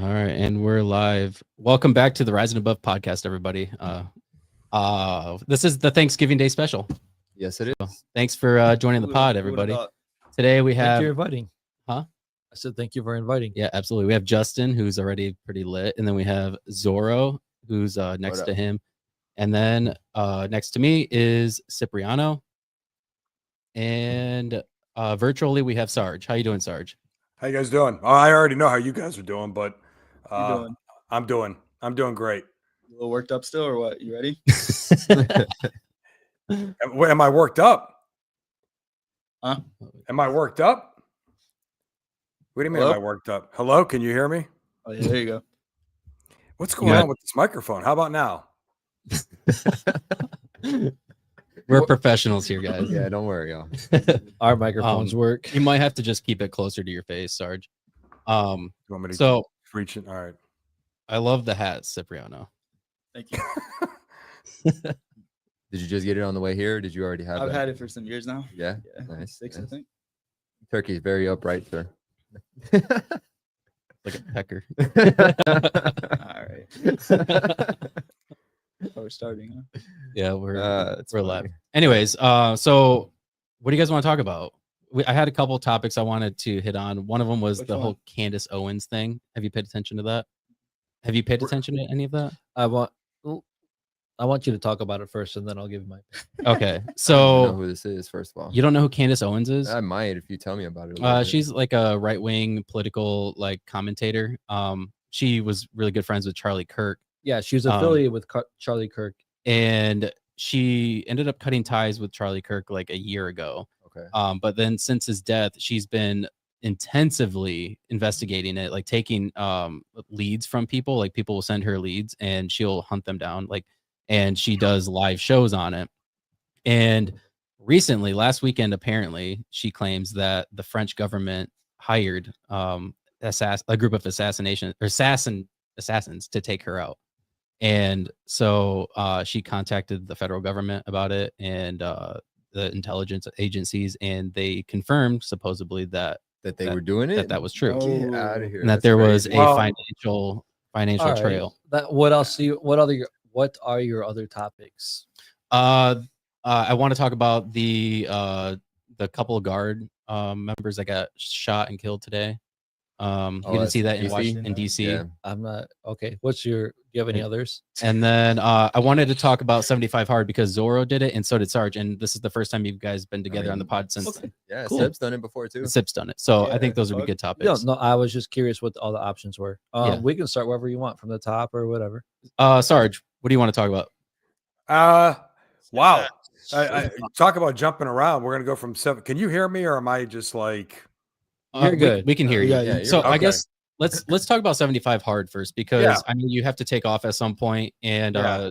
All right, and we're live. Welcome back to the Rising Above podcast, everybody. This is the Thanksgiving Day special. Yes, it is. So, thanks for joining the pod, everybody. Today we have. Thank you for inviting. Huh? I said thank you for inviting. Yeah, absolutely. We have Justin, who's already pretty lit, and then we have Zorro, who's next to him, and then next to me is Cepriano, and virtually we have Sarge. How you doing, Sarge? How you guys doing? Oh, I already know how you guys are doing, but doing? I'm doing great. A little worked up still, or what? You ready? Am I worked up? Huh? Am I worked up? What do you mean? Hello? Am I worked up? Hello, can you hear me? Oh yeah, there you go. What's going on with this microphone? How about now? We're professionals here, guys. Yeah, don't worry, y'all. Our microphones work. You might have to just keep it closer to your face, Sarge. You want me to So keep reaching? All right. I love the hat, Cepriano. Thank you. Did you just get it on the way here? Or did you already have I've it? had it for some years now. Yeah, Yeah, nice. 6, I think. Turkey is very upright, sir. Like a pecker. All right. Oh, we're starting, huh? Yeah, we're live. funny. Anyways, so what do you guys want to talk about? I had a couple topics I wanted to hit on. One of them was Which the one? whole Candace Owens thing. Have you paid attention to that? Have you paid attention to any of that? I want you to talk about it first, and then I'll give my. Okay, I don't know so who this is, first of all. you don't know who Candace Owens is? I might if you tell me about it. a little bit. She's like a right-wing political commentator. She was really good friends with Charlie Kirk, Yeah, she was affiliated with Charlie Kirk. and she ended up cutting ties with Charlie Kirk like a year ago. Okay. But then since his death, she's been intensively investigating it, like taking leads from people. Like people will send her leads and she'll hunt them down. And she does live shows on it. And recently, last weekend, apparently, she claims that the French government hired a group of assassins to take her out. And so she contacted the federal government about it and the intelligence agencies, and they confirmed supposedly that they were doing it? that was true, Oh. Get out of here. and that That's there was crazy. a Well- financial All right. trail. What else? What are your other topics? I want to talk about the couple of guard members that got shot and killed today. You didn't that's see that in DC? Washington, in DC. Yeah. I'm not okay. Do you have any others? And then I wanted to talk about 75 Hard because Zorro did it and so did Sarge. And this is the first time you guys been together on the pod since Yeah, Cool. Seb's done it before too. Sip's done it. So I Yeah, think those would be good topics. No, I was just curious what all the options were. Yeah. We can start wherever you want, from the top or whatever. Sarge, what do you want to talk about? Wow. I talk about jumping around. We're gonna go from 7. Can you hear me, or am I just like? You're good. We can hear you. Yeah, yeah, So you're- I okay. guess let's talk about 75 Hard first because Yeah. I mean you have to take off at some point and Yeah.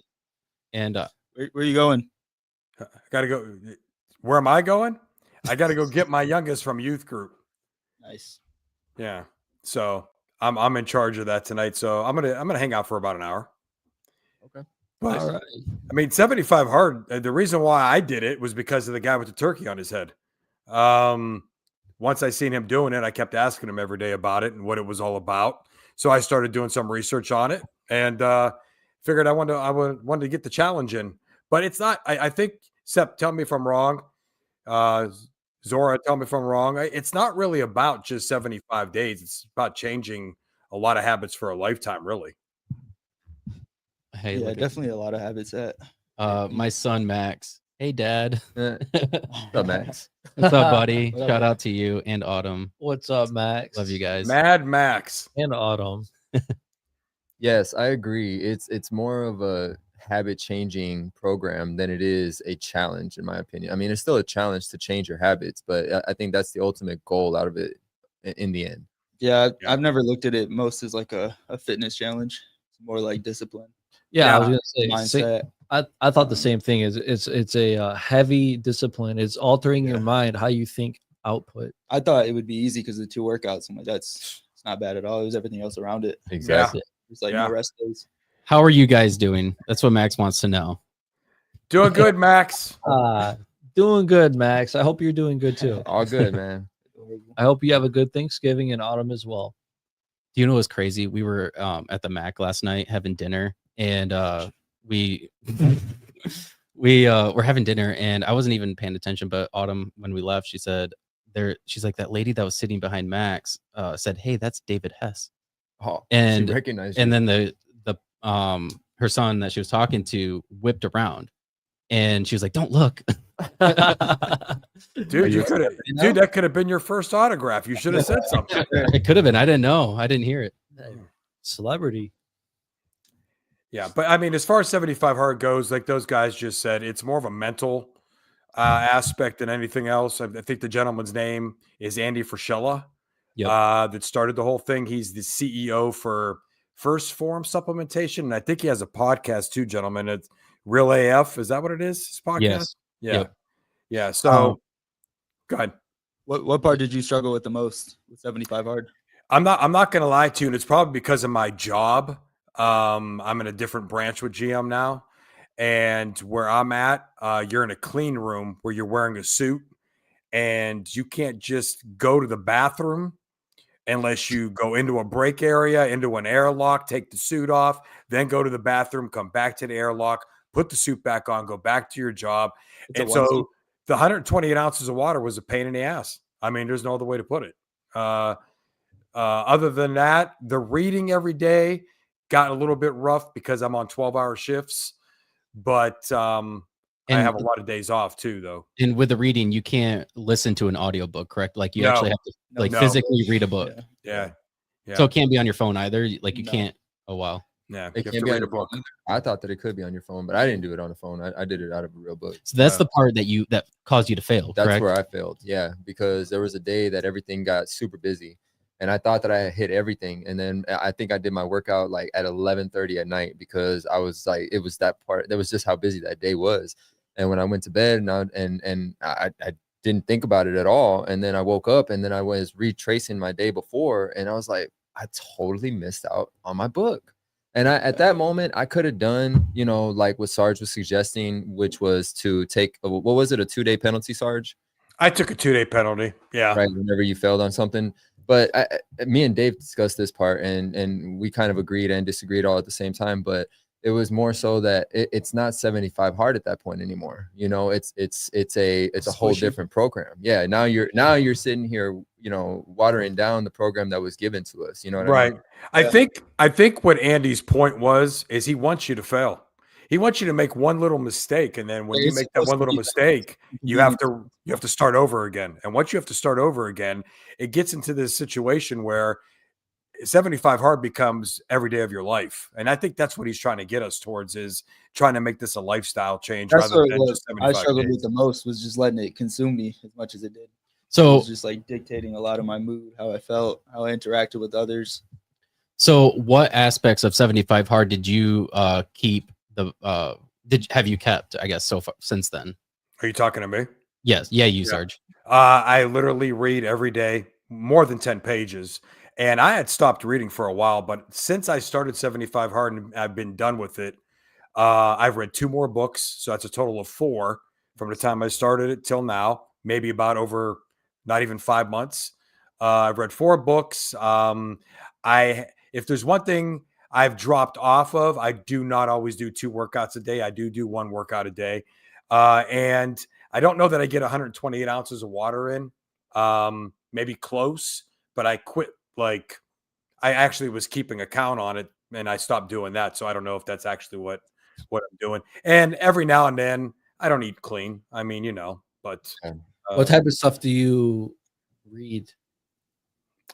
Where are you going? I gotta go. Where am I going? I gotta go get my youngest from youth group. Nice. Yeah. So I'm in charge of that tonight. So I'm gonna hang out for about an hour. Okay. But All right. I mean, 75 Hard. The reason why I did it was because of the guy with the turkey on his head. Once I seen him doing it, I kept asking him every day about it and what it was all about. So I started doing some research on it and figured I wanted to get the challenge in. But it's not. I think Sep, tell me if I'm wrong. Zora, tell me if I'm wrong. It's not really about just 75 days. It's about changing a lot of habits for a lifetime, really. hey, Yeah, look at- definitely a lot of habits. my son Max. Hey Dad. What's up, Max? What's up, buddy? What up, Shout man? out to you and Autumn. What's up, Max? Love you guys. Mad Max. And Autumn. Yes, I agree. It's more of a habit changing program than it is a challenge, in my opinion. I mean, it's still a challenge to change your habits, but I think that's the ultimate goal out of it in the end. Yeah, Yeah. I've never looked at it most as like a fitness challenge. It's more like discipline, Yeah, I was Yeah. gonna say. mindset. I thought the same thing. It's a heavy discipline. It's altering your Yeah. mind, how you think output. I thought it would be easy because of the 2 workouts. I'm like, it's not bad at all. It was everything else around it. Exactly. It's like Yeah. no rest days. How are you guys doing? That's what Max wants to know. Doing good, Max. Doing good, Max. I hope you're doing good too. All good, man. I hope you have a good Thanksgiving and Autumn as well. Do you know what's crazy? We were at the Mac last night having dinner, and we were having dinner, and I wasn't even paying attention. But Autumn, when we left, she said, she's like, that lady that was sitting behind Max said, "Hey, that's David Hess." Oh, And she recognized and you. then the her son that she was talking to whipped around, and she was like, "Don't look." Dude, you could have. Dude, that could have been your first autograph. You should have said something. It could have been. I didn't know. I didn't hear it. Celebrity. Yeah, but I mean, as far as 75 hard goes, like those guys just said, it's more of a mental aspect than anything else. I think the gentleman's name is Andy Frischella, Yep. that started the whole thing. He's the CEO for First Form Supplementation, and I think he has a podcast too, gentlemen. It's Real AF. Is that what it is? His podcast? Yes. Yeah. Yep. Yeah. So, go ahead. What part did you struggle with the most with 75 hard? I'm not going to lie to you, and it's probably because of my job. I'm in a different branch with GM now, and where I'm at, you're in a clean room where you're wearing a suit, and you can't just go to the bathroom unless you go into a break area, into an airlock, take the suit off, then go to the bathroom, come back to the airlock, put the suit back on, go back to your job. And so the 128 ounces of water was a pain in the ass. I mean, there's no other way to put it. Other than that, the reading every day got a little bit rough because I'm on 12-hour shifts, but I have a lot of days off too, though. And with the reading, you can't listen to an audiobook, correct? Like you actually have to physically read a book. Yeah. So it can't be on your phone either. Like you can't. Oh, wow. Yeah. It can't be on your phone. I thought that it could be on your phone, but I didn't do it on the phone. I did it out of a real book. So that's the part that caused you to fail. That's correct? where I failed. Yeah, because there was a day that everything got super busy, and I thought that I had hit everything, and then I think I did my workout like at 11:30 at night because I was like, it was that part. That was just how busy that day was. And when I went to bed, and I didn't think about it at all, and then I woke up, and then I was retracing my day before, and I was like, I totally missed out on my book. And at that moment, I could have done, like what Sarge was suggesting, which was to take, what was it, a 2-day penalty, Sarge? I took a 2-day penalty. Yeah. Right. Whenever you failed on something. But me and Dave discussed this part, and we kind of agreed and disagreed all at the same time. But it was more so that it's not 75 hard at that point anymore. It's a whole different program. Yeah. Now you're sitting here, watering down the program that was given to us. You know what I mean? I think what Andy's point is he wants you to fail. He wants you to make one little mistake, and then when you make that one little mistake, you have to start over again. And once you have to start over again, it gets into this situation where 75 hard becomes every day of your life. And I think that's what he's trying to get us towards, is trying to make this a lifestyle change. That's rather what than just 75 I struggled days. with the most, was just letting it consume me as much as it did. So it was just like dictating a lot of my mood, how I felt, how I interacted with others. So what aspects of 75 hard did you keep have you kept, I guess, so far since then? Are you talking to me? Yes. Yeah, you, Sarge. I literally read every day, more than 10 pages. And I had stopped reading for a while, but since I started 75 hard and I've been done with it, I've read 2 more books. So that's a total of 4 from the time I started it till now, maybe about over not even 5 months. I've read 4 books. If there's one thing I've dropped off of, I do not always do 2 workouts a day. I do 1 workout a day. And I don't know that I get 128 ounces of water in, maybe close, but I quit. Like, I actually was keeping a count on it, and I stopped doing that. So I don't know if that's actually what I'm doing. And every now and then I don't eat clean. I mean, but what type of stuff do you read?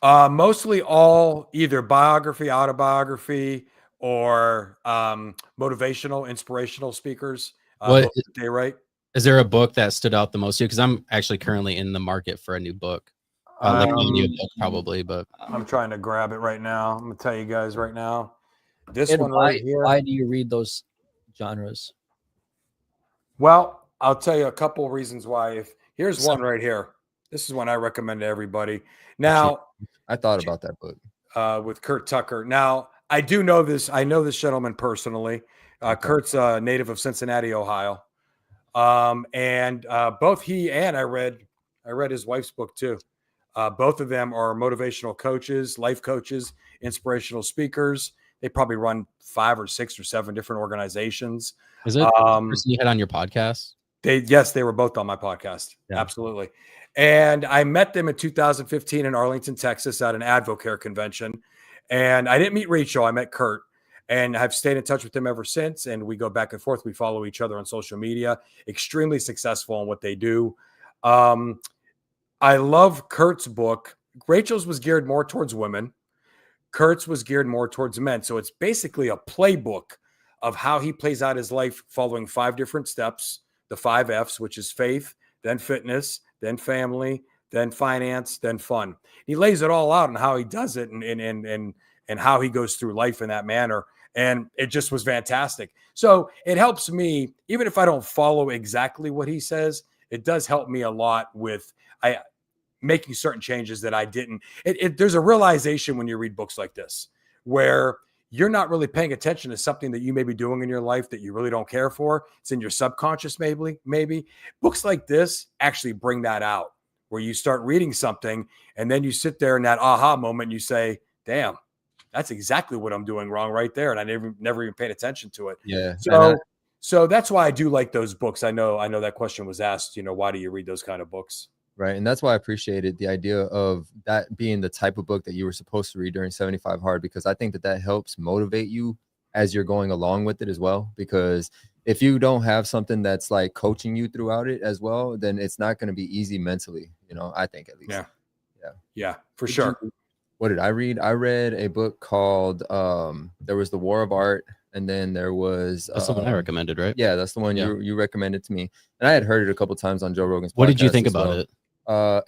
Mostly all either biography, autobiography, or motivational, inspirational speakers. What they write? Is there a book that stood out the most to you? Because I'm actually currently in the market for a new book. Like an audio book, probably, but I'm trying to grab it right now. I'm gonna tell you guys right now. This And one right here. Why do you read those genres? Well, I'll tell you a couple of reasons why. Here's one right here. This is one I recommend to everybody. Now, I thought about that book with Kurt Tucker. Now, I do know this. I know this gentleman personally. Kurt's a native of Cincinnati, Ohio, and both he and I read his wife's book too. Both of them are motivational coaches, life coaches, inspirational speakers. They probably run 5 or 6 or 7 different organizations. Is it the person you had on your podcast? They were both on my podcast. Yeah. Absolutely. And I met them in 2015 in Arlington, Texas at an Advocare convention. And I didn't meet Rachel. I met Kurt. And I've stayed in touch with them ever since. And we go back and forth. We follow each other on social media. Extremely successful in what they do. I love Kurt's book. Rachel's was geared more towards women. Kurt's was geared more towards men. So it's basically a playbook of how he plays out his life following 5 different steps, the 5 F's, which is faith, then fitness, then family, then finance, then fun. He lays it all out on how he does it and how he goes through life in that manner. And it just was fantastic. So it helps me, even if I don't follow exactly what he says, it does help me a lot with making certain changes that I didn't. There's a realization when you read books like this, where you're not really paying attention to something that you may be doing in your life that you really don't care for. It's in your subconscious, maybe. Books like this actually bring that out, where you start reading something and then you sit there in that aha moment and you say, damn, that's exactly what I'm doing wrong right there. And I never even paid attention to it. Yeah. So that's why I do like those books. I know that question was asked, why do you read those kind of books? Right. And that's why I appreciated the idea of that being the type of book that you were supposed to read during 75 Hard, because I think that helps motivate you as you're going along with it as well. Because if you don't have something that's like coaching you throughout it as well, then it's not going to be easy mentally, I think at least. Yeah, for sure. What did I read? I read a book called there was The War of Art, and then there was That's the one I recommended, right? Yeah, that's the one you recommended to me. And I had heard it a couple times on Joe Rogan's podcast. What did you think about it?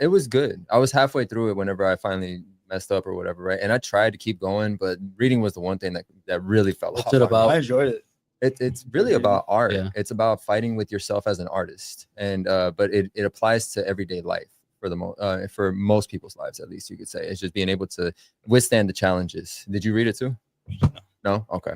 It was good. I was halfway through it whenever I finally messed up or whatever, right? And I tried to keep going, but reading was the one thing that really fell off. What's it about? I enjoyed it. It's really about art. Yeah. It's about fighting with yourself as an artist, and but it applies to everyday life for most people's lives, at least you could say. It's just being able to withstand the challenges. Did you read it too? No? Okay.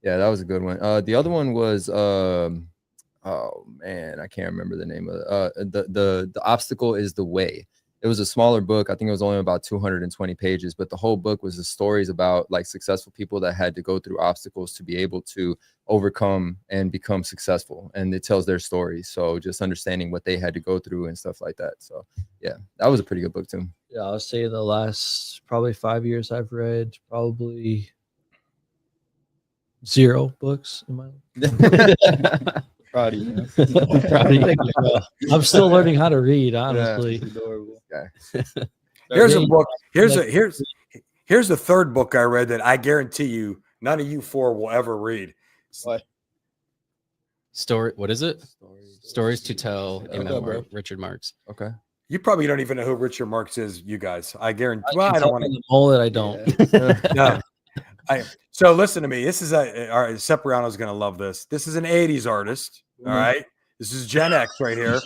Yeah, that was a good one. The other one was oh man, I can't remember the name of it. The Obstacle is the Way. It was a smaller book. I think it was only about 220 pages, but the whole book was the stories about like successful people that had to go through obstacles to be able to overcome and become successful. And it tells their stories. So just understanding what they had to go through and stuff like that. So yeah, that was a pretty good book too. Yeah, I'll say in the last probably 5 years, I've read probably 0 books in my life. Proud of you. Proud of you. I'm still learning how to read, honestly. Adorable. Here's a book. Here's the third book I read that I guarantee you none of you 4 will ever read. What? What is it? Stories to Tell. Okay, bro. Richard Marx. Okay. You probably don't even know who Richard Marx is, you guys. I guarantee. Well, I don't want to. All that I don't. No. So listen to me. This is all right. Cepriano's going to love this. This is an 80s artist. All right. This is Gen X right here.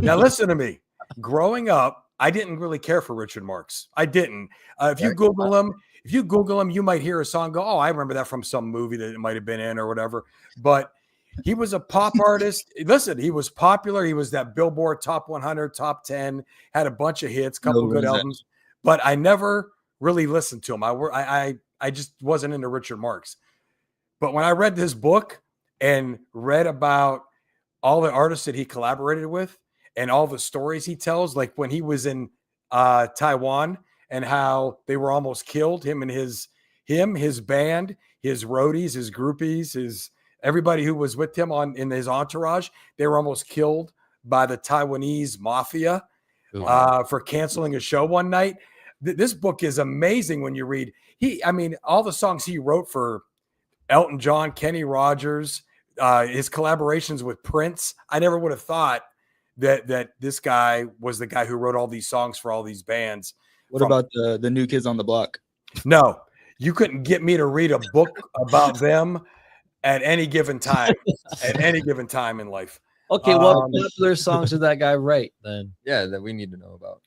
Now listen to me. Growing up, I didn't really care for Richard Marx. I didn't. If you Google him, you might hear a song go, oh, I remember that from some movie that it might have been in or whatever. But he was a pop artist. Listen, he was popular. He was that Billboard Top 100, Top 10, had a bunch of hits, couple good albums. But I never really listened to him. I just wasn't into Richard Marx. But when I read this book and read about all the artists that he collaborated with and all the stories he tells, like when he was in Taiwan and how they were almost killed, him, his band, his roadies, his groupies, everybody who was with him in his entourage, they were almost killed by the Taiwanese mafia for canceling a show one night. This book is amazing when you read. All the songs he wrote for Elton John, Kenny Rogers, his collaborations with Prince. I never would have thought that this guy was the guy who wrote all these songs for all these bands. What about the New Kids on the Block? No, you couldn't get me to read a book about them at any given time, in life. Okay, what popular songs did that guy write then? Yeah, that we need to know about.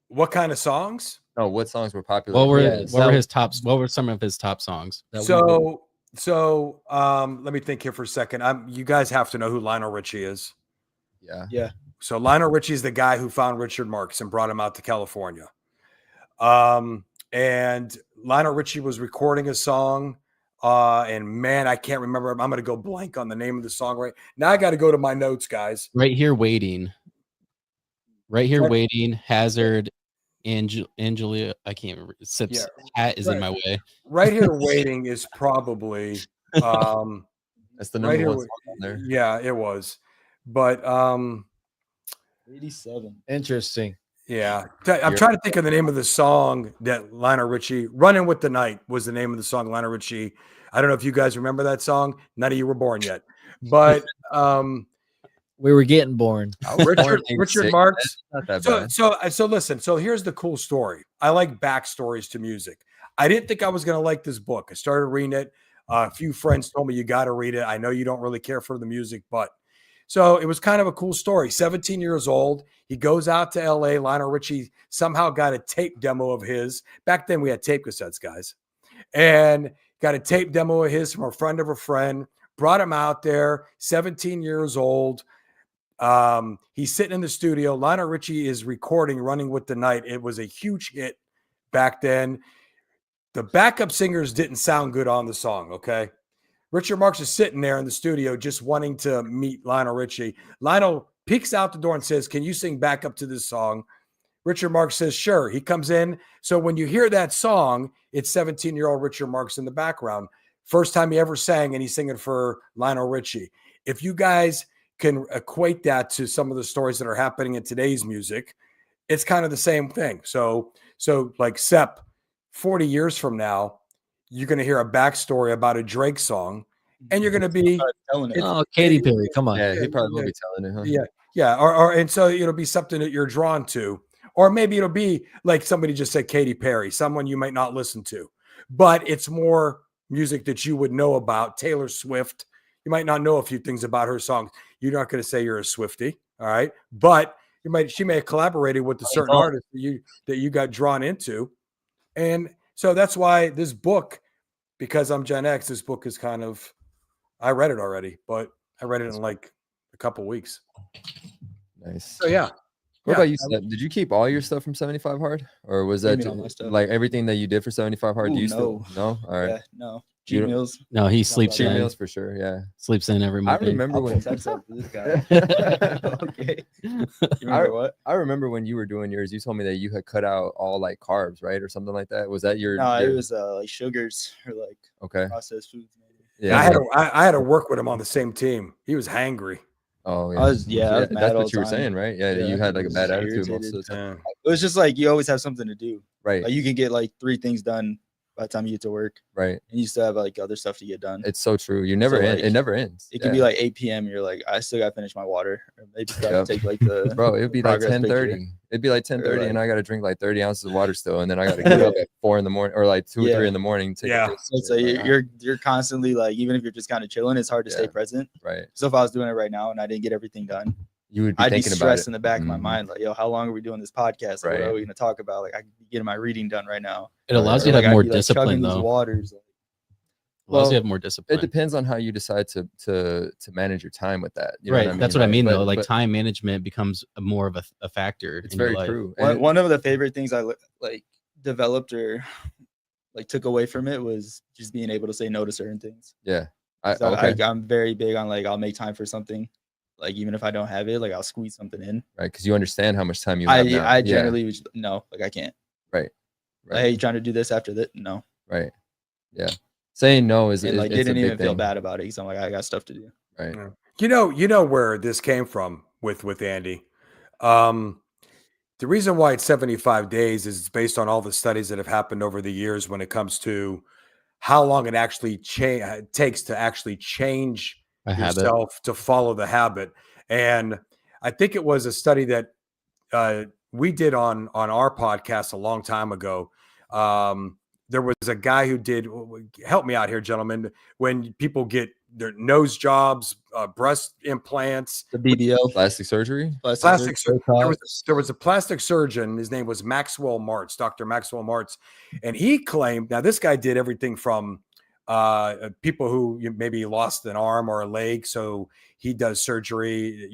What kind of songs? No, what songs were popular? What were his tops? What were some of his top songs? So let me think here for a second. You guys have to know who Lionel Richie is. Yeah. So Lionel Richie's the guy who found Richard Marx and brought him out to California. And Lionel Richie was recording a song. And man, I can't remember. I'm going to go blank on the name of the song right now. I got to go to my notes, guys. Right here, waiting. Right here, waiting. Hazard, Angelia. I can't remember. Sips hat is in my way. Right here, waiting is probably. That's the number one song on there. Yeah, it was. But 87. Interesting. yeah, I'm trying to think of the name of the song that Lionel Richie, "Running with the Night" was the name of the song. Lionel Richie. I don't know if you guys remember that song. None of you were born yet, but we were getting born. Richard Marx. Not that bad. So listen. So here's the cool story. I like backstories to music. I didn't think I was going to like this book. I started reading it. A few friends told me you got to read it. I know you don't really care for the music, but so it was kind of a cool story. 17 years old. He goes out to LA. Lionel Richie somehow got a tape demo of his. Back then we had tape cassettes, guys, and got a tape demo of his from a friend of a friend. Brought him out there. 17 years old. He's sitting in the studio. Lionel Richie is recording "Running with the Night." It was a huge hit back then. The backup singers didn't sound good on the song. Okay. Richard Marx is sitting there in the studio just wanting to meet Lionel Richie. Lionel peeks out the door and says, "Can you sing backup to this song?" Richard Marx says, "Sure." He comes in. So when you hear that song, it's 17-year-old Richard Marx in the background. First time he ever sang, and he's singing for Lionel Richie. If you guys can equate that to some of the stories that are happening in today's music, it's kind of the same thing. So like Sep, 40 years from now, you're going to hear a backstory about a Drake song, and you're going to be telling it. Oh, Katy Perry, come on. Yeah, he probably will be telling it, huh? Yeah. Or and so it'll be something that you're drawn to, or maybe it'll be like somebody just said Katy Perry, someone you might not listen to, but it's more music that you would know about. Taylor Swift, you might not know a few things about her songs. You're not going to say you're a Swiftie, all right? But she may have collaborated with a certain artist that you got drawn into, and so that's why this book, because I'm Gen X, this book is kind of, I read it already, but I read it in like a couple weeks. Nice. So yeah. What about you, Seth? Did you keep all your stuff from 75 Hard, or was that like everything that you did for 75 Hard? Do you still no? All right, yeah, no. Cheat meals. No, he sleeps cheat in. meals for sure. Yeah, Sleeps in every morning. I remember when This guy. Okay. You remember what? I remember when you were doing yours. You told me that you had cut out all like carbs, right, or something like that. Was that your? No, it was like sugars or like processed foods. Maybe. Yeah, I had to work with him on the same team. He was hangry. Oh yeah, I was mad that's all what you were time. saying, right? Yeah, you had like a bad attitude most of the Yeah. time. It was just like you always have something to do. Right. Like you can get like 3 things done by the time you get to work, right? And you still have like other stuff to get done. It's so true. You never end. It never ends. It could be like 8 p.m. You're like, I still got to finish my water. Or maybe gotta take like the bro. It would be like 10:30. It'd be like 10:30, and I got to drink like 30 ounces of water still, and then I got to get up at 4 in the morning or like 2 or 3 in the morning. To So it's like you're constantly like, even if you're just kind of chilling, it's hard to stay present. Right. So if I was doing it right now and I didn't get everything done, you would be I'd thinking be about it stressed in the back of my mind, like, yo, how long are we doing this podcast? Like, what are we going to talk about? Like, I could be getting my reading done right now. It allows you to have more discipline, though. Waters. Allows you to have more discipline. It depends on how you decide to manage your time with that. You know right. what I mean? That's what I mean, though. Like but time management becomes more of a factor. It's very true. One of the favorite things I like developed or like took away from it was just being able to say no to certain things. Yeah. I'm very big on like, I'll make time for something. Like, even if I don't have it, like I'll squeeze something in. Right. Because you understand how much time you have now. I generally was, no, like I can't. Right. Like, hey, you trying to do this after that? No. Right. Yeah. Saying no is like didn't even feel bad about it because I'm like, I got stuff to do. Right. Yeah. You know where this came from with Andy. The reason why it's 75 days is it's based on all the studies that have happened over the years when it comes to how long it actually takes to actually change yourself to follow the habit. And I think it was a study that we did on our podcast a long time ago. There was a guy who did, help me out here, gentlemen, when people get their nose jobs, breast implants, the BBL, plastic surgery. Plastic surgery. There was a plastic surgeon. His name was Maxwell Martz, Dr. Maxwell Martz. And he claimed, now this guy did everything from people who maybe lost an arm or a leg. So he does surgery,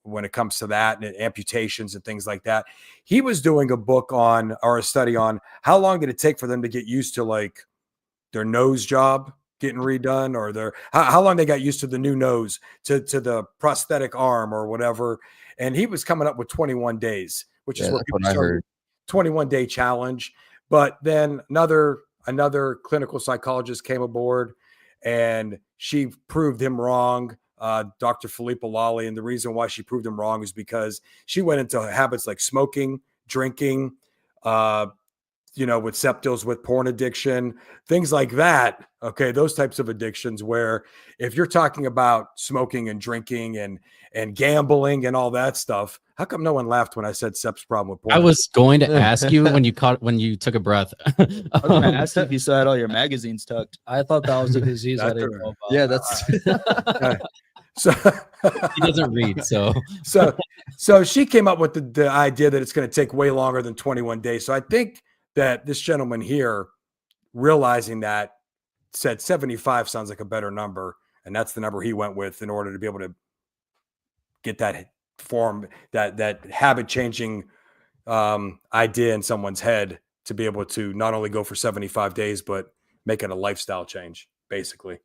when it comes to that and amputations and things like that. He was doing a book on, or a study on, how long did it take for them to get used to like their nose job getting redone, or how long they got used to the new nose, to the prosthetic arm or whatever. And he was coming up with 21 days, which is what people started. 21-day challenge. But then another clinical psychologist came aboard, and she proved him wrong. Dr. Philippa Lawley. And the reason why she proved him wrong is because she went into habits like smoking, drinking, with Sep deals with porn addiction, things like that. Okay. Those types of addictions, where if you're talking about smoking and drinking and gambling and all that stuff, how come no one laughed when I said Sep's problem with porn? I was going to ask you when you took a breath. I was going to ask if you still had all your magazines tucked. I thought that was a disease I didn't know about. Yeah, that's So he doesn't read. So she came up with the idea that it's going to take way longer than 21 days. So I think that this gentleman here, realizing that, said 75 sounds like a better number. And that's the number he went with in order to be able to get that form, that habit changing idea in someone's head, to be able to not only go for 75 days, but make it a lifestyle change, basically.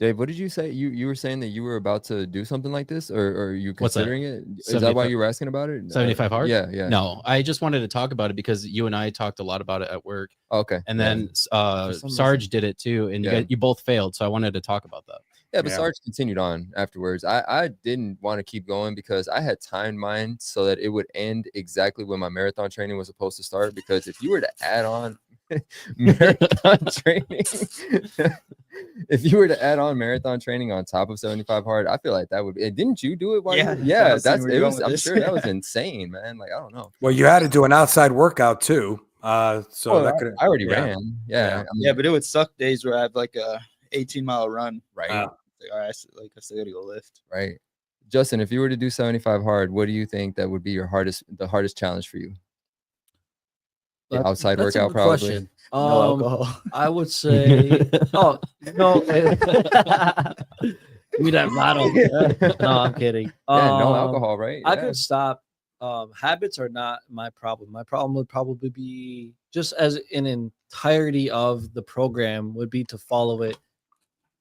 Dave, what did you say? You were saying that you were about to do something like this, or are you considering it? Is that why you were asking about it? 75 hard? Yeah. No, I just wanted to talk about it because you and I talked a lot about it at work. Okay. And then Sarge did it too, and you both failed. So I wanted to talk about that. Yeah, but Sarge continued on afterwards. I didn't want to keep going because I had timed mine so that it would end exactly when my marathon training was supposed to start. Because if you were to add on marathon training, if you were to add on marathon training on top of 75 hard, I feel like that would be. Didn't you do it? I'm sure that was insane, man. Like, I don't know. Well, you had to do an outside workout too. I already ran. Yeah. But it would suck days where I have like a 18-mile run. Right. All right, I still gotta go lift. Right. Justin, if you were to do 75 hard, what do you think that would be the hardest challenge for you? The outside workout, probably. Question. No alcohol. I would say, no. We that bottle. No, I'm kidding. No alcohol, right? I could stop. Habits are not my problem. My problem would probably be, just as an entirety of the program, would be to follow it.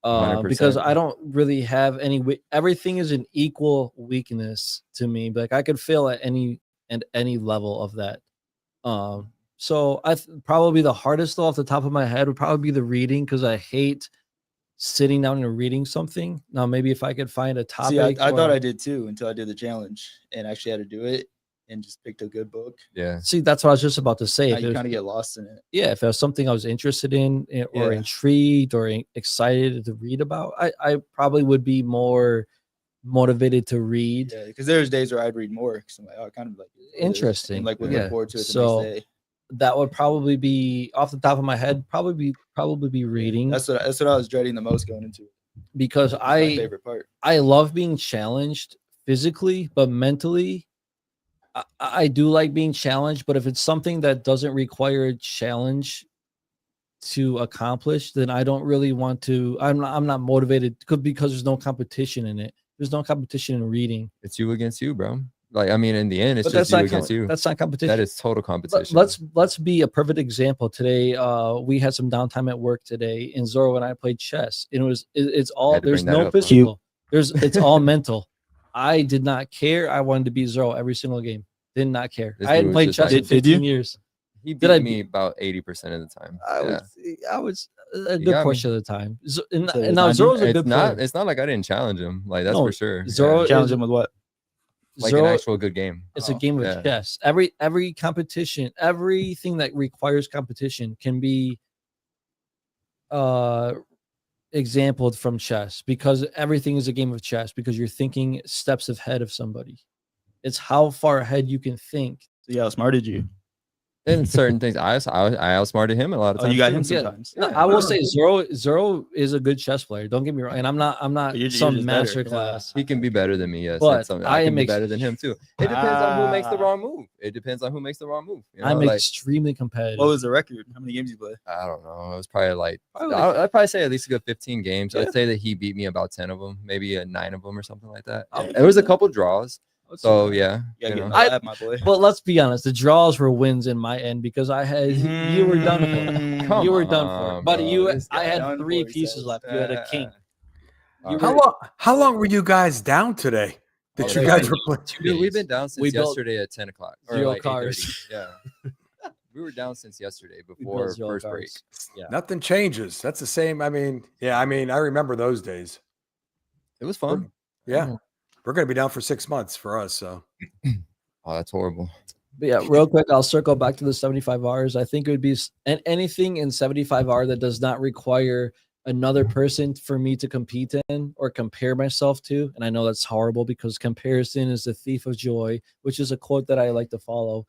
100%. Because I don't really have everything is an equal weakness to me. Like, I could fail at any level of that. So probably the hardest, though, off the top of my head, would probably be the reading, because I hate sitting down and reading something. Now, maybe if I could find a topic. See, I thought I did too, until I did the challenge and actually had to do it and just picked a good book. Yeah. See, that's what I was just about to say. You kind of get lost in it. Yeah, if it was something I was interested in, or intrigued or excited to read about, I probably would be more motivated to read. Yeah, because there's days where I'd read more, because I'm like, I kind of like interesting. And like would look forward to it so the next day. That would probably be, off the top of my head, probably be reading. That's what I was dreading the most going into it. Because my favorite part. I love being challenged physically, but mentally, I do like being challenged. But if it's something that doesn't require a challenge to accomplish, then I don't really want to. I'm not motivated, because there's no competition in it. There's no competition in reading. It's you against you, bro. Like, I mean, in the end, it's just you against you. That's not competition. That is total competition. Let's be a perfect example. Today, we had some downtime at work today, and Zorro and I played chess. And it's all, there's no physical. It's all mental. I did not care. I wanted to beat Zorro every single game. Did not care. I hadn't played chess in 15 years. He beat me about 80% of the time. I was a good portion of the time. And now Zorro's a good player. It's not like I didn't challenge him. Like, that's for sure. Zorro challenge him with what? Like Zorro, an actual good game. It's a game of chess. Every competition, everything that requires competition can be exampled from chess, because everything is a game of chess, because you're thinking steps ahead of somebody. It's how far ahead you can think. So how smart did you? in certain things, I outsmarted him a lot of Oh, times. you got too. him Yeah. sometimes. No, I will say Zorro is a good chess player. Don't get me wrong, and I'm not You're some just better. master class. He can be better than me, yes. But That's something. I I can am be ex- better than him too. It depends on who makes the wrong move. It depends on who makes the wrong move. You know, I'm like, extremely competitive. What was the record? How many games you play? I don't know. It was probably like Probably like- I'd probably say at least a good 15 games. Yeah. I'd say that he beat me about 10 of them, maybe 9 of them or something like that. Oh, There was a couple draws. Let's So see. yeah, You gotta you get know. in the lab, my boy. But let's be honest, the draws were wins in my end because I had you were done for. Come You were done for. on, But bro, you, this I guy. had Done 3 for, he pieces says. left. You had a king. All You right. How long were you guys down today? That Oh, you yeah. guys were playing? Dude, we've been down since We built yesterday at 10 o'clock. Or 0 like cars. 8:30. Yeah. We were down since yesterday We before built 0 first cars. break. Yeah. Nothing changes. That's the same. I mean, I remember those days. It was fun. Yeah. Mhm. We're going to be down for 6 months for us. So Oh, that's horrible. But yeah, real quick, I'll circle back to the 75 hours. I think it would be anything in 75 hour that does not require another person for me to compete in or compare myself to. And I know that's horrible because comparison is the thief of joy, which is a quote that I like to follow.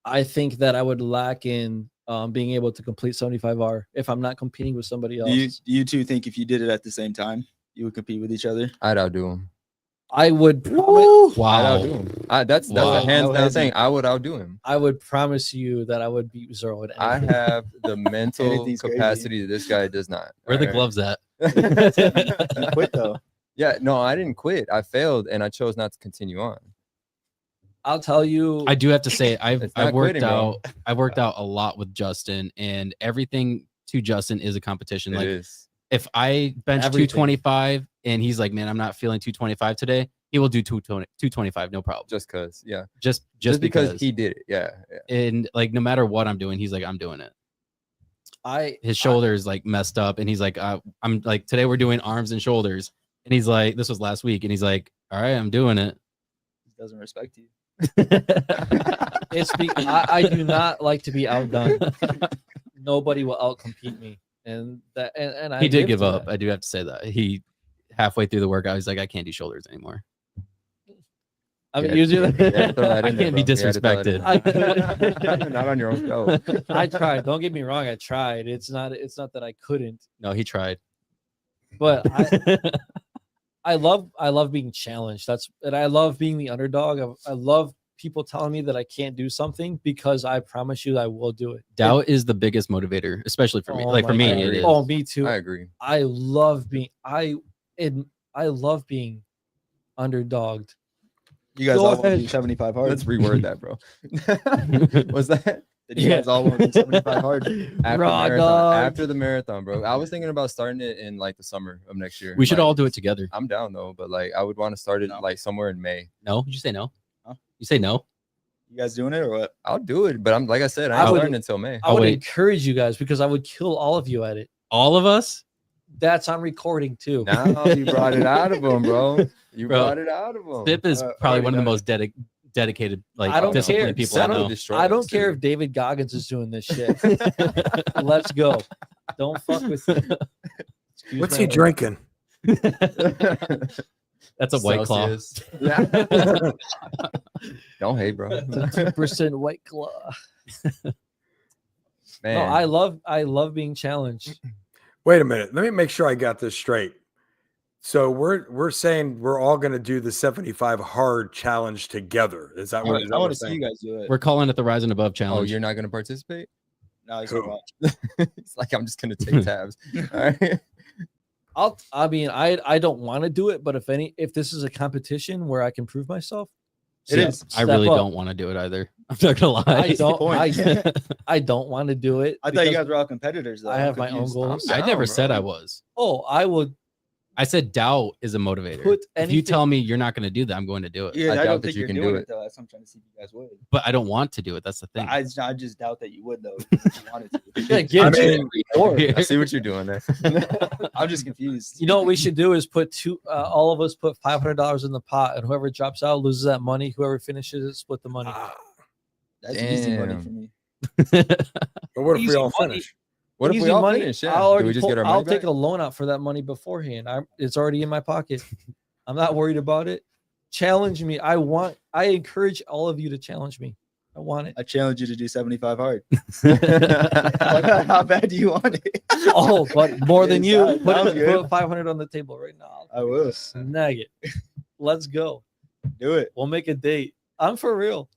I think that I would lack in being able to complete 75 hour if I'm not competing with somebody else. Do you two think if you did it at the same time, you would compete with each other? I'd outdo him. I would I'd Wow. outdo him. That's Wow. a hands No down hesitation. thing. I would outdo him. I would promise you that I would beat Zorro at I anything. have the mental Anything's crazy. capacity that this guy does not. Where are the All gloves at? right? You quit though. Yeah, no, I didn't quit. I failed and I chose not to continue on. I'll tell you. I do have to say I've It's not worked quitting, bro. out I worked out a lot with Justin, and everything to Justin is a competition. It Like is. if I bench Everything. 225 and he's like, man, I'm not feeling 225 today, he will do 225, no problem. Just because, yeah. Just because he did it. Yeah. and like no matter what I'm doing, he's like, I'm doing it. His shoulders like messed up, and he's like, I'm like, today we're doing arms and shoulders, and he's like, this was last week, and he's like, all right, I'm doing it. He doesn't respect you. I do not like to be outdone. Nobody will outcompete me, and I He did live give to up. that. I do have to say that. He halfway through the workout, he's like, I can't do shoulders anymore. I mean, Yeah, usually yeah, throw that I in there, can't be bro. You had to throw that in disrespected. there. Not on your own show. I tried. Don't get me wrong. I tried. It's not that I couldn't, No, he tried. but I love being challenged. And I love being the underdog. I love people telling me that I can't do something because I promise you I will do it. Doubt is the biggest motivator, especially for me. Oh Like for my me, God. it is. Oh, me too. I agree. I love being underdogged. You guys Go all want to ahead. do 75 hard. Let's reword that, bro. Was that Did you guys all want to do 75 hard? after, Raw marathon, dog. after the marathon, bro? I was thinking about starting it in like the summer of next year. We should Like, all do it together. I'm down though, but like I would want to start it No. like somewhere in May. No, did you say no? Huh? You say no? You guys doing it or what? I'll do it, but I'm like I said, I I ain't would- starting until May. I would wait. encourage you guys because I would kill all of you at it. All of us? That's on recording too. Now you brought it out of him, bro. You Bro, brought it out of him. Sip is probably already one of the done most dedicated, like I don't disciplined care. people I Sip will know. destroy I don't us, care dude. if David Goggins is doing this shit. Let's go. Don't fuck with me. Excuse what's my he language. drinking? That's a white claw. Celsius. Yeah. Don't hate, bro. 2% White Claw. Man, No, I love being challenged. Wait a minute. Let me make sure I got this straight. So we're saying we're all going to do the 75 hard challenge together. Is that what? Is that I what want we're to see you saying? guys do it. We're calling it the Rising Above oh, Challenge. you're not gonna participate? No, he's Cool. gonna watch. It's like I'm just gonna take tabs. All right. I don't want to do it, but if this is a competition where I can prove myself, It is. I step really up. don't want to do it either. I'm not gonna lie. I don't. point. I don't want to do it. I thought you because- guys were all competitors. Though. I I'm have my own confused. goals. I down, never bro. said I was. Oh, I would I said doubt is a motivator. put If anything. you tell me you're not going to do that, I'm going to do it. Yeah, I I, doubt don't that think you you're can doing do it it. though. That's what I'm trying to see if you guys would. But I don't want to do it. That's the thing. I just doubt that you would though. If you wanted to. Yeah, get I it. mean, I see what you're doing there. I'm just confused. You know what we should do is put all of us put $500 in the pot, and whoever drops out loses that money. Whoever finishes it, split the money. Ah, That's easy money Damn. for me. but what if we Easy all money. finish? What if we Easy all money. finish? Yeah. I'll Do already we just get our I'll money take back? a loan out for that money beforehand. It's already in my pocket. I'm not worried about it. Challenge me. I encourage all of you to challenge me. I want it. I challenge you to do 75 hard. How bad do you want it? Oh, but more than you. Sounds good. Put 500 on the table right now. I will. Snag it. Let's go. Do it. We'll make a date. I'm for real.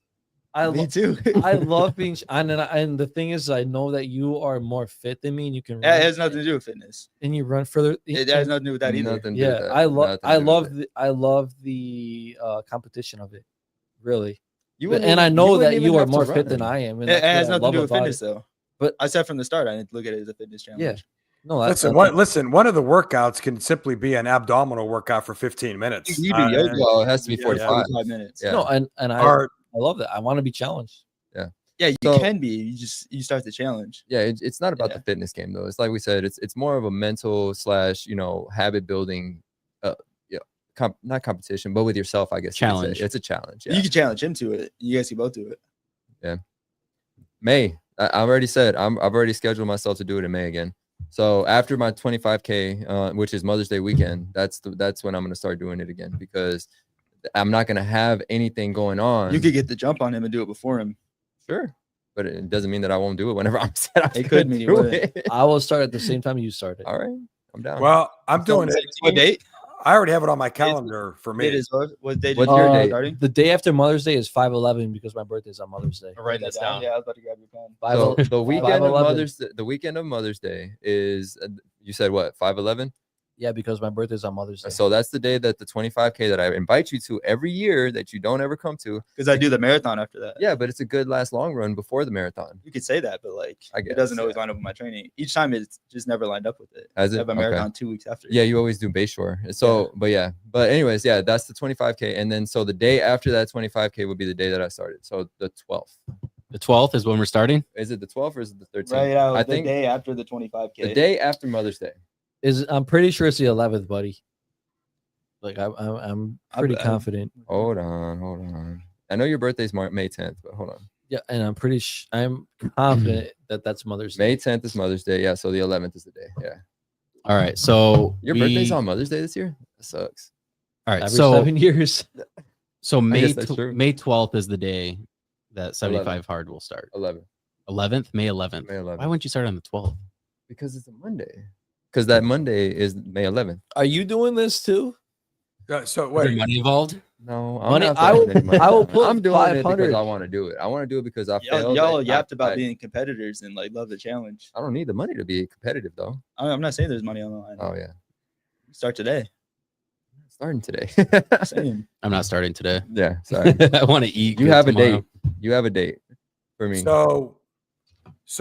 Me too. I love being and the thing is, I know that you are more fit than me, and you can. It has nothing to do with fitness. And you run further. It has nothing to do with that either. Nothing to do with Yeah, that. I love. Nothing to I do with love it. the. I love the competition of it. Really. wouldn't And I even- know wouldn't that even you are have to more run fit than it. I am. And It that's what has I nothing love to do with about fitness, it. though. But- I said from the start, I didn't look at it as a fitness challenge. Yeah. No, Listen, one of the workouts can simply be an abdominal workout for 15 minutes. You do yoga. Well, it has to be Yeah, 45. 45 minutes. Yeah. No, and I Or love that. I want to be challenged. Yeah, you So- can be. You start the challenge. Yeah, it's not about Yeah. the fitness game though. It's like we said, it's more of a mental / habit building, not competition, but with yourself, I guess. you could say. Challenge. It's a challenge. Yeah. You can challenge him to it. You guys can both do it. May. I've already said I've already scheduled myself to do it in May again. So after my 25K, which is Mother's Day weekend, that's when I'm gonna start doing it again because I'm not gonna have anything going on. You could get the jump on him and do it before him. Sure, but it doesn't mean that I won't do it whenever I'm set. I'm It could gonna mean you do wouldn't. it. I will start at the same time you started. All right, I'm down. well, I'm doing it. What date? I already have it on my calendar for Date me. is what date? What's is your your date? starting? The day after Mother's Day is 5/11 because my birthday is on Mother's Day. Write this down. Yeah, I was about to grab your pen. So the weekend of 5/11. the weekend of Mother's Day is you said what 5/11? Yeah, because my birthday is on Mother's Day. So that's the day that the 25K that I invite you to every year that you don't ever come to. Because I do the marathon after that. Yeah, but it's a good last long run before the marathon. You could say that, but like I it doesn't guess, always yeah. line up with my training. Each time it's just never lined up with it. Has I it? have a Okay. marathon 2 weeks after. Yeah, you always do Bayshore. So, but anyways, yeah, that's the 25K, and then so the day after that 25K would be the day that I started. So the 12th. The 12th is when we're starting. Is it the 12th or is it the 13th? Right out I the think day after the 25K. the day after Mother's Day. I'm pretty sure it's the 11th, buddy. Like I'm pretty I'm- confident. Hold on. I know your birthday's May 10th, but hold on. Yeah, and I'm confident that that's Mother's Day. May 10th is Mother's Day. Yeah, so the 11th is the day. Yeah. All right. So Your birthday's on Mother's Day this year? That sucks. All right. Every So 7 years. May guess that's true. May 12th is the day that 75 hard will start. 11. 11th, May 11th. May 11th. Why wouldn't you start on the 12th? Because it's a Monday. Because that Monday is May 11th. Are you doing this too? So Is there wait, money involved? No, Money- I'm not I will- putting any money I will down. put I'm doing it because 500. I want to do it. I want to do it because I failed. Y'all I- yapped about I- being competitors and like love the challenge. I don't need the money to be competitive though. I'm not saying there's money on the line. Oh yeah, Start today. starting today. Saying. I'm not starting today. Yeah, sorry. I want to eat. You good have a tomorrow. date. You have a date for me. so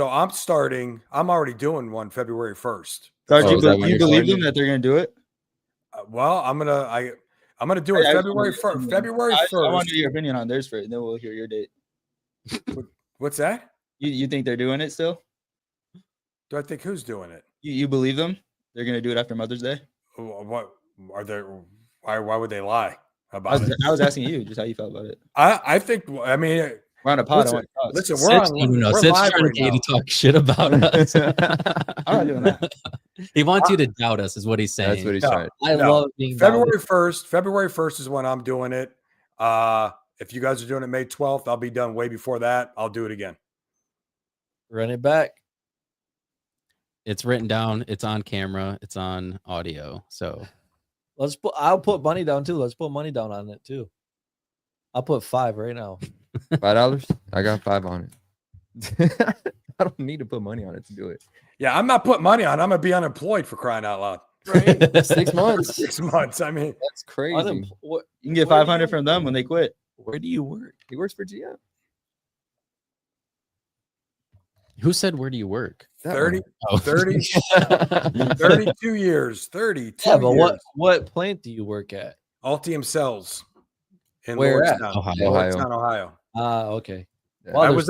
I'm starting. I'm already doing one February 1st. Sarge, Oh, you, is that be- when you you're believe starting? them that they're gonna do it? Well, I'm gonna do it I February 1st. February I 1st. want to hear your opinion on theirs first, and then we'll hear your date. What's that? You think they're doing it still? Do I think who's doing it? You believe them? They're gonna do it after Mother's Day? What are there? Why would they lie about it? I was asking you just how you felt about it. I think. I mean, We're on a pod. I listen, want your thoughts. listen. We're Sip's, on. no, We're Sip's live trying right to get you now. to talk shit about us. I'm not doing that. He wants you to doubt us, is what he's saying. That's what he's No. trying. I No, love being February 1st. February 1st is when I'm doing it. If you guys are doing it May 12th, I'll be done way before that. I'll do it again. Run it back. It's written down. It's on camera. It's on audio. So I'll put money down too. Let's put money down on it too. I'll put 5 right now. $5? I got 5 on it. I don't need to put money on it to do it. Yeah, I'm not putting money on. I'm gonna be unemployed for crying out loud. Right? 6 months. 6 months. I mean, That's crazy. What, You can get 500 from them when they quit. where do you work? He works for GM. who said where do you work? That 30, Oh. 30, 32 years. 32 Yeah, but years. what plant do you work at? Altium Cells in Where at? Lordstown, Ohio. Lordstown, Ohio. Okay. Yeah. Well, I there's-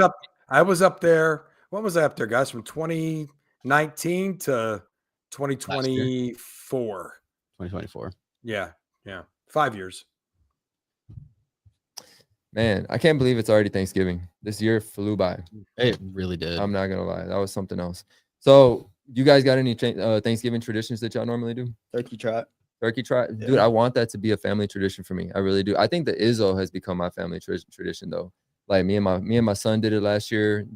was up there. When was I up there, guys? From 2019 to 2024. 2024. Yeah. 5 years. Man, I can't believe it's already Thanksgiving. This year flew by. It really did. I'm not gonna lie, that was something else. So, you guys got any Thanksgiving traditions that y'all normally do? Turkey trot. Turkey trot, dude. Yeah. I want that to be a family tradition for me. I really do. I think the Izzo has become my family tradition though. Like me and my son did it this year,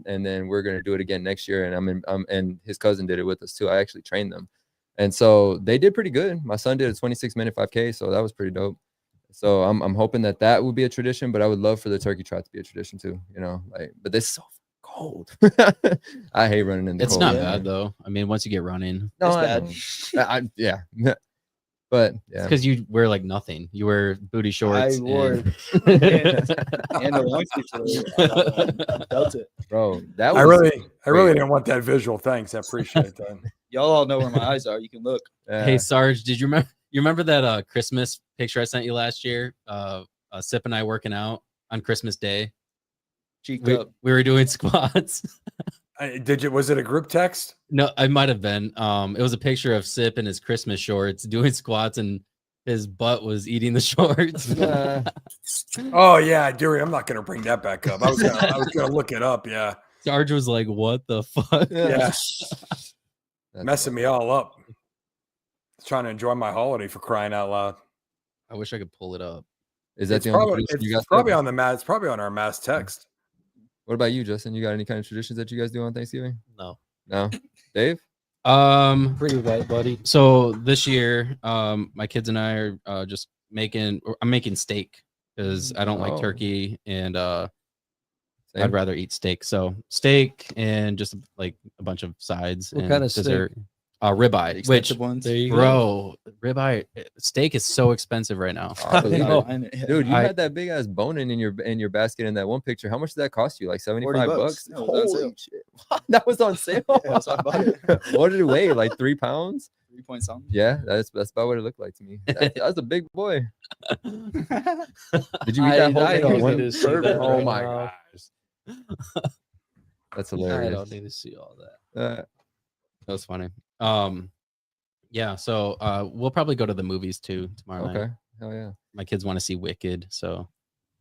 and then we're gonna do it again next year. And and his cousin did it with us too. I actually trained them, and so they did pretty good. My son did a 26-minute 5K, so that was pretty dope. So I'm hoping that would be a tradition, but I would love for the turkey trot to be a tradition too. You know, like, but this is so cold. I hate running in the It's cold. not bad though. I mean, once you get running, No, It's bad. Yeah. But yeah, because you wear like nothing. You wear booty shorts. I wore and- and a long sleeve I felt it. bro, that was I really great. didn't want that visual. Thanks, I appreciate that. Y'all all know where my eyes are. You can look. Hey Sarge, did you remember? You remember that Christmas picture I sent you last year? Sip and I working out on Christmas Day. Cheek We, up. we were doing squats. Was it a group text? No, I might have been. It was a picture of Sip in his Christmas shorts doing squats, and his butt was eating the shorts. Oh yeah, I do. I'm not gonna bring that back up. I was gonna look it up. Yeah, Sarge was like, "What the fuck?" yeah, That's messing me all up. Trying to enjoy my holiday for crying out loud. I wish I could pull it up. Is that It's the only probably, tradition you guys it's probably have? on the mass. It's probably on our mass text. What about you, Justin? You got any kind of traditions that you guys do on Thanksgiving? No, No, Dave. pretty right, buddy. So this year, my kids and I are just I'm making steak because I don't like Oh. turkey, and Same. I'd rather eat steak. So steak and just like a bunch of sides What and kind of steak? dessert. Ribeye, which Expensive ones. There you go. bro, ribeye steak is so expensive right now. I believe know. it. Dude, you I- had that big ass bone in your basket in that one picture. How much did that cost you? Like 75 bucks? No, it was on Holy sale. shit. That was on sale. Yeah, so I bought it. What did it weigh? Like 3 pounds? 3 point something. Yeah, that's about what it looked like to me. That's a big boy. Did you eat I- that whole I thing don't in one need to see serving? that Oh right my now. gosh. That's I hilarious. don't need to see all that. That was funny. Yeah, so we'll probably go to the movies too tomorrow night. Okay. Hell yeah. My kids want to see Wicked, so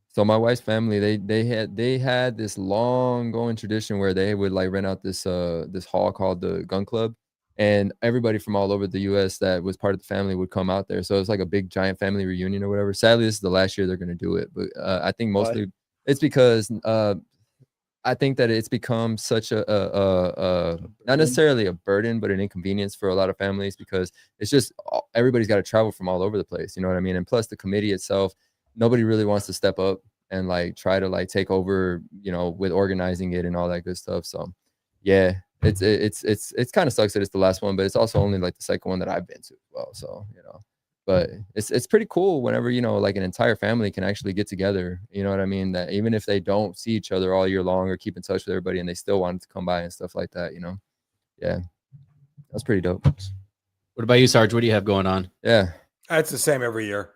So my wife's family, they had this long going tradition where they would like rent out this hall called the Gun Club, and everybody from all over the US that was part of the family would come out there. So it's like a big giant family reunion or whatever. Sadly, this is the last year they're gonna do it, but I think Why? mostly it's because I think that it's become such a not necessarily a burden, but an inconvenience for a lot of families because it's just everybody's got to travel from all over the place. You know what I mean? And plus the committee itself, nobody really wants to step up and like try to like take over, you know, with organizing it and all that good stuff. So yeah, it's kind of sucks that it's the last one, but it's also only like the second one that I've been to as well. So, you know, but it's pretty cool whenever, you know, like an entire family can actually get together. You know what I mean? That even if they don't see each other all year long or keep in touch with everybody and they still wanted to come by and stuff like that, you know? Yeah. That's pretty dope. what about you, Sarge? What do you have going on? Yeah. It's the same every year.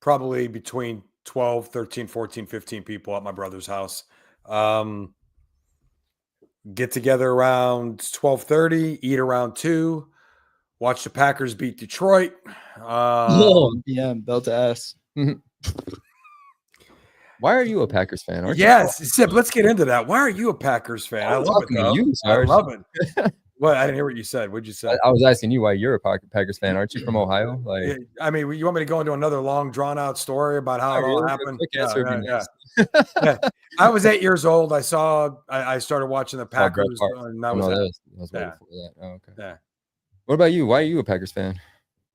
Probably between 12, 13, 14, 15 people at my brother's house. Get together around 12:30, eat around 2, watch the Packers beat Detroit. Yeah, belt to ass. Why are you a Packers fan? Aren't you? Yes, Sip, let's get into that. Why are you a Packers fan? I I'm love it, talking to though. you, I Sarge. love it. What? I didn't hear what you said. What'd you say? I was asking you why you're a Packers fan. Aren't you from Ohio? Like, Yeah, I mean, you want me to go into another long, drawn-out story about how it all happened? Quick Yeah, answer would be yeah, nice. yeah. I was 8 years old. I started watching the Brett Packers, Favre. and that Oh, was no, it. that was way Yeah. before that. Oh, okay. Yeah. What about you? Why are you a Packers fan?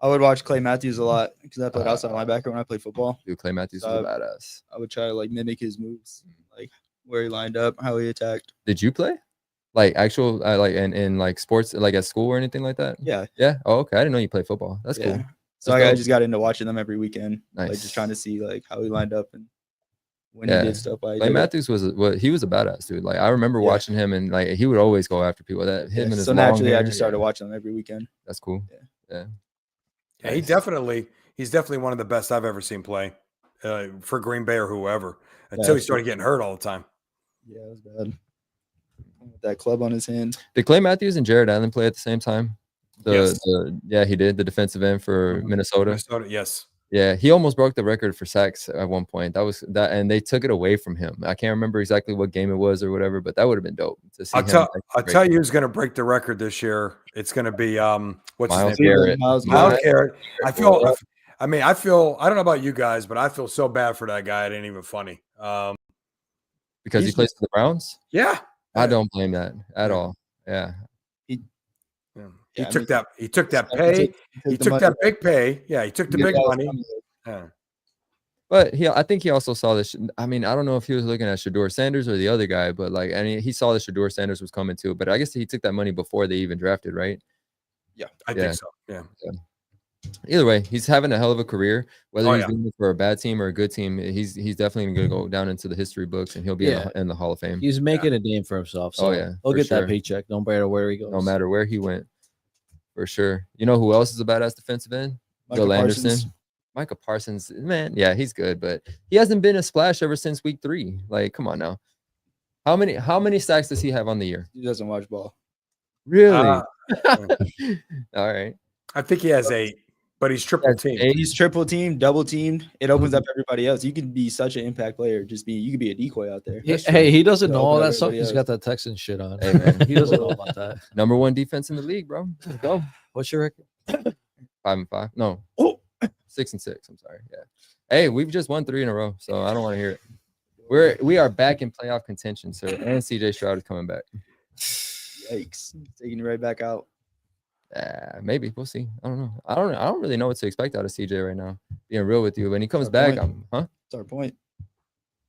I would watch Clay Matthews a lot because I played outside linebacker when I played football. Dude, Clay Matthews was a badass. I would try to like mimic his moves, like where he lined up, how he attacked. Did you play? Like actual, like in like sports, like at school or anything like that? Yeah, Yeah. Oh, okay. I didn't know you played football. That's yeah. cool. So That's I dope. just got into watching them every weekend, like Nice. just trying to see like how he lined up and when Yeah. he did stuff. Like Clay Matthews he was a badass dude. Like I remember Yeah. watching him and like he would always go after people. That him and his so long naturally, I hair, just started yeah, watching them every weekend. That's cool. Yeah. Yeah, he's definitely one of the best I've ever seen play for Green Bay or whoever until he started getting hurt all the time. Yeah, it was bad. With that club on his hand. Did Clay Matthews and Jared Allen play at the same time? Yes. Yeah, he did. The defensive end for Minnesota. Minnesota, yes. Yeah, he almost broke the record for sacks at one point. That was that, and they took it away from him. I can't remember exactly what game it was or whatever, but that would have been dope to see. I'll tell you who's going to break the record this year. It's going to be what's Myles his name? Garrett. Myles Myles Garrett. Garrett. I don't know about you guys, but I feel so bad for that guy. It ain't even funny. because he plays for the Browns. Yeah, I don't blame that at Yeah. all. Yeah. He Yeah, took I mean, that. He took that he pay. took He the took money. that big pay. Yeah, he took the big money. Yeah. But I think he also saw this. I mean, I don't know if he was looking at Shador Sanders or the other guy, but like, I mean, he saw that Shador Sanders was coming too. But I guess he took that money before they even drafted, right? Yeah, I think so. Yeah. Either way, he's having a hell of a career. Whether Oh, he's yeah. doing it for a bad team or a good team, he's definitely going to go down into the history books, and he'll be in the Hall of Fame. He's making a name for himself. So yeah, he'll for get sure. that paycheck no matter where he goes. No matter where he went, for sure. You know who else is a badass defensive end? Will Anderson. Micah Parsons, man, yeah, he's good, but he hasn't been a splash ever since week 3. Like, come on now. How many sacks does he have on the year? He doesn't watch ball. Really? All right. I think he has 8, but he's triple team. He's triple teamed, double teamed. It opens up everybody else. You could be such an impact player. You could be a decoy out there. Hey, he doesn't know all open that up stuff. everybody He's else. got that Texan shit on. Hey, man. He doesn't know about that. Number 1 defense in the league, bro. Let's go. What's your record? 5-5. No. Oh. 6-6. I'm sorry. Yeah. Hey, we've just won 3 in a row, so I don't want to hear it. We are back in playoff contention, sir. And CJ Stroud is coming back. Yikes! Taking it right back out. Maybe we'll see. I don't know. I don't really know what to expect out of CJ right now. Being real with you, when he comes back, That's our point.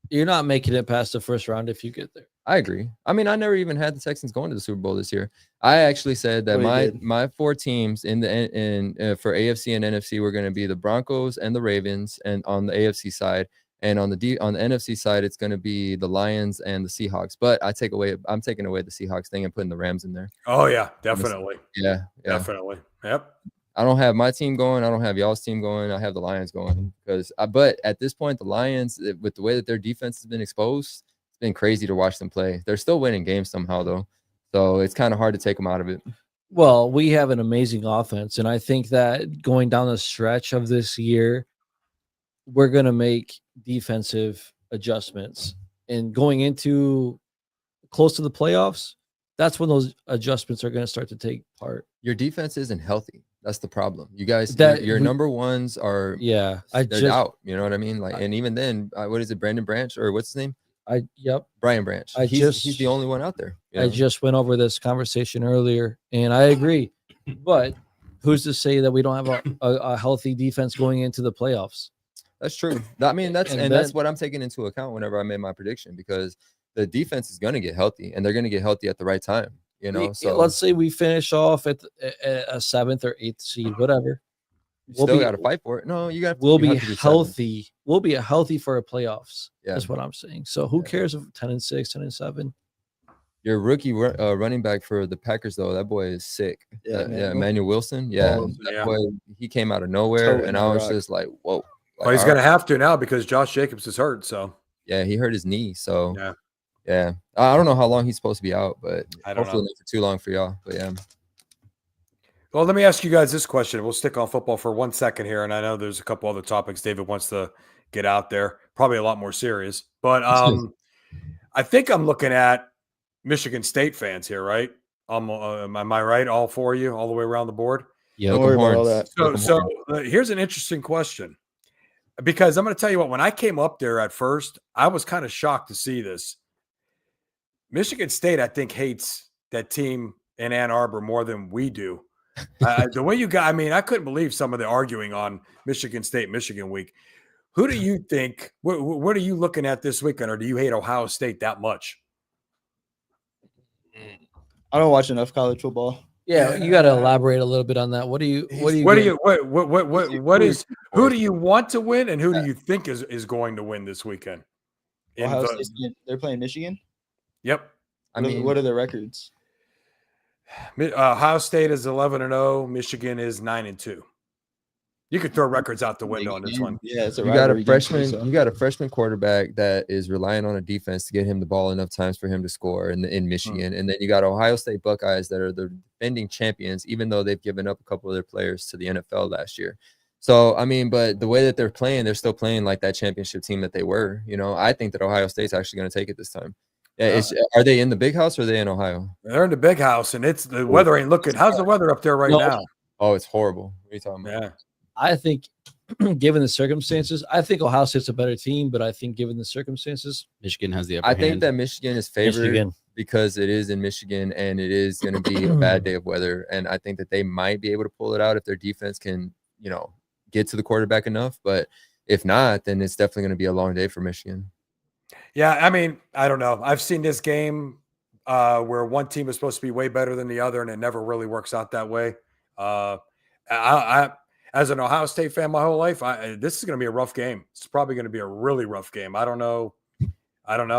You're not making it past the first round if you get there. I agree. I mean, I never even had the Texans going to the Super Bowl this year. I actually said that my 4 teams for AFC and NFC were going to be the Broncos and the Ravens, and on the AFC side, and on the NFC side, it's going to be the Lions and the Seahawks. But I'm taking away the Seahawks thing and putting the Rams in there. Oh yeah, definitely. Yeah. Definitely. Yep. I don't have my team going. I don't have y'all's team going. I have the Lions going but at this point, the Lions, with the way that their defense has been exposed, it's been crazy to watch them play. They're still winning games somehow, though. So it's kind of hard to take them out of it. Well, we have an amazing offense, and I think that going down the stretch of this year, we're going to make defensive adjustments. And going into close to the playoffs, that's when those adjustments are going to start to take part. Your defense isn't healthy. That's the problem. You guys, your number ones are they're out. You know what I mean? Like, and even then, what is it, Brandon Branch or what's his name? Brian Branch. He's the only one out there. I just went over this conversation earlier, and I agree. But who's to say that we don't have a healthy defense going into the playoffs? That's true. I mean, that's what I'm taking into account whenever I made my prediction, because the defense is going to get healthy, and they're going to get healthy at the right time. You know, so let's say we finish off at a 7th or 8th seed, whatever. We'll still got to fight for it. No, you got. We'll be healthy. We'll be healthy for a playoffs. Yeah. That's what I'm saying. So who cares if 10-6, 10-7? Your rookie running back for the Packers, though, that boy is sick. Emmanuel Wilson. Yeah, that boy, he came out of nowhere, and I was just like, whoa. Well, he's going to have to now because Josh Jacobs is hurt. So yeah, he hurt his knee. So yeah. I don't know how long he's supposed to be out, but hopefully not for too long for y'all. But yeah. Well, let me ask you guys this question. We'll stick on football for 1 second here, and I know there's a couple other topics David wants to get out there, probably a lot more serious. But I think I'm looking at Michigan State fans here, right? Am I right? All 4 of you, all the way around the board? Yeah. Don't worry about all that. So here's an interesting question, because I'm going to tell you what, when I came up there at first, I was kind of shocked to see this. Michigan State, I think, hates that team in Ann Arbor more than we do. The way you got, I mean, I couldn't believe some of the arguing on Michigan State, Michigan week. Who do you think, what are you looking at this weekend, or do you hate Ohio State that much? I don't watch enough college football. Yeah, you got to elaborate a little bit on that. Who do you want to win, and who do you think is going to win this weekend? Ohio State, they're playing Michigan? Yep. What are the records? Ohio State is 11-0. Michigan is 9-2. You could throw records out the window on this one. Yeah, it's you got a freshman. You got a freshman quarterback that is relying on a defense to get him the ball enough times for him to score in Michigan, and then you got Ohio State Buckeyes that are the defending champions, even though they've given up a couple of their players to the NFL last year. So I mean, but the way that they're playing, they're still playing like that championship team that they were. You know, I think that Ohio State's actually going to take it this time. Yeah, are they in the big house or are they in Ohio? They're in the big house, and it's the weather ain't looking. How's the weather up there right now? Oh, it's horrible. What are you talking about? Yeah. I think given the circumstances, I think Ohio State's a better team, but I think given the circumstances, Michigan has the upper I hand. think that Michigan is favored Michigan. because it is in Michigan and it is going to be a bad day of weather. And I think that they might be able to pull it out if their defense can, get to the quarterback enough. But if not, then it's definitely going to be a long day for Michigan. Yeah, I mean, I don't know. I've seen this game where one team is supposed to be way better than the other, and it never really works out that way. I as an Ohio State fan my whole life, this is going to be a rough game. It's probably going to be a really rough game. I don't know if we're going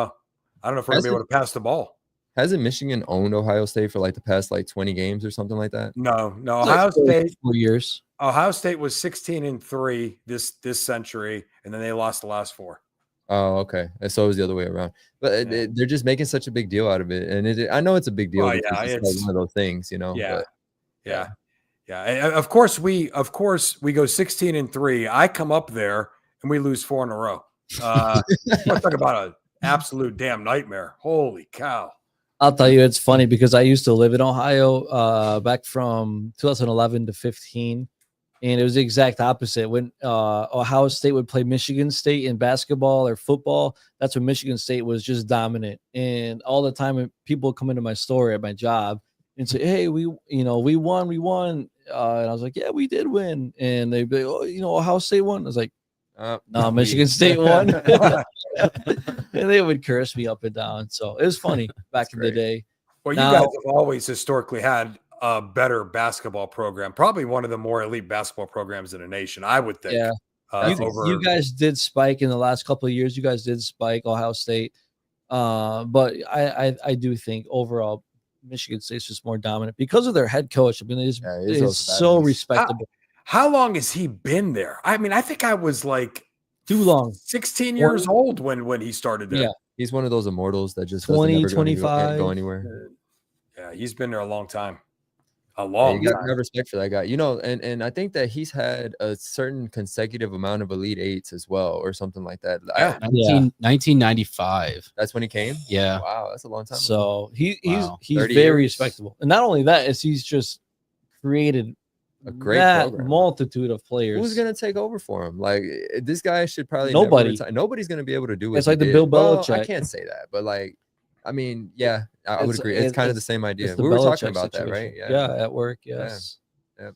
to be able to pass the ball. Hasn't Michigan owned Ohio State for like the past 20 games or something like that? No. Ohio State 4 years. Ohio State was 16-3 this century, and then they lost the last 4. Oh, okay. And so it was the other way around. But they're just making such a big deal out of it, and I know it's a big deal. Well, because yeah, it's like one of those things, Yeah, but, yeah. Of course, we go 16-3. I come up there and we lose 4 in a row. Let's talk about an absolute damn nightmare. Holy cow! I'll tell you, it's funny because I used to live in Ohio back from 2011 to 15. And it was the exact opposite. When Ohio State would play Michigan State in basketball or football, that's when Michigan State was just dominant. And all the time, when people would come into my store at my job and say, "Hey, we won." And I was like, "Yeah, we did win." And they'd be like, "Oh, Ohio State won." I was like, "No, Michigan State won." And they would curse me up and down. So it was funny back in the day. Well, you guys have always historically had a better basketball program, probably one of the more elite basketball programs in the nation, I would think. Yeah, you guys did spike in the last couple of years. You guys did spike Ohio State, but I do think overall Michigan State's just more dominant because of their head coach. I mean, it's so respectable. How long has he been there? I mean, I think I was like too long, 16 years old when he started there. Yeah, he's one of those immortals that just 25 go anywhere. Yeah, he's been there a long time. You got to have respect for that guy, and I think that he's had a certain consecutive amount of Elite Eights as well, or something like that. 1995. That's when he came. Yeah. Wow, that's a long time. So he's very respectable, and not only that, is he's just created a great multitude of players. Who's gonna take over for him? Like this guy should probably nobody's gonna be able to do it. It's like the Bill Belichick. Well, I can't say that, but I mean, yeah, I would agree. It's kind of the same idea. We were talking about that, right? Yeah, at work. Yes. Yeah.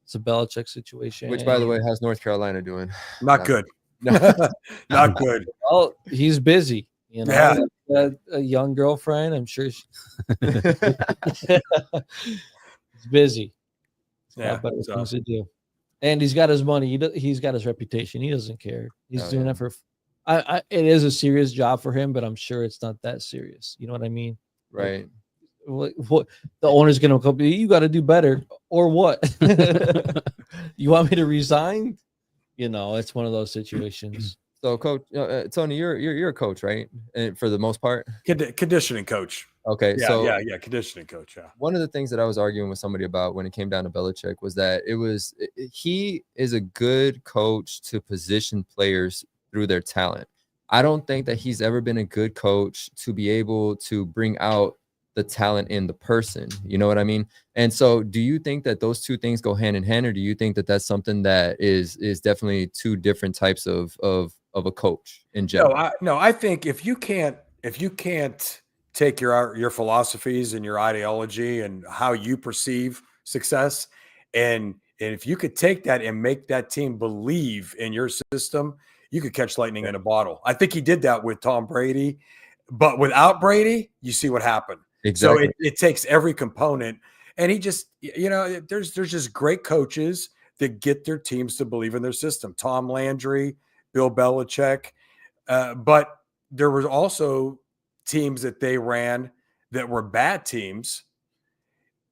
It's a Belichick situation. Which, by the way, how's North Carolina doing? Not good. Not good. Well, he's busy. A young girlfriend. I'm sure she's busy. Yeah, better things to do. And he's got his money. He's got his reputation. He doesn't care. He's doing it for. It is a serious job for him, but I'm sure it's not that serious. You know what I mean? Right. What the owner's gonna come? You got to do better, or what? You want me to resign? It's one of those situations. So, Coach Tony, you're a coach, right? And for the most part, conditioning coach. Okay, yeah, conditioning coach. Yeah. One of the things that I was arguing with somebody about when it came down to Belichick was that he is a good coach to position players through their talent. I don't think that he's ever been a good coach to be able to bring out the talent in the person. You know what I mean? And so do you think that those two things go hand in hand, or do you think that that's something that is definitely two different types of a coach in general? No, I think if you can't take your philosophies and your ideology and how you perceive success, and if you could take that and make that team believe in your system, you could catch lightning in a bottle. I think he did that with Tom Brady, but without Brady, you see what happened. Exactly. So it takes every component, and he just, there's just great coaches that get their teams to believe in their system. Tom Landry, Bill Belichick, but there were also teams that they ran that were bad teams.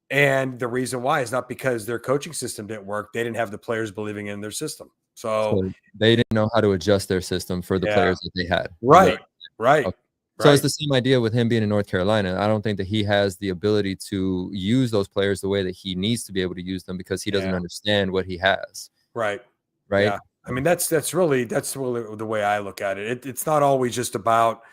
And the reason why is not because their coaching system didn't work. They didn't have the players believing in their system. So they didn't know how to adjust their system for the players that they had. Right. Okay. So it's the same idea with him being in North Carolina. I don't think that he has the ability to use those players the way that he needs to be able to use them because he doesn't understand what he has. Right. Yeah. I mean, that's really the way I look at it. It's not always just about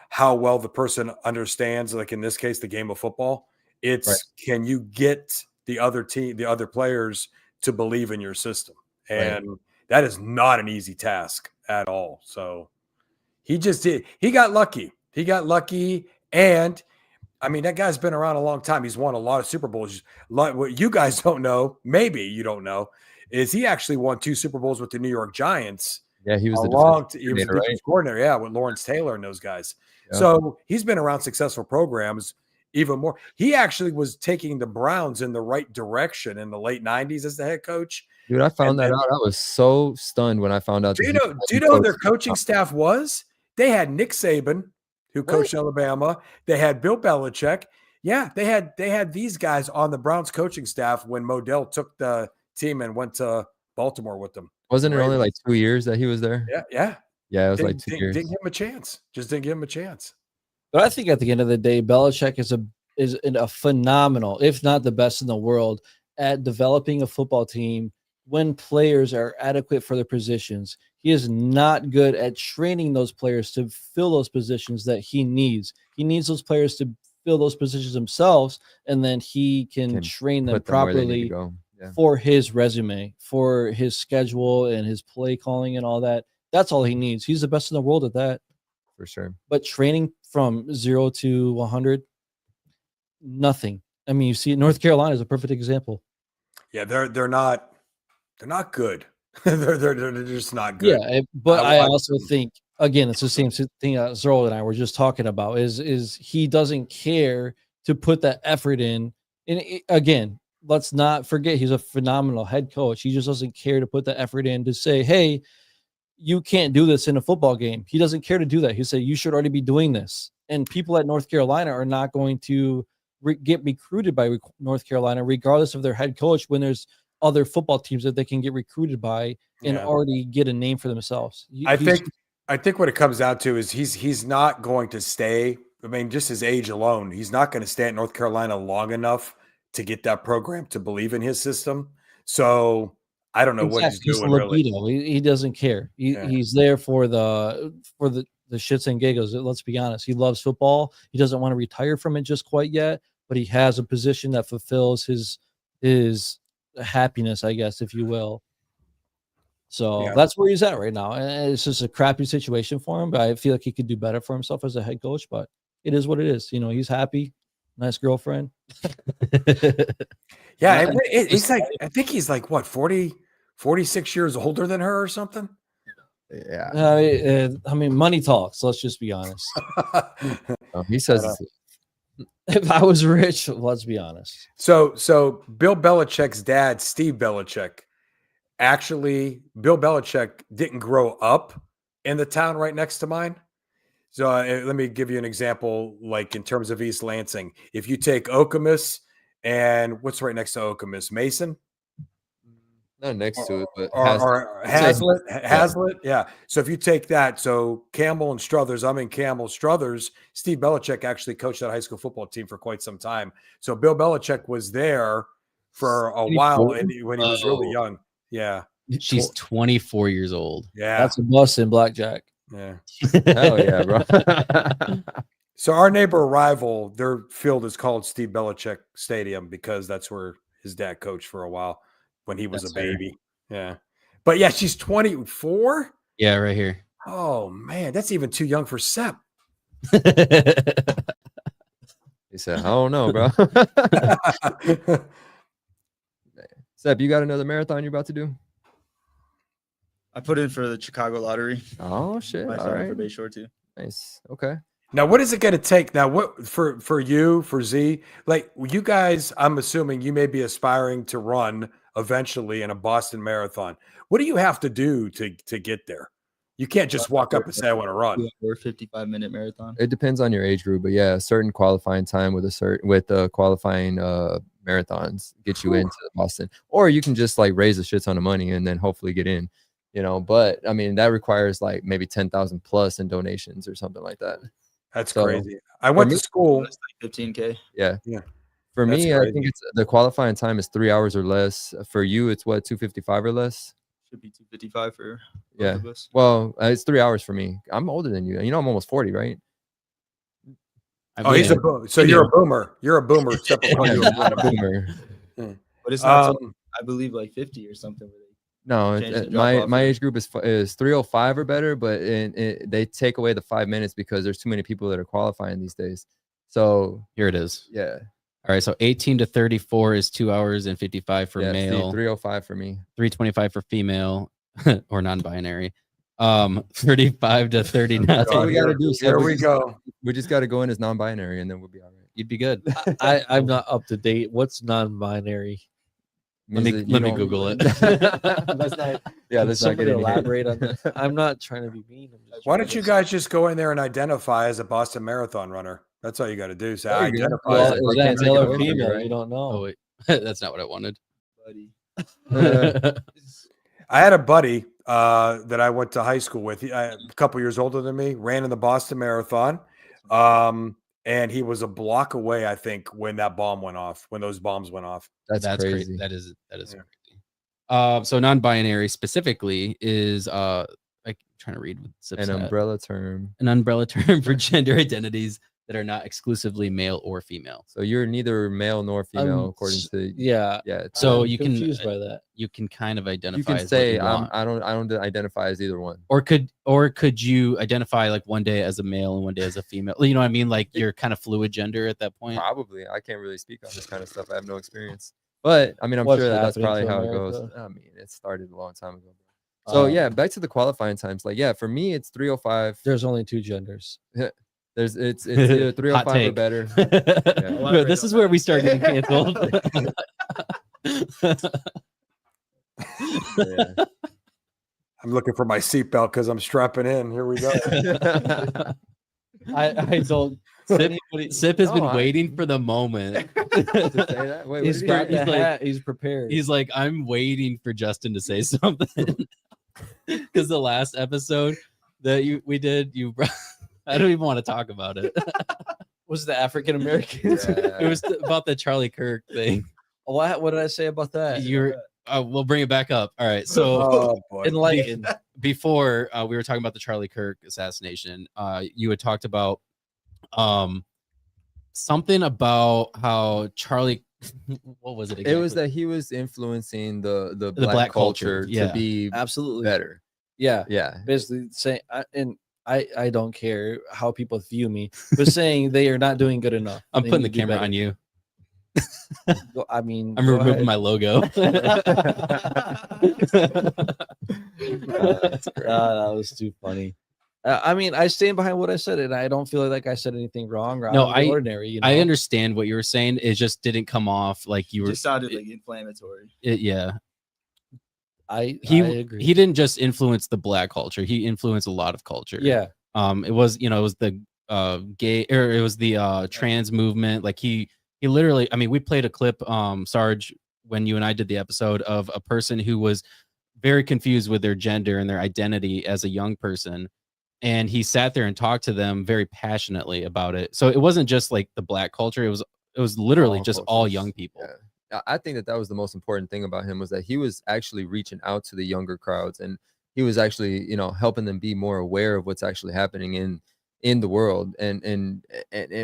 how well the person understands, like in this case, the game of football. It's can you get the other players to believe in your system? And That is not an easy task at all. So he just did. He got lucky. He got lucky. And I mean, that guy's been around a long time. He's won a lot of Super Bowls. What you guys don't know, maybe you don't know, is he actually won 2 Super Bowls with the New York Giants. Yeah, he was he was the defense coordinator, yeah, with Lawrence Taylor and those guys. Yeah. So he's been around successful programs even more. He actually was taking the Browns in the right direction in the late 90s as the head coach. Dude, I found that out. I was so stunned when I found out. Do you know who their coaching staff was? They had Nick Saban, who coached Alabama. They had Bill Belichick. Yeah, they had these guys on the Browns coaching staff when Modell took the team and went to Baltimore with them. Wasn't it only like 2 years that he was there? Yeah. It was like 2 years. Didn't give him a chance. Just didn't give him a chance. But I think at the end of the day, Belichick is a phenomenal, if not the best in the world, at developing a football team when players are adequate for their positions. He is not good at training those players to fill those positions that he needs. He needs those players to fill those positions themselves, and then he can train them properly for his resume, for his schedule and his play calling and all that. That's all he needs. He's the best in the world at that. For sure. But training from 0 to 100, nothing. I mean, you see, North Carolina is a perfect example. Yeah, they're not good. they're just not good. Yeah, but I also think, again, it's the same thing that Zorro and I were just talking about. Is he doesn't care to put that effort in. And again, let's not forget he's a phenomenal head coach. He just doesn't care to put the effort in to say, hey, you can't do this in a football game. He doesn't care to do that. He said, you should already be doing this. And people at North Carolina are not going to get recruited by North Carolina, regardless of their head coach, when there's other football teams that they can get recruited by and already get a name for themselves. I think what it comes down to is he's not going to stay. I mean, just his age alone, he's not going to stay at North Carolina long enough to get that program to believe in his system. So I don't know what he's doing. Really, he doesn't care. He's there for the shits and giggles. Let's be honest. He loves football. He doesn't want to retire from it just quite yet, but he has a position that fulfills his happiness, I guess, if you will. So that's where he's at right now. And it's just a crappy situation for him, but I feel like he could do better for himself as a head coach, but it is what it is. You know, he's happy. Nice girlfriend. Yeah, it's like, I think he's like, what, 46 years older than her or something? Yeah. I mean, money talks. Let's just be honest. He says, if I was rich, let's be honest. So Bill Belichick's dad, Steve Belichick, actually, Bill Belichick didn't grow up in the town right next to mine. So let me give you an example, like in terms of East Lansing. If you take Okemos and what's right next to Okemos? Mason? Not next to it, but Hazlitt. Yeah. So if you take that, so Campbell and Struthers, I'm in Campbell. Struthers, Steve Belichick actually coached that high school football team for quite some time. So Bill Belichick was there for a while when he was really young. Yeah. She's 24 years old. Yeah. That's a bust in blackjack. Yeah. Hell yeah, bro. So our neighbor rival, their field is called Steve Belichick Stadium because that's where his dad coached for a while when he was a baby. Yeah. But yeah, she's 24. Yeah, right here. Oh man, that's even too young for Sep. He said, I don't know, bro. Sep, you got another marathon you're about to do? I put in for the Chicago lottery. Oh shit! All right, for Bayshore too. Nice. Okay. Now, what is it going to take? Now, what for you, for Z? Like you guys, I'm assuming you may be aspiring to run eventually in a Boston Marathon. What do you have to do to get there? You can't just walk up and say I want to run. Or 55-minute marathon. It depends on your age group, but yeah, a certain qualifying time with qualifying marathons get you into Boston, or you can just like raise a shit ton of money and then hopefully get in. You know, but I mean that requires like maybe 10,000 plus in donations or something like that. That's crazy. I went to school. It's like 15K. Yeah. For That's me, crazy. I think it's the qualifying time is 3 hours or less. For you, it's what, 255 or less? Should be 255 for Yeah. both of us. Well, it's 3 hours for me. I'm older than you. You know, I'm almost 40, right? Oh, he's a boomer. So you're a boomer. You're a boomer. I'm a boomer. But it's not, I believe, like 50 or something. No, Change the my drop-off or- age group is 305 or better, but they take away the 5 minutes because there's too many people that are qualifying these days. So Here it is. yeah, All right, so 18 to 34 is 2 hours and 55 for yeah, male, see, 305 for me. 325 for female or non-binary. 35 to 39. That's what we here- got to do. Here we go. We just got to go in as non-binary, and then we'll be all right. You'd be good. I'm not up to date. What's non-binary? Let Means me that you let me don't- Google it. Let's not. Yeah, Can let's not get somebody into elaborate on that. I'm not trying to be mean. I'm just Why trying don't you to- guys just go in there and identify as a Boston Marathon runner? That's all you got to do. Say, I There you go. identify Well, as a They is Boston that can't take it male or away from you, female? right? You don't know. Oh wait, that's not what I wanted. buddy. I had a buddy that I went to high school with. A couple years older than me, ran in the Boston Marathon. And he was a block away, I think, when that bomb went off, when those bombs went off. That's crazy. crazy. That is Yeah. crazy. So non-binary specifically is like trying to read what Sip An said. umbrella term. An umbrella term for gender identities that are not exclusively male or female. So you're neither male nor female, according to Yeah. So I'm you can confused by that. you can kind of identify you can as say what you want. I don't identify as either one. Or could you identify like one day as a male and one day as a female? You know what I mean? Like you're kind of fluid gender at that point. Probably. I can't really speak on this kind of stuff. I have no experience. But I mean, I'm What's sure that's happening probably to how it America? goes. I mean, it started a long time ago. So yeah, back to the qualifying times. Like, yeah, for me it's 305. There's only two genders. It's either 305 or take. better. Bro, this is where we start getting canceled. Yeah. I'm looking for my seatbelt because I'm strapping in. Here we go. I don't. Sip has been No, waiting for the moment. To say that? Wait, He's what got did the he- like- hat. He's prepared. He's like, I'm waiting for Justin to say something. Because the last episode that we did, I don't even want to talk about it. was the African Americans. Yeah. It was about the Charlie Kirk thing. What did I say about that? We'll bring it back up. All right. So Oh boy. Enlightened. before we were talking about the Charlie Kirk assassination, you had talked about something about how Charlie, what was it It exactly? was that he was influencing the black culture, culture yeah. to be Absolutely. better. Yeah. Yeah. Basically saying, I don't care how people view me, but saying they are not doing good enough. I'm They putting the need to be camera better. on you. I mean, I'm go removing ahead. my logo. That was too funny. I mean, I stand behind what I said, and I don't feel like I said anything wrong or No, out of the ordinary. You know? I understand what you were saying. It just didn't come off like you It were. just sounded like inflammatory. Yeah, I he agree. he didn't just influence the black culture. He influenced a lot of culture. Yeah. It was it was the gay, or it was the trans movement. Like he literally. I mean, we played a clip, Sarge, when you and I did the episode, of a person who was very confused with their gender and their identity as a young person. And he sat there and talked to them very passionately about it. So it wasn't just like the black culture. It was literally All just all cultures. young people. Yeah. I think that was the most important thing about him, was that he was actually reaching out to the younger crowds, and he was actually, helping them be more aware of what's actually happening in the world, and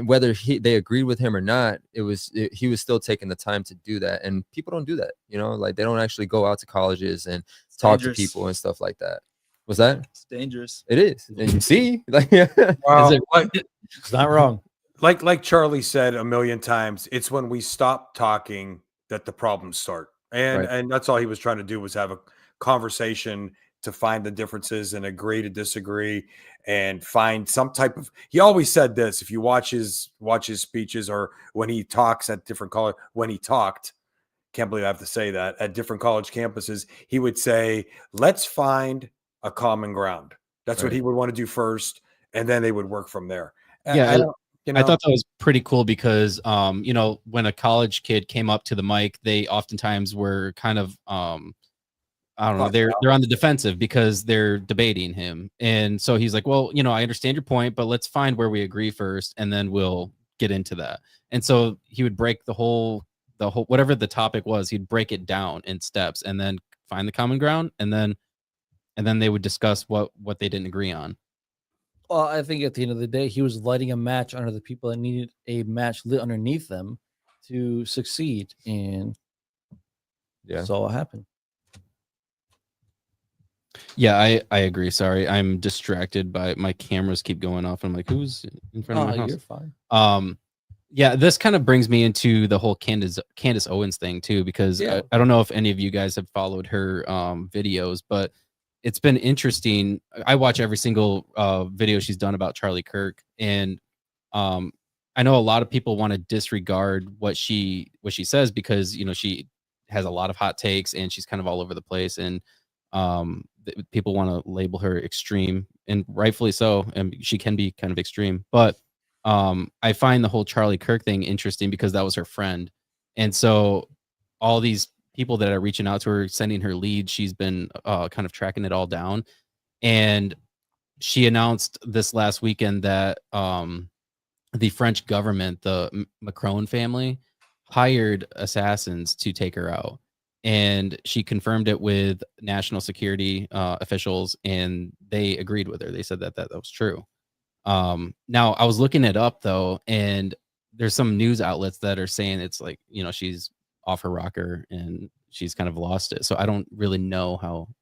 whether they agreed with him or not, he was still taking the time to do that. And people don't do that, like they don't actually go out to colleges and talk dangerous. to people and stuff like that. Was that? It's dangerous. It is. And you see, like, Well, Is it- It's not wrong. like Charlie said a million times, it's when we stop talking that the problems start. And Right. and that's all he was trying to do, was have a conversation to find the differences and agree to disagree and find some type of. He always said this: if you watch his speeches, or when he talks at different college, can't believe I have to say that, at different college campuses, he would say, let's find a common ground. That's what Right. he would want to do first, and then they would work from there. Yeah, I don't, I thought that was pretty cool because, when a college kid came up to the mic, they oftentimes were kind of, I don't know, they're on the defensive because they're debating him. And so he's like, well, I understand your point, but let's find where we agree first, and then we'll get into that. And so he would break the whole, whatever the topic was, he'd break it down in steps and then find the common ground. And then they would discuss what they didn't agree on. Well, I think at the end of the day, he was lighting a match under the people that needed a match lit underneath them to succeed, and Yeah. that's all what happened. Yeah, I agree. Sorry, I'm distracted by my cameras keep going off. I'm like, who's in front of my house? You're fine. Yeah, this kind of brings me into the whole Candace Owens thing too, because Yeah. I don't know if any of you guys have followed her videos, but it's been interesting. I watch every single video she's done about Charlie Kirk, and um, I know a lot of people want to disregard what she says because she has a lot of hot takes and she's kind of all over the place, and people want to label her extreme, and rightfully so, and she can be kind of extreme, but I find the whole Charlie Kirk thing interesting because that was her friend. And so all these people that are reaching out to her, sending her leads, she's been kind of tracking it all down. And she announced this last weekend that the French government, the Macron family, hired assassins to take her out. And she confirmed it with national security officials, and they agreed with her. They said that was true. Now I was looking it up though, and there's some news outlets that are saying it's like, she's off her rocker and she's kind of lost it. So I don't really know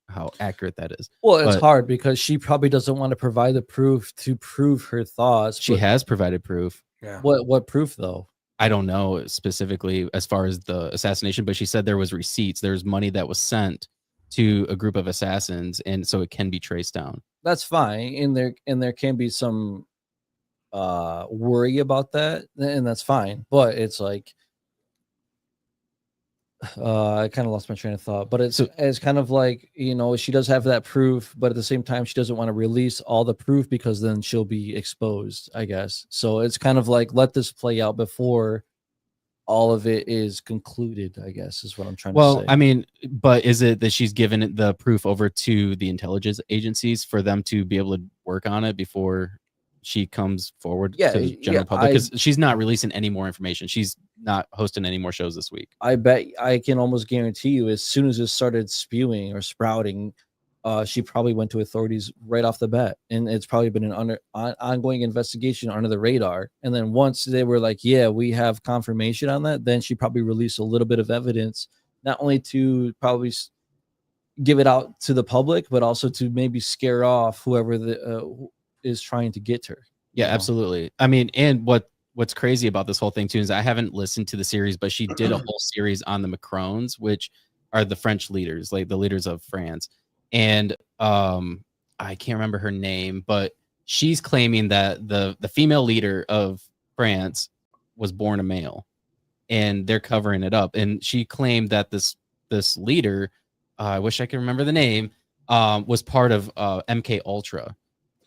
how accurate that is. Well, it's But hard because she probably doesn't want to provide the proof to prove her thoughts. she but has provided proof. Yeah. What proof though? I don't know specifically as far as the assassination, but she said there was receipts. There's money that was sent to a group of assassins, and so it can be traced down. That's fine. And there can be some worry about that, and that's fine. But it's like I kind of lost my train of thought, but it's kind of like, she does have that proof, but at the same time, she doesn't want to release all the proof because then she'll be exposed, I guess. So it's kind of like, let this play out before all of it is concluded, I guess, is what I'm trying to say. Well, I mean, but is it that she's given the proof over to the intelligence agencies for them to be able to work on it before she comes forward to the general public? Because she's not releasing any more information. She's not hosting any more shows this week. I bet I can almost guarantee you, as soon as it started spewing or sprouting, she probably went to authorities right off the bat, and it's probably been an ongoing investigation under the radar. And then once they were like, "Yeah, we have confirmation on that," then she probably released a little bit of evidence, not only to probably give it out to the public, but also to maybe scare off whoever is trying to get her. Yeah, absolutely. I mean, and what's crazy about this whole thing too is I haven't listened to the series, but she did a whole series on the Macrons, which are the French leaders, like the leaders of France. And I can't remember her name, but she's claiming that the female leader of France was born a male, and they're covering it up. And she claimed that this leader, I wish I could remember the name, was part of MK Ultra,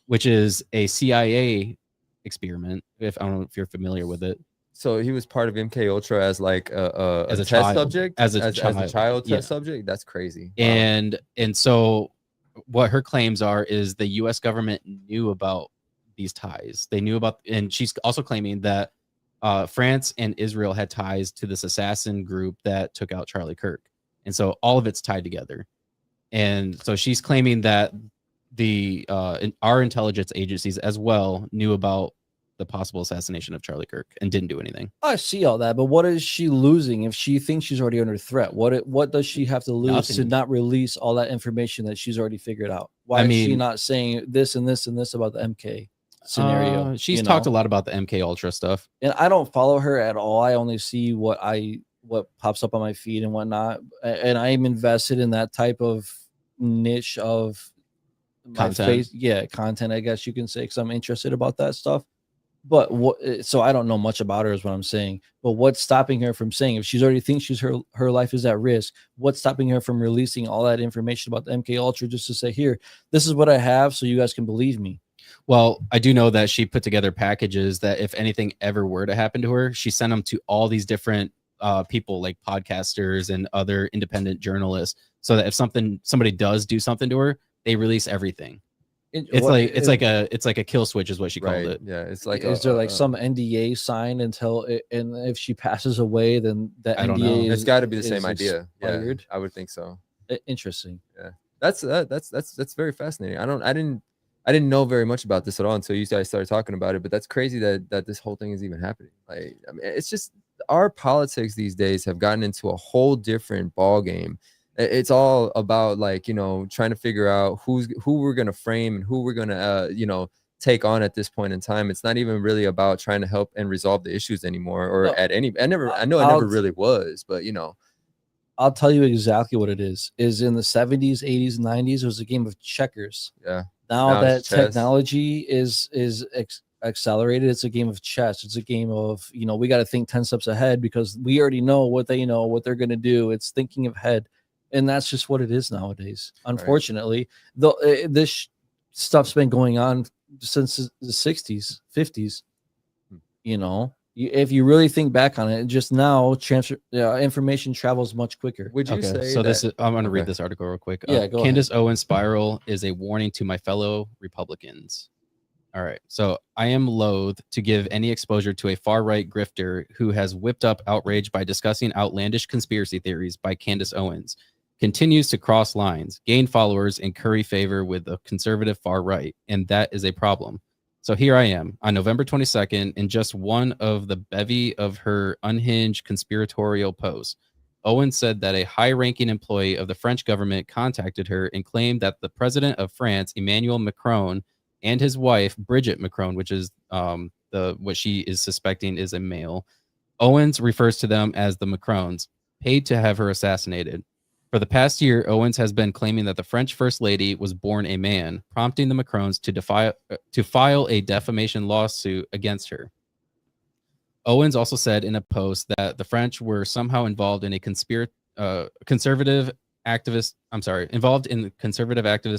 which is a CIA experiment. I don't know if you're familiar with it. So he was part of MK Ultra as like a As a test child. subject, As a child Yeah. test subject. That's crazy. Wow. And so what her claims are is the U.S. government knew about these ties. They knew about, and she's also claiming that France and Israel had ties to this assassin group that took out Charlie Kirk, and so all of it's tied together. And so she's claiming that our intelligence agencies as well knew about the possible assassination of Charlie Kirk and didn't do anything. I see all that, but what is she losing if she thinks she's already under threat? What does she have to lose to not release all that information that she's already figured out? Why is she not saying this and this and this about the MK scenario? She's talked a lot about the MK Ultra stuff, and I don't follow her at all. I only see what pops up on my feed and whatnot, and I'm invested in that type of niche of content. Content, I guess you can say, because I'm interested about that stuff. But so I don't know much about her is what I'm saying. But what's stopping her from saying, if she's already thinks her life is at risk, what's stopping her from releasing all that information about the MK Ultra just to say, here, this is what I have, so you guys can believe me? Well, I do know that she put together packages that if anything ever were to happen to her, she sent them to all these different people, like podcasters and other independent journalists, so that if somebody does do something to her, they release everything. It's like a kill switch is what she called it. Yeah, it's like is there like some NDA signed and if she passes away, then that I don't NDA know. It's got to be the same idea. Yeah, I would think so. Interesting. Yeah, that's very fascinating. I didn't know very much about this at all until you guys started talking about it. But that's crazy that this whole thing is even happening. Like, I mean, it's just our politics these days have gotten into a whole different ball game. It's all about like, trying to figure out who we're going to frame and who we're going to, take on at this point in time. It's not even really about trying to help and resolve the issues anymore, or No, I know it never really was, but I'll tell you exactly what it is in the 70s, 80s, 90s, it was a game of checkers. yeah. Now it's that chess. technology is accelerated, it's a game of chess. It's a game of, we got to think 10 steps ahead because we already know what they know, what they're going to do. It's thinking ahead. And that's just what it is nowadays. Unfortunately, though, this stuff's been going on since the 60s, 50s. If you really think back on it, just now information travels much quicker. Would you say so that, I'm going to read this article real quick. Yeah, go Candace ahead. Owens' spiral is a warning to my fellow Republicans. All right. So I am loath to give any exposure to a far-right grifter who has whipped up outrage by discussing outlandish conspiracy theories by Candace Owens, continues to cross lines, gain followers, and curry favor with the conservative far right. And that is a problem. So here I am on November 22nd in just one of the bevy of her unhinged conspiratorial posts. Owens said that a high-ranking employee of the French government contacted her and claimed that the president of France, Emmanuel Macron, and his wife, Brigitte Macron, which is what she is suspecting is a male. Owens refers to them as the Macrons, paid to have her assassinated. For the past year, Owens has been claiming that the French First Lady was born a man, prompting the Macrons to file a defamation lawsuit against her. Owens also said in a post that the French were somehow involved in conservative activist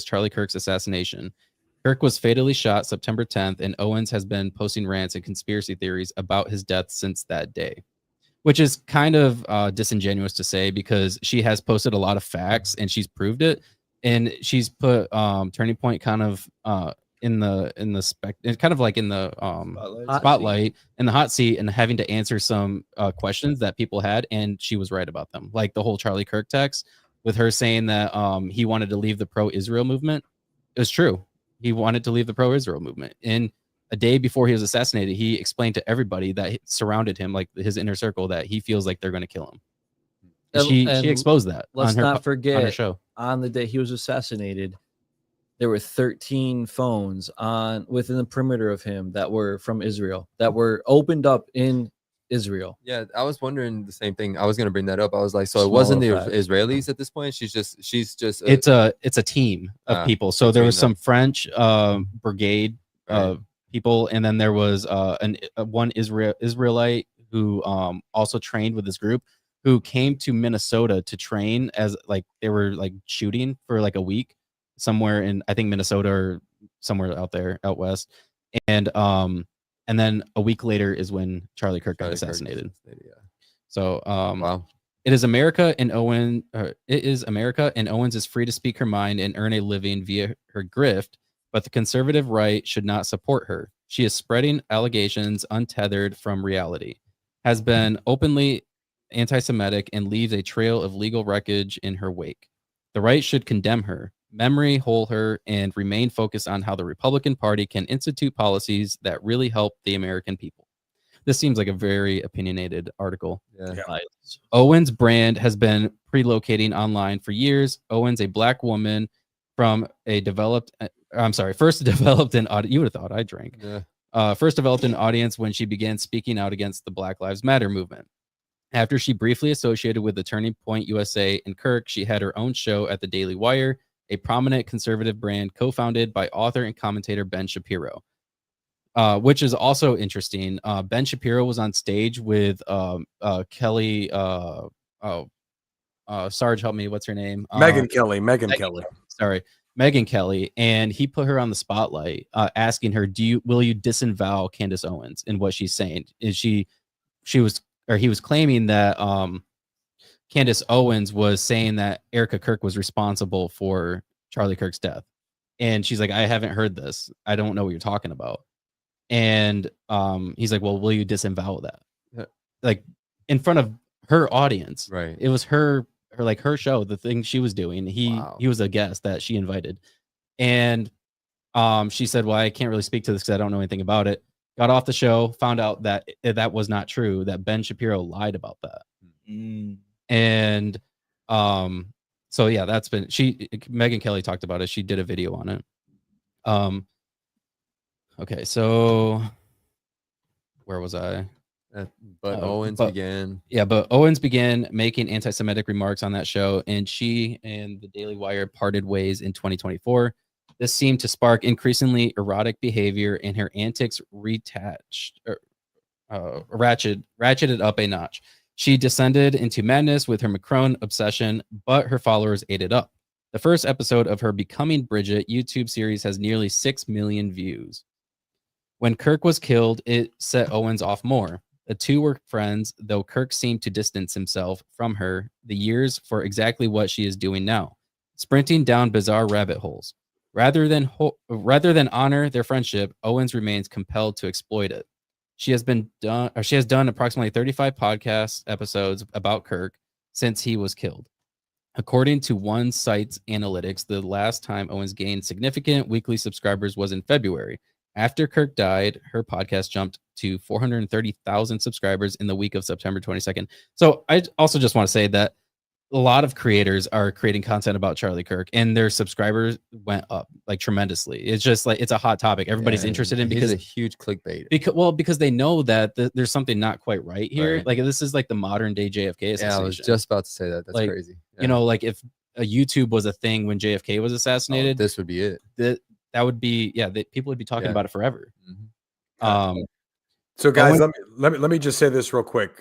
Charlie Kirk's assassination. Kirk was fatally shot September 10th, and Owens has been posting rants and conspiracy theories about his death since that day, which is kind of disingenuous to say because she has posted a lot of facts and she's proved it, and she's put Turning Point kind of in the spotlight in the hot seat and having to answer some questions that people had, and she was right about them, like the whole Charlie Kirk text with her saying that he wanted to leave the pro-Israel movement. It was true. He wanted to leave the pro-Israel movement. And a day before he was assassinated, he explained to everybody that surrounded him, like his inner circle, that he feels like they're going to kill him. And she exposed that. Let's not forget, on her show. On the day he was assassinated, there were 13 phones within the perimeter of him that were from Israel, that were opened up in Israel. Yeah, I was wondering the same thing. I was going to bring that up. I was like, so it wasn't the Israelis at this point. She's just it's a team of people. So there was some French brigade people, and then there was one Israelite who also trained with this group, who came to Minnesota to train as like they were like shooting for like a week somewhere in, I think, Minnesota or somewhere out there out west, and then a week later is when Charlie Kirk got assassinated. So wow. It is America, and Owens is free to speak her mind and earn a living via her grift, but the conservative right should not support her. She is spreading allegations untethered from reality, has been openly anti-Semitic, and leaves a trail of legal wreckage in her wake. The right should condemn her, memory hole her, and remain focused on how the Republican Party can institute policies that really help the American people. This seems like a very opinionated article. Yeah. Owens' brand has been pre-locating online for years. Owens, a black woman from first developed an audience. You would have thought I drank. Yeah. First developed an audience when she began speaking out against the Black Lives Matter movement. After she briefly associated with the Turning Point USA and Kirk, she had her own show at the Daily Wire, a prominent conservative brand co-founded by author and commentator Ben Shapiro, which is also interesting. Ben Shapiro was on stage with Kelly. Sarge, help me. What's her name? Megyn Kelly. Sorry, Megyn Kelly, and he put her on the spotlight, asking her, will you disavow Candace Owens and what she's saying? Is he was claiming that Candace Owens was saying that Erica Kirk was responsible for Charlie Kirk's death. And she's like, I haven't heard this. I don't know what you're talking about. And he's like, well, will you disavow that? Yeah. Like in front of her audience. Right. It was her show, the thing she was doing. He was a guest that she invited. And she said, well, I can't really speak to this because I don't know anything about it. Got off the show, found out that that was not true, that Ben Shapiro lied about that. And so So yeah, that's been Megan Kelly talked about it. She did a video on it. Okay, so where was I? But Owens began. Yeah, but Owens began making anti-Semitic remarks on that show, and she and the Daily Wire parted ways in 2024. This seemed to spark increasingly erotic behavior, and her antics ratcheted up a notch. She descended into madness with her Macron obsession, but her followers ate it up. The first episode of her Becoming Bridget YouTube series has nearly 6 million views. When Kirk was killed, it set Owens off more. The two were friends, though Kirk seemed to distance himself from her the years for exactly what she is doing now, sprinting down bizarre rabbit holes. Rather than honor their friendship, Owens remains compelled to exploit it. She has done approximately 35 podcast episodes about Kirk since he was killed. According to one site's analytics, the last time Owens gained significant weekly subscribers was in February. After Kirk died, her podcast jumped to 430,000 subscribers in the week of September 22nd. So I also just want to say that a lot of creators are creating content about Charlie Kirk, and their subscribers went up like tremendously. It's just like it's a hot topic. Everybody's interested in because it's a huge clickbait. Because they know that there's something not quite right here. Right. Like this is like the modern day JFK assassination. Yeah, I was just about to say that. That's like, crazy. Yeah. You know, like if a YouTube was a thing when JFK was assassinated, this would be it. That would be people would be talking about it forever. Mm-hmm. So guys, let me just say this real quick.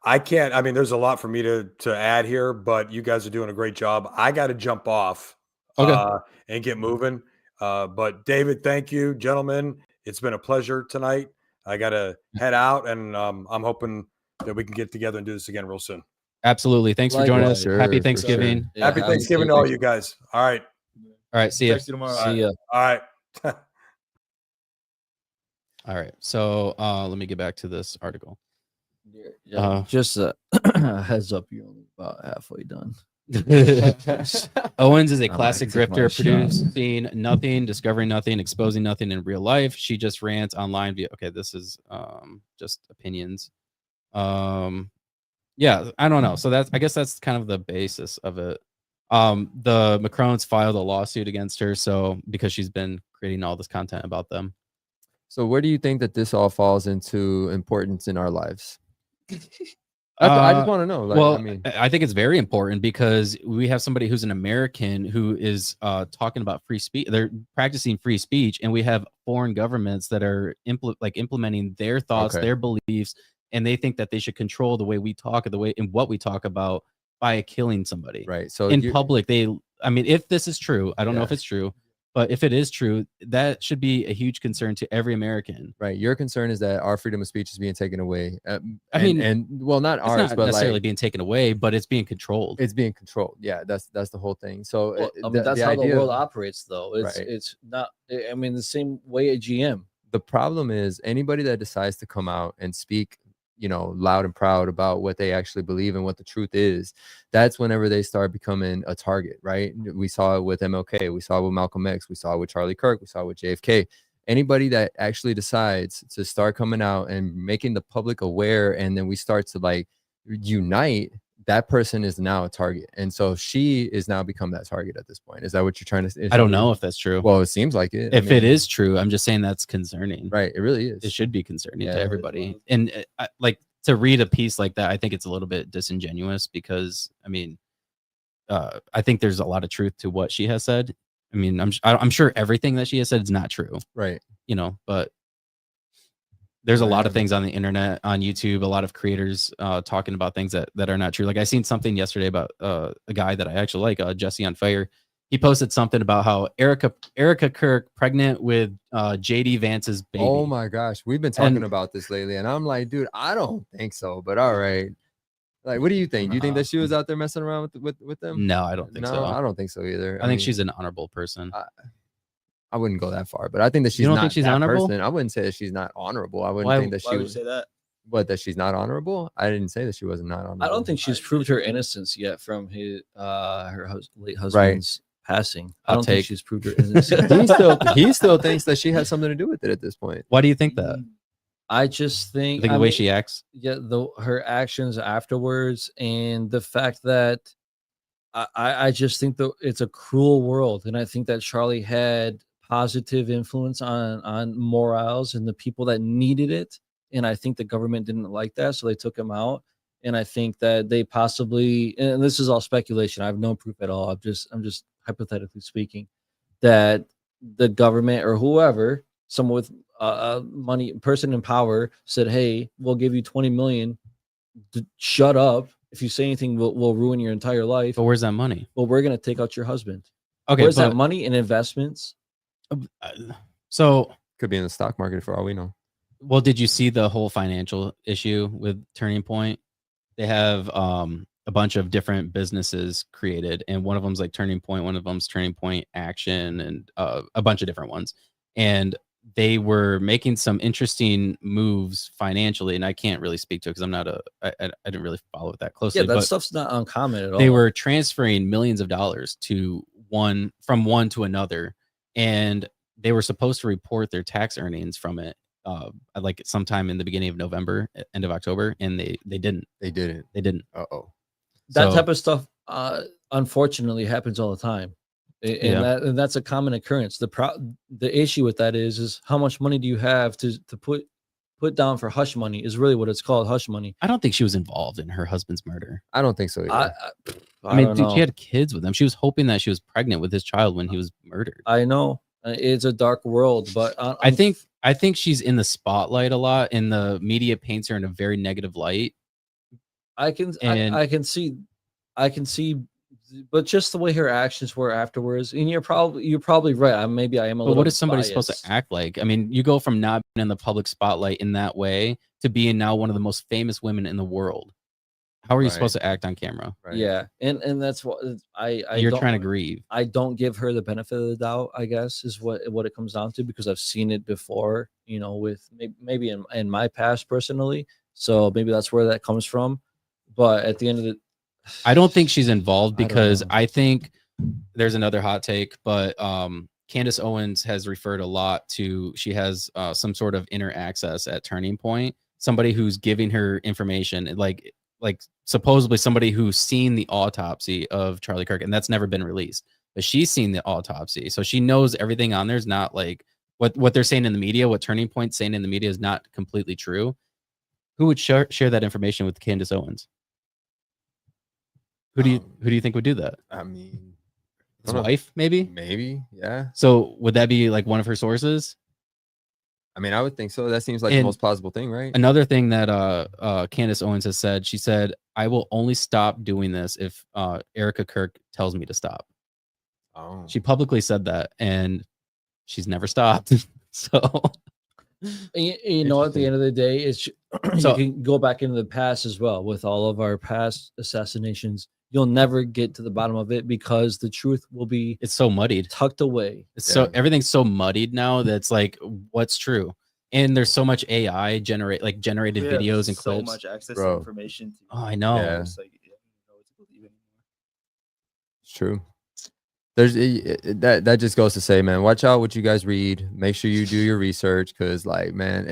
I mean, there's a lot for me to add here, but you guys are doing a great job. I got to jump off and get moving. But David, thank you, gentlemen. It's been a pleasure tonight. I got to head out, and I'm hoping that we can get together and do this again real soon. Absolutely. Thanks for joining us. Happy Thanksgiving. Sure. Yeah, Happy Thanksgiving to all you guys. All right. All right. See you. See ya. All right. All right. So let me get back to this article. Just a heads up, you're only about halfway done. Owens is a classic grifter, producing nothing, discovering nothing, exposing nothing in real life. She just rants online via. Okay, this is just opinions. Yeah, I don't know. So I guess that's kind of the basis of it. The Macrons filed a lawsuit against her, so because she's been creating all this content about them. So where do you think that this all falls into importance in our lives? I just want to know. I think it's very important because we have somebody who's an American who is talking about free speech. They're practicing free speech, and we have foreign governments that are implementing their thoughts, their beliefs, and they think that they should control the way we talk, or the way in what we talk about by killing somebody. Right. So in public, if this is true, I don't know if it's true. But if it is true, that should be a huge concern to every American. Right. Your concern is that our freedom of speech is being taken away. Not ours, but necessarily being taken away, but it's being controlled. It's being controlled. Yeah, that's the whole thing. So that's how the world operates, though. It's not. I mean, the same way at GM. The problem is anybody that decides to come out and speak, loud and proud about what they actually believe and what the truth is, that's whenever they start becoming a target, right? We saw it with MLK, we saw it with Malcolm X, we saw it with Charlie Kirk, we saw it with JFK. Anybody that actually decides to start coming out and making the public aware, and then we start to unite, that person is now a target. And so she is now become that target at this point. Is that what you're trying to say? I don't know if that's true. Well, it seems like it. If it is true, I'm just saying that's concerning. Right. It really is. It should be concerning to everybody. And to read a piece like that, I think it's a little bit disingenuous because, I think there's a lot of truth to what she has said. I mean, I'm sure everything that she has said is not true. Right. But there's a lot of things on the internet, on YouTube, a lot of creators talking about things that are not true. Like I seen something yesterday about a guy that I actually like, Jesse on Fire. He posted something about how Erica Kirk pregnant with JD Vance's baby. Oh my gosh, we've been talking about this lately, and I'm like, dude, I don't think so. But all right, what do you think? Do you think that she was out there messing around with them? No, I don't think so. I don't think so either. I think she's an honorable person. I wouldn't go that far, but I think that she's. You don't not think she's that honorable? Person. I wouldn't say that she's not honorable. I wouldn't think that she would say that. What, that she's not honorable? I didn't say that she wasn't not honorable. I don't think she's proved her innocence yet from his late husband's passing. I don't think she's proved her innocence. he still thinks that she has something to do with it at this point. Why do you think that? I just think the way she acts. Yeah, her actions afterwards, and the fact that I just think that it's a cruel world, and I think that Charlie had positive influence on morals and the people that needed it, and I think the government didn't like that, so they took him out. And I think that they possibly, and this is all speculation, I have no proof at all. I'm just hypothetically speaking, that the government or whoever, someone with money, person in power, said, "Hey, we'll give you 20 million. Shut up. If you say anything, we'll ruin your entire life." But where's that money? Well, we're gonna take out your husband. Okay, Where's that but money in investments? so Could be in the stock market for all we know. well, did you see the whole financial issue with Turning Point? They have a bunch of different businesses created, and one of them's like Turning Point, one of them's Turning Point Action, and a bunch of different ones. And they were making some interesting moves financially, and I can't really speak to it because I'm not I didn't really follow it that closely. Yeah, that but stuff's not uncommon at all. they were transferring millions of dollars to one to another, and they were supposed to report their tax earnings from it like sometime in the beginning of November, end of October, and they didn't. They didn't. They didn't. Uh-oh. That So- type of stuff unfortunately happens all the time. And Yeah. that's a common occurrence. The issue with that is how much money do you have to put down for hush money is really what it's called, hush money. I don't think she was involved in her husband's murder. I don't think so either. I mean, don't dude, know. she had kids with him. She was hoping that she was pregnant with his child when he was murdered. I know it's a dark world, but I think she's in the spotlight a lot, and the media paints her in a very negative light. I can see, but just the way her actions were afterwards, and you're probably right. Maybe I am a But little. what is somebody supposed biased. to act like? I mean, you go from not being in the public spotlight in that way to being now one of the most famous women in the world. How are you Right. supposed to act on camera? Right. Yeah, and that's what You're don't- trying to grieve. I don't give her the benefit of the doubt, I guess, is what it comes down to, because I've seen it before, with maybe in my past personally. So maybe that's where that comes from. But at the end of the, I don't think she's involved I don't because know. I think there's another hot take, but Candace Owens has referred a lot to, she has some sort of inner access at Turning Point, somebody who's giving her information, like supposedly somebody who's seen the autopsy of Charlie Kirk, and that's never been released, but she's seen the autopsy, so she knows everything on there is not like what they're saying in the media. What Turning Point's saying in the media is not completely true. Who would share that information with Candace Owens? Who do you think would do that? I mean, His wife, maybe? Maybe, yeah. So would that be like one of her sources? I mean, I would think so. That seems like the And most plausible thing, right? Another thing that Candace Owens has said, she said, "I will only stop doing this if Erica Kirk tells me to stop." Oh, She publicly said that, and she's never stopped. So you know, at the end of the day, it's So- you can go back into the past as well with all of our past assassinations. You'll never get to the bottom of it because the truth will be it's so muddied. tucked away. It's so Yeah. everything's so muddied now that's like, what's true? And there's so much AI generated We have videos and so clips. much access Bro. to information. Oh, I know. Yeah. It's like, you don't know what to believe anymore. it's true. There's that just goes to say, man, watch out what you guys read. Make sure you do your research, because, like, man,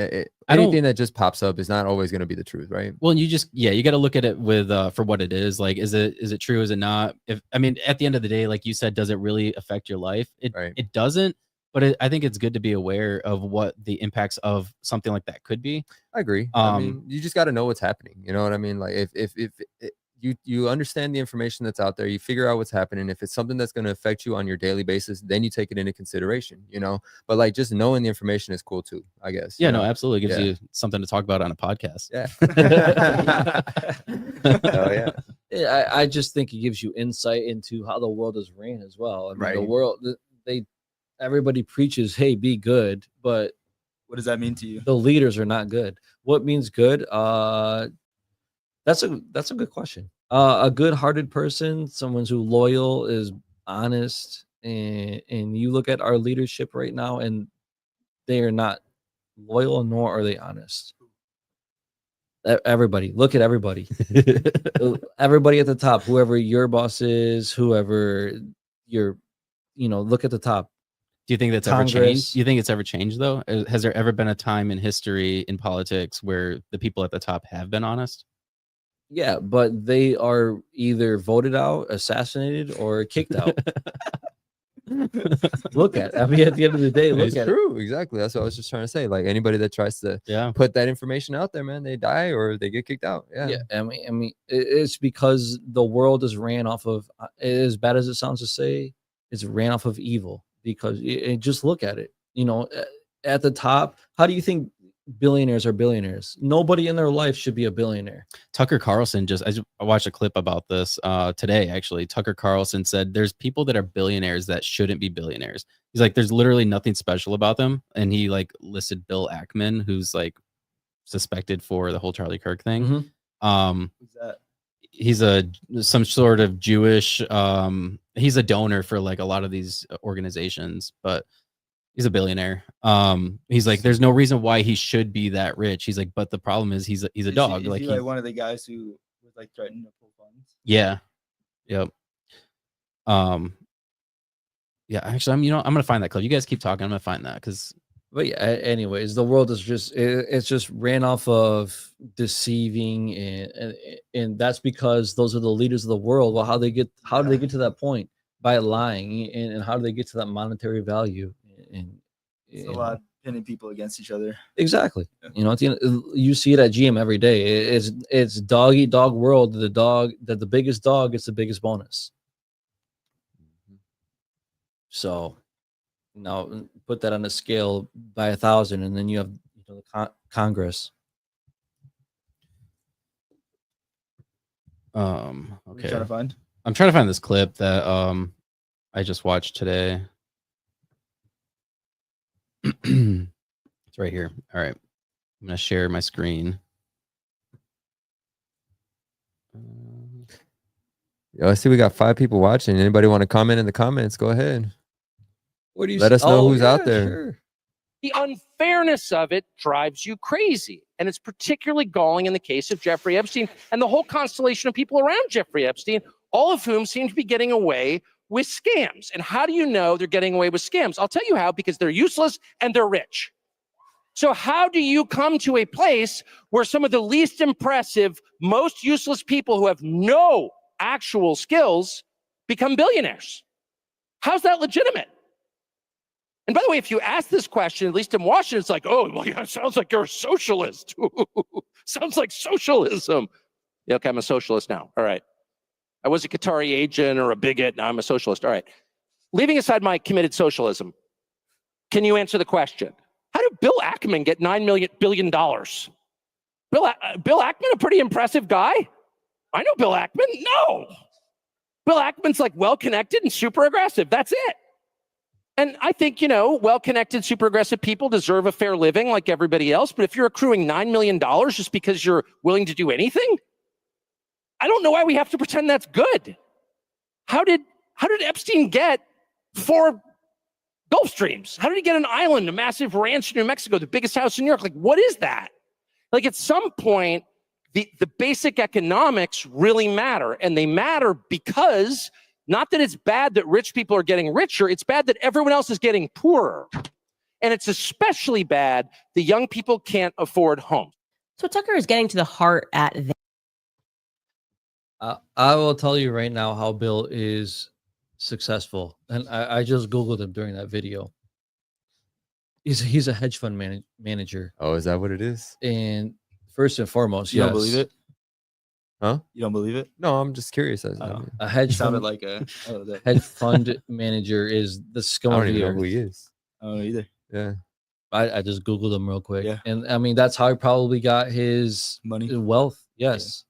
I don't- anything that just pops up is not always going to be the truth, right? Well, you just you got to look at it with for what it is. Like, is it true? Is it not? I mean, at the end of the day, like you said, does it really affect your life? Right. It doesn't. But I think it's good to be aware of what the impacts of something like that could be. I agree. I mean, you just got to know what's happening. You know what I mean? Like, if you understand the information that's out there, you figure out what's happening. If it's something that's going to affect you on your daily basis, then you take it into consideration, but like, just knowing the information is cool too, I guess. Yeah, you no, know? absolutely gives Yeah. you something to talk about on a podcast. Yeah. Oh, yeah. Yeah, I just think it gives you insight into how the world is ran as well. I mean, the Right. world, everybody preaches, "Hey, be good," but What does that mean to you? the leaders are not good. What means good? That's a good question. A good-hearted person, someone who's loyal, is honest, and you look at our leadership right now, and they are not loyal, nor are they honest. Everybody, look at everybody. Everybody at the top, whoever your boss is, whoever look at the top. Do you think that's ever Congress. changed? You think it's ever changed though? Has there ever been a time in history in politics where the people at the top have been honest? Yeah, but they are either voted out, assassinated, or kicked out. Look at it. I mean, at the end of the day, look It's at true. Exactly. That's what I was just trying to say. Like anybody that tries to Yeah. put that information out there, man, they die or they get kicked out. it. Yeah. Yeah, I mean, it's because the world is ran off of, as bad as it sounds to say, it's ran off of evil. Because just look at it. You know, at the top, how do you think billionaires are billionaires? Nobody in their life should be a billionaire. Tucker Carlson I watched a clip about this today, actually. Tucker Carlson said there's people that are billionaires that shouldn't be billionaires. He's like, there's literally nothing special about them. And he like listed Bill Ackman, who's like suspected for the whole Charlie Kirk thing. Mhm. Who's that? He's some sort of Jewish, he's a donor for like a lot of these organizations, but he's a billionaire. He's like, there's no reason why he should be that rich. He's like, but the problem is he's a dog. Is Like he like one of the guys who was like threatening to pull funds? yeah. Yep. Yeah, actually, I'm gonna find that clip. You guys keep talking. I'm gonna find that because But yeah, anyways, the world is just it's just ran off of deceiving, and that's because those are the leaders of the world. Well, how do they get to that point? By lying, and how do they get to that monetary value? And It's you a know, lot pinning people against each other. exactly. Yeah. You know, at the end, you see it at GM every day. It's dog eat dog world. The biggest dog gets the biggest bonus. So now put that on a scale by 1,000, and then you have the Congress. What are you Okay. trying to find? I'm trying to find this clip that I just watched today. It's right here. All right. I'm gonna share my screen. Yo, I see we got 5 people watching. Anybody want to comment in the comments? Go ahead. What do you Let us know who's out there. Sure. The unfairness of it drives you crazy. And it's particularly galling in the case of Jeffrey Epstein and the whole constellation of people around Jeffrey Epstein, all of whom seem to be getting away with scams. And how do you know they're getting away with scams? I'll tell you how, because they're useless and they're rich. So how do you come to a place where some of the least impressive, most useless people who have no actual skills become billionaires? How's that legitimate? And by the way, if you ask this question, at least in Washington, it's like, oh, well, yeah, it sounds like you're a socialist. Sounds like socialism. Yeah, okay, I'm a socialist now. All right. I was a Qatari agent or a bigot. Now I'm a socialist. All right. Leaving aside my committed socialism, can you answer the question? How did Bill Ackman get $9 billion? Bill Ackman, a pretty impressive guy? I know Bill Ackman. No. Bill Ackman's like well-connected and super aggressive. That's it. And I think, well-connected, super aggressive people deserve a fair living like everybody else. But if you're accruing $9 million just because you're willing to do anything, I don't know why we have to pretend that's good. How did Epstein get 4 Gulf Streams? How did he get an island, a massive ranch in New Mexico, the biggest house in New York? Like, what is that? Like, at some point, the basic economics really matter. And they matter because not that it's bad that rich people are getting richer, it's bad that everyone else is getting poorer. And it's especially bad that young people can't afford homes. So Tucker is getting to the heart at that. I will tell you right now how Bill is successful. And I just Googled him during that video. He's a hedge fund manager. Oh, is that what it is? And first and foremost, You yes. don't believe it? Huh? You don't believe it? No, I'm just curious. A hedge Sounded fund, like a hedge fund manager is the I scum don't of even the know who earth. he is. I don't know either. Yeah. I just Googled him real quick. Yeah. And I mean, that's how he probably got his Money. wealth. Yes.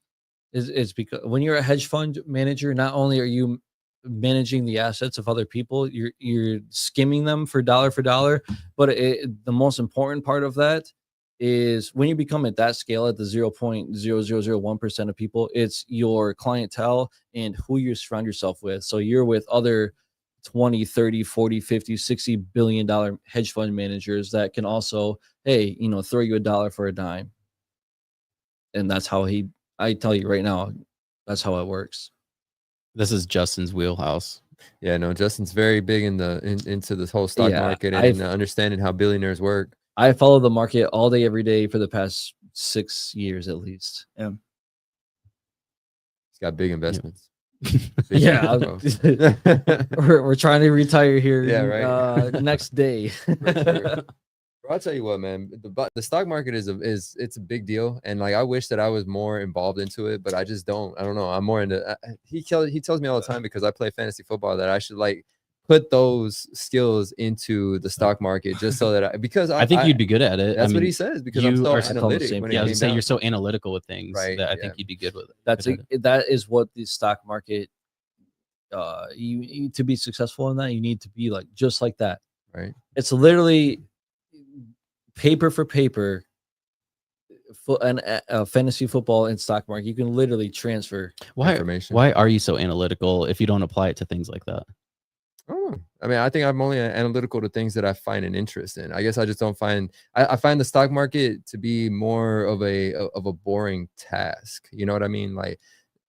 It's because when you're a hedge fund manager, not only are you managing the assets of other people, you're skimming them for dollar, but the most important part of that is when you become at that scale, at the 0.0001% of people, it's your clientele and who you surround yourself with. So you're with other 20, 30, 40, 50, $60 billion hedge fund managers that can also, hey, throw you a dollar for a dime. And that's how I tell you right now, that's how it works. this is Justin's wheelhouse. Yeah, no, Justin's very big into this whole stock market and understanding how billionaires work. I follow the market all day, every day for the past 6 years at least. Yeah. He's got big investments. Yeah, we're trying to retire here. Yeah, right. Next day. Bro, I'll tell you what, man. The stock market is it's a big deal, and like I wish that I was more involved into it, but I just don't. I don't know. I'm more into. He tells me all the time, because I play fantasy football, that I should like put those skills into the stock market, just so that I think you'd be good at it. That's what he says, because I'm so analytic. Yeah, I was saying you're so analytical with things, right? That I think you'd be good with it. That is what the stock market. You to be successful in that, you need to be like just like that. Right. It's literally paper for paper. And fantasy football and stock market, you can literally transfer information. Why are you so analytical if you don't apply it to things like that? Oh, I mean, I think I'm only analytical to things that I find an interest in. I guess I just don't find. I find the stock market to be more of a boring task. You know what I mean? Like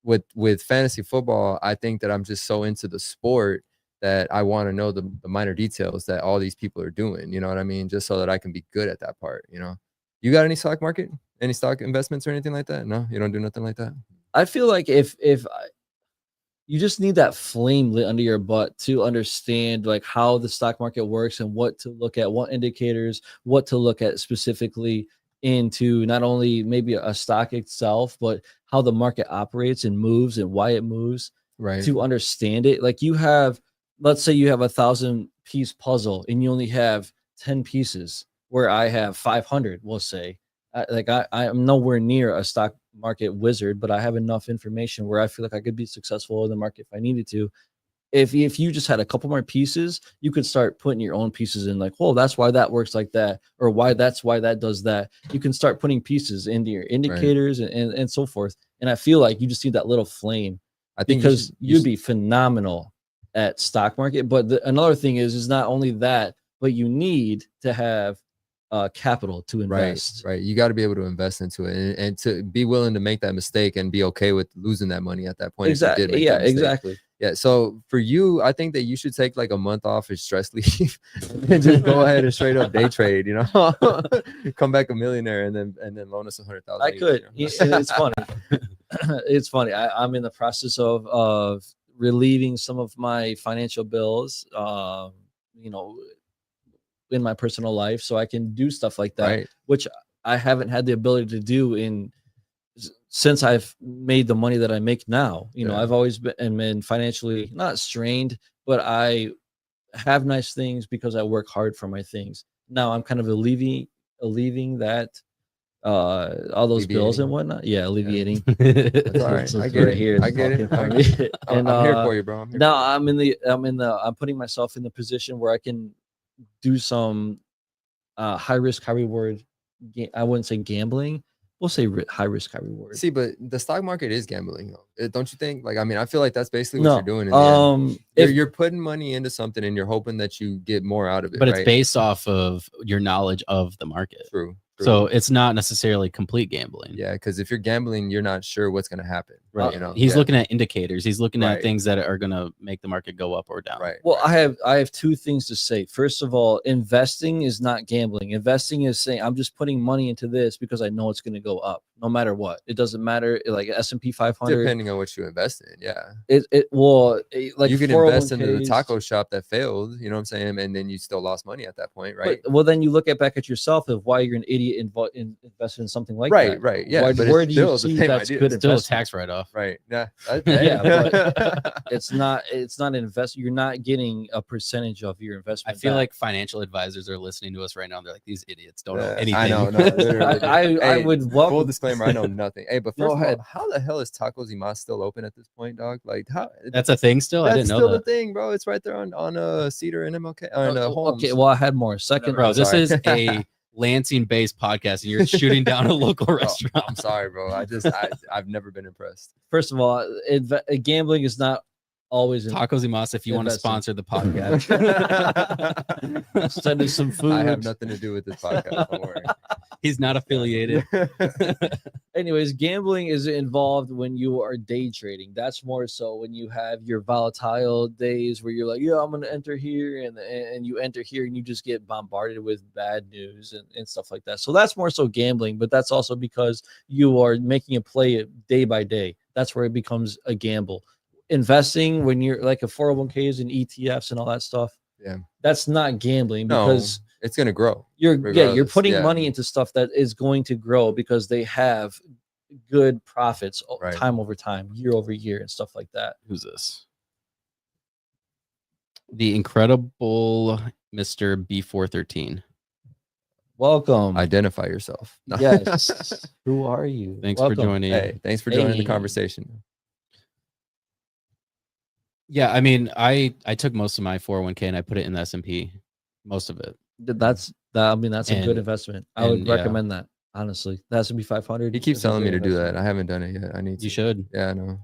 with fantasy football, I think that I'm just so into the sport that I want to know the minor details that all these people are doing. You know what I mean? Just so that I can be good at that part. You know, you got any stock market, any stock investments or anything like that? No, you don't do nothing like that. I feel like if you just need that flame lit under your butt to understand like how the stock market works and what to look at, what indicators, what to look at specifically into not only maybe a stock itself, but how the market operates and moves and why it moves. Right. To understand it. Like let's say you have 1,000-piece puzzle and you only have 10 pieces, where I have 500, we'll say. I'm nowhere near a stock market wizard, but I have enough information where I feel like I could be successful in the market if I needed to. If you just had a couple more pieces, you could start putting your own pieces in, like, oh, that's why that works like that, or why that does that. You can start putting pieces into your indicators, right, and so forth. And I feel like you just need that little flame. I think because you'd be phenomenal at stock market. But another thing is not only that, but you need to have capital to invest. Right. You got to be able to invest into it, and to be willing to make that mistake and be okay with losing that money at that point. Exactly. Yeah, exactly. Yeah. So for you, I think that you should take like a month off as stress leave and just go ahead and straight up day trade, you know, come back a millionaire and then loan us $100,000. I could. You know? It's funny. It's funny. I'm in the process of relieving some of my financial bills, you know, in my personal life, so I can do stuff like that, right, which I haven't had the ability to do since I've made the money that I make now. You know, I've always been financially not strained, but I have nice things because I work hard for my things. Now I'm kind of alleviating that all those bills and whatnot. Yeah, alleviating. That's all right. I get it. I get it. I'm here for you, bro. I'm putting myself in the position where I can do some high risk, high reward. I wouldn't say gambling. We'll say high risk, high reward. See, but the stock market is gambling, though. Don't you think? Like, I mean, I feel like that's basically what you're doing. In the end. You're putting money into something and you're hoping that you get more out of it. But it's based off of your knowledge of the market. True. So it's not necessarily complete gambling. Yeah, because if you're gambling, you're not sure what's going to happen. Right. You know, he's looking at indicators. He's looking at things that are going to make the market go up or down. Right. Well, I have two things to say. First of all, investing is not gambling. Investing is saying I'm just putting money into this because I know it's going to go up, no matter what. It doesn't matter. Like S&P 500. Depending on what you invest in, yeah. Like you can invest into the taco shop that failed. You know what I'm saying? And then you still lost money at that point, right? Well, then you look back at yourself of why you're an idiot invested in something like that. Right. Yeah. Where do you see that's good? Still a tax write-off. Right. Yeah. Yeah. But it's not an investment. You're not getting a percentage of your investment. I feel like financial advisors are listening to us right now. They're like, these idiots don't know anything. I know. No, I would welcome. Full disclaimer, I know nothing. Hey, but first of all, how the hell is Tacos y Mas still open at this point, dog? Like, how? That's a thing still? I didn't know that. That's still the thing, bro. It's right there on Cedar and MLK. Holmes. Okay, well, I had more. Second, bro, this is a Lansing-based podcast, and you're shooting down a local restaurant. I'm sorry, bro. I've never been impressed. First of all, gambling is not always Tacos y Mas. If you want to sponsor the podcast, send us some food. I have nothing to do with this podcast. Don't worry. He's not affiliated. Anyways, gambling is involved when you are day trading. That's more so when you have your volatile days where you're like, yeah, I'm going to enter here, and you enter here and you just get bombarded with bad news and stuff like that. So that's more so gambling, but that's also because you are making a play day by day. that's where it becomes a gamble. Investing when you're like a 401ks and ETFs and all that stuff, that's not gambling because it's going to grow. You're regardless. putting money into stuff that is going to grow because they have good profits time over time, year over year, and stuff like that. Who's this? The incredible Mr. B413. Welcome. Identify yourself. Yes. Who are you? Thanks for joining. Hey, thanks for joining the conversation. Yeah, I mean, I took most of my 401k and I put it in the S&P, most of it. That's a good investment. I would recommend that, honestly. The S&P 500. He keeps telling me to do that. I haven't done it yet. I need to. You should. Yeah, I know.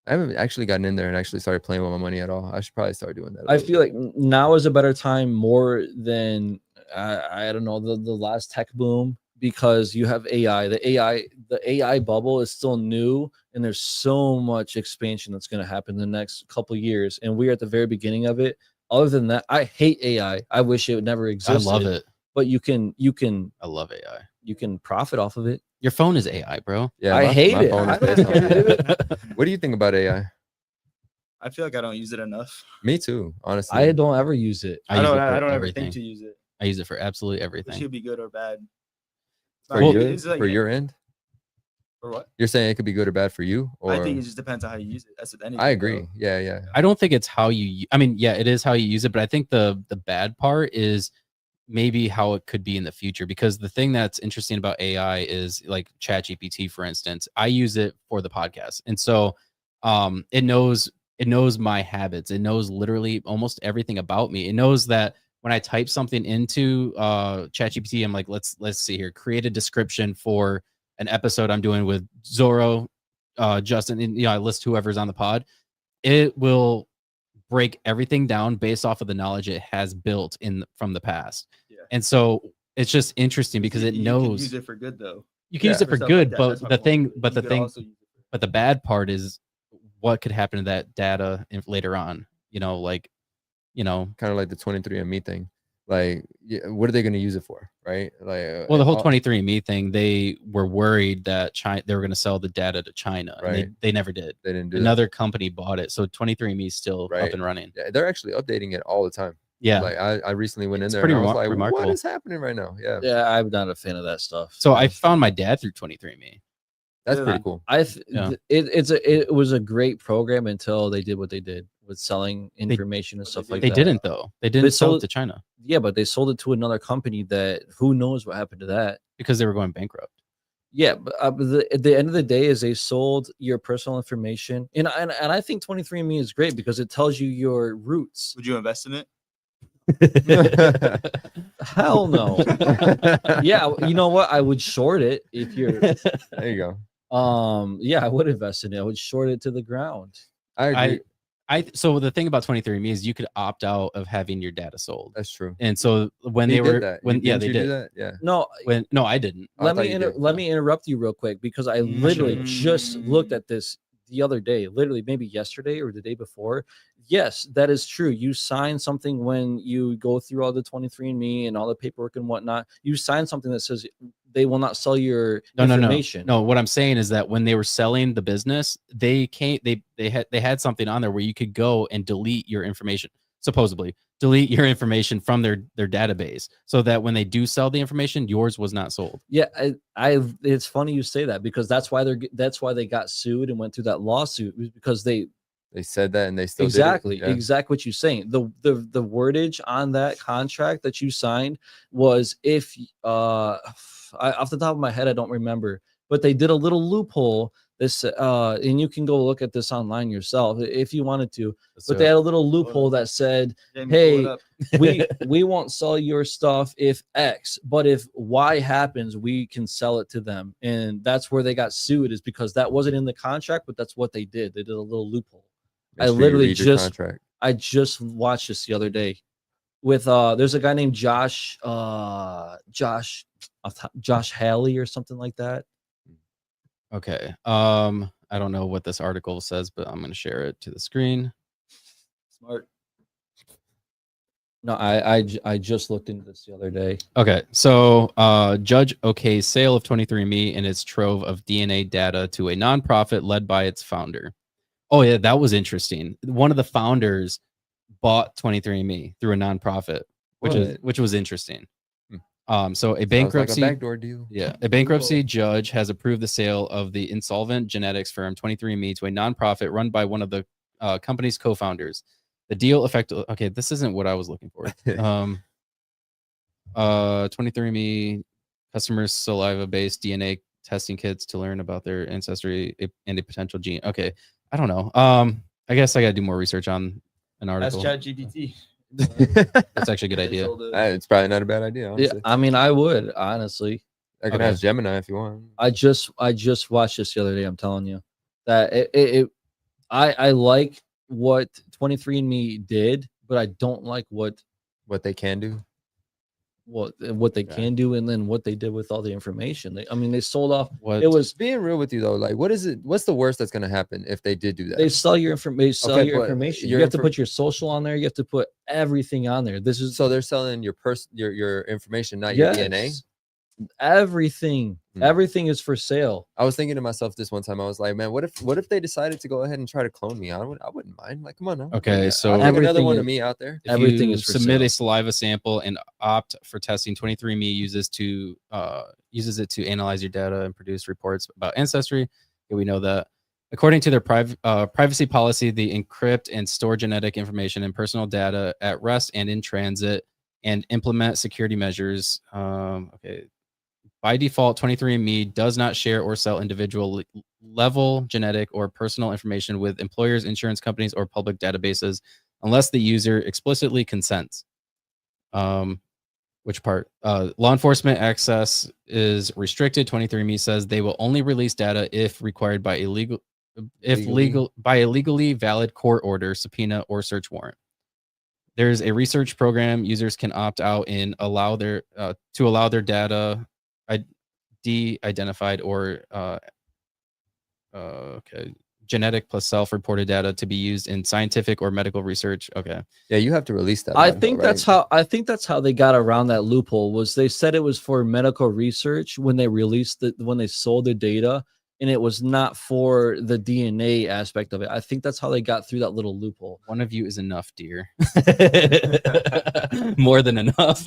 I haven't actually gotten in there and actually started playing with my money at all. I should probably start doing that. I feel like now is a better time more than I don't know, the last tech boom, because you have AI. The AI bubble is still new, and there's so much expansion that's going to happen in the next couple of years, and we're at the very beginning of it. Other than that, I hate AI. I wish it would never exist. I love it. But you can I love AI. You can profit off of it. Your phone is AI, bro. Yeah, I hate it. What do you think about AI? I feel like I don't use it enough. Me too, honestly. I don't ever use it. I don't ever think to use it. I use it for absolutely everything. It should be good or bad. For your end? For what? You're saying it could be good or bad for you? Or? I think it just depends on how you use it. That's what anything. I agree. Yeah. I don't think it's how you. I mean, yeah, it is how you use it, but I think the bad part is maybe how it could be in the future. Because the thing that's interesting about AI is like ChatGPT, for instance. I use it for the podcast, and so it knows my habits. It knows literally almost everything about me. It knows that when I type something into ChatGPT, I'm like, let's see here, create a description for an episode I'm doing with Zorro, Justin, and I list whoever's on the pod. It will break everything down based off of the knowledge it has built from the past. Yeah. And so it's just interesting because it knows. You can use it for good though. You can use it for good, but the bad part is what could happen to that data later on. Kind of like the 23andMe thing. Like, what are they going to use it for, right? Like, well, the whole 23andMe thing, they were worried that they were going to sell the data to China, right? And they never did. They didn't do Another company bought it, so 23andMe is still up and running. Yeah, they're actually updating it all the time. Yeah, like I recently went in there and I was like, remarkable. what is happening right now? Yeah, I'm not a fan of that stuff. So I found my dad through 23andMe. That's pretty cool. It was a great program until they did what they did with selling information and stuff like that. They didn't though. They didn't sell it to China. Yeah, but they sold it to another company that who knows what happened to that, because they were going bankrupt. Yeah, but at the end of the day, is they sold your personal information, and I think 23andMe is great because it tells you your roots. Would you invest in it? Hell no. Yeah, you know what? I would short it if you're. There you go. Yeah, I would invest in it. I would short it to the ground. I agree. So the thing about 23andMe is you could opt out of having your data sold. That's true. And so when they did that. Yeah. No, I didn't. Let me interrupt you real quick because I literally just looked at this the other day, literally maybe yesterday or the day before. Yes, that is true. You sign something when you go through all the 23andMe and all the paperwork and whatnot. You sign something that says they will not sell your information. No, what I'm saying is that when they were selling the business, they had something on there where you could go and delete your information, supposedly delete your information from their database, so that when they do sell the information, yours was not sold. Yeah, it's funny you say that because that's why they got sued and went through that lawsuit, because they said that and they still exactly did it. Yeah. Exactly what you're saying. The wordage on that contract that you signed was if off the top of my head I don't remember, but they did a little loophole. This and you can go look at this online yourself if you wanted to. But they had a little loophole that said, "Hey, we won't sell your stuff if X, but if Y happens, we can sell it to them." And that's where they got sued, is because that wasn't in the contract, but that's what they did. They did a little loophole. I just watched this the other day with there's a guy named Josh Haley or something like that. Okay. I don't know what this article says, but I'm going to share it to the screen. Smart. No, I just looked into this the other day. Okay, so judge okays sale of 23andMe and its trove of DNA data to a nonprofit led by its founder. Oh yeah, that was interesting. One of the founders bought 23andMe through a nonprofit, which was interesting. So a bankruptcy like a backdoor deal. Yeah, a bankruptcy judge has approved the sale of the insolvent genetics firm 23andMe to a nonprofit run by one of the company's co-founders. The deal affected. Okay, this isn't what I was looking for. 23andMe customers saliva-based DNA testing kits to learn about their ancestry and a potential gene. Okay, I don't know. I guess I got to do more research on an article. That's ChatGPT. That's actually a good idea. It's probably not a bad idea. Honestly. Yeah, I mean, I would honestly. I can ask Gemini if you want. I just watched this the other day. I'm telling you that I like what 23andMe did, but I don't like what they can do. What they can do, and then what they did with all the information. They sold off. It was being real with you though. Like, what's the worst that's going to happen if they did do that? They sell your information. You have to put your social on there. You have to put everything on there. So they're selling your information, not your DNA. Everything is for sale. I was thinking to myself this one time. I was like, man, what if they decided to go ahead and try to clone me? I wouldn't mind. Like, come on now. Okay, so another one of me out there. Everything is for submit sale. a saliva sample and opt for testing. 23andMe uses it to analyze your data and produce reports about ancestry. Yeah, we know that. According to their privacy policy, they encrypt and store genetic information and personal data at rest and in transit, and implement security measures. Okay. By default, 23andMe does not share or sell individual level genetic or personal information with employers, insurance companies, or public databases unless the user explicitly consents. Which part? Law enforcement access is restricted. 23andMe says they will only release data if required by a legally valid court order, subpoena, or search warrant. There's a research program. Users can opt out and allow their data de-identified or genetic plus self-reported data to be used in scientific or medical research. Okay. Yeah, you have to release that. I think that's how they got around that loophole. Was they said it was for medical research when they sold the data, and it was not for the DNA aspect of it. I think that's how they got through that little loophole. One of you is enough, dear. More than enough.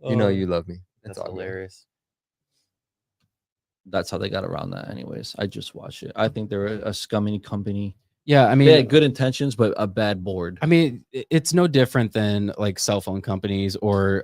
You know you love me. That's hilarious. That's how they got around that. Anyways, I just watched it. I think they're a scummy company. Yeah, I mean, they had good intentions, but a bad board. I mean, it's no different than like cell phone companies or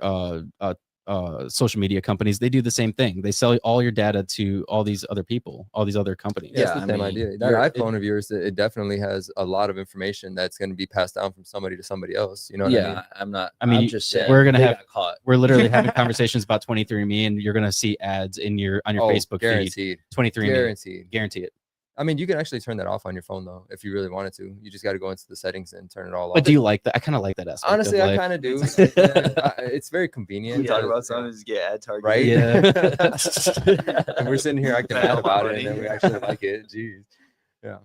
social media companies. They do the same thing. They sell all your data to all these other people, all these other companies. Yeah, it's the same idea. That iPhone of yours, it definitely has a lot of information that's going to be passed down from somebody to somebody else. You know what I mean? I'm just saying. We're literally having conversations about 23andMe, and you're gonna see ads on your Facebook feed. 23andMe, guarantee it. I mean, you can actually turn that off on your phone though, if you really wanted to. You just got to go into the settings and turn it all off. But do you like that? I kind of like that aspect. Honestly, I kind of do. It's very convenient. Talk about something to get ad targeted, right? Yeah. And we're sitting here acting mad about it, and then we actually like it. Jeez. Yeah.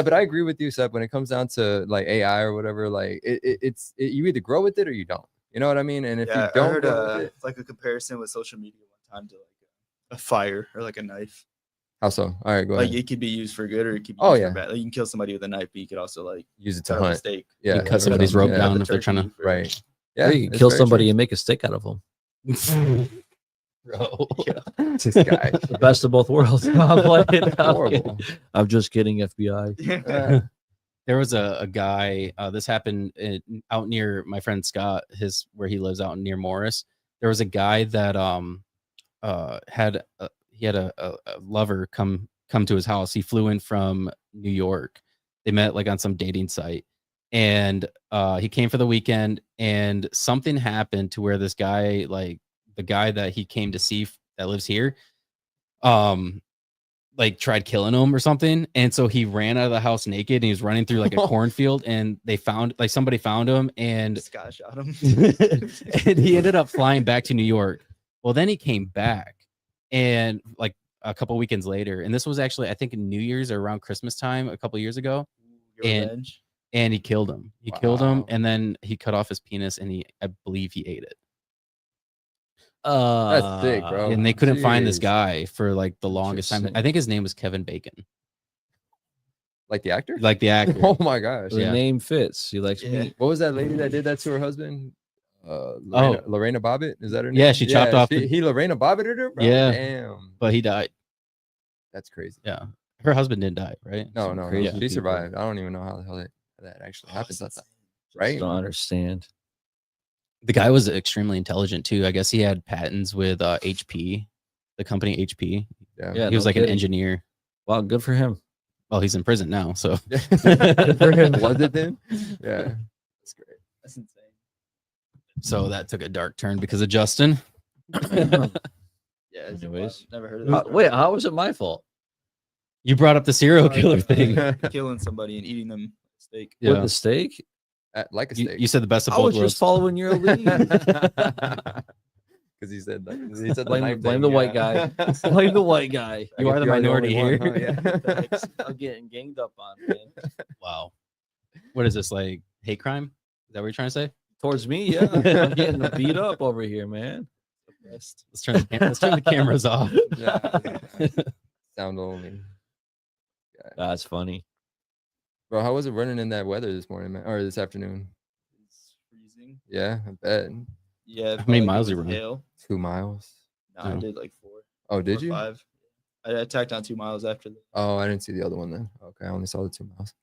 But I agree with you, Seth. When it comes down to like AI or whatever, like it's you either grow with it or you don't. You know what I mean? And if you don't, I heard like a comparison with social media one time to like a fire or like a knife. How so? All right, go ahead. Like it could be used for good or it could be used for bad. Like you can kill somebody with a knife, but you could also like use it to hunt. Steak. Yeah, cut somebody's rope down if they're trying to. Right. Yeah, you can kill somebody and make a steak out of them. Bro, this guy, the best of both worlds. Horrible. I'm just kidding, FBI. There was a guy. This happened out near my friend Scott, where he lives out near Morris. There was a guy that had a lover come to his house. He flew in from New York. They met like on some dating site, and he came for the weekend. And something happened to where this guy, like the guy that he came to see that lives here, like tried killing him or something. And so he ran out of the house naked, and he was running through like a cornfield, and somebody found him, and Scott shot him. And he ended up flying back to New York. Well, then he came back, and like a couple weekends later, and this was actually, I think, New Year's or around Christmas time a couple years ago. and he killed him. He killed him, Wow. and then he cut off his penis, and I believe he ate it. That's sick, bro. And they couldn't find this Jeez. guy for like the longest time. Interesting. I think his name was Kevin Bacon, Like the actor? like the actor. Oh my gosh. The Yeah. name fits. She likes Yeah. meat. What was that lady that did that to her husband? Lorena Bobbitt? Is that her name? Yeah, she chopped off He Lorena Bobbitted her, bro. Yeah. Damn. But he died. That's crazy. Yeah, her husband didn't die, right? No, Some no, crazy no. She people. survived. I don't even know how the hell that actually happened. that's Right? Don't understand. The guy was extremely intelligent too. I guess he had patents with HP, the company HP. Yeah, He was no like an kidding. engineer. Wow, good for him. Well, he's in prison now, so Was it then? Yeah. That's great. That's insane. so that took a dark turn because of Justin. Yeah. It's Anyways. never heard of that. Wait, how was it my fault? You brought up the serial killer thing. Killing somebody and eating them steak. With Yeah, the steak? Like a you, steak. you said the best of I both was worlds. just following your lead. Because he said the Blame- knife blame thing, the white yeah. Blame the white guy. You are the You're minority only here. one, huh? Yeah. I'm getting ganged up on, man. Wow. What is this, like hate crime? Is that what you're trying to say? Towards me, yeah. I'm getting beat up over here, man. Let's turn the cameras off. Yeah. Sound only. That's funny. Bro, how was it running in that weather this morning, man? Or this afternoon? It's freezing. Yeah, I bet. Yeah. How many probably miles with you run? Hail. 2 miles. No, I Oh. did like 4. Oh, did 4 or you? 5. I tacked on 2 miles after that. Oh, I didn't see the other one then. Okay, I only saw the 2 miles.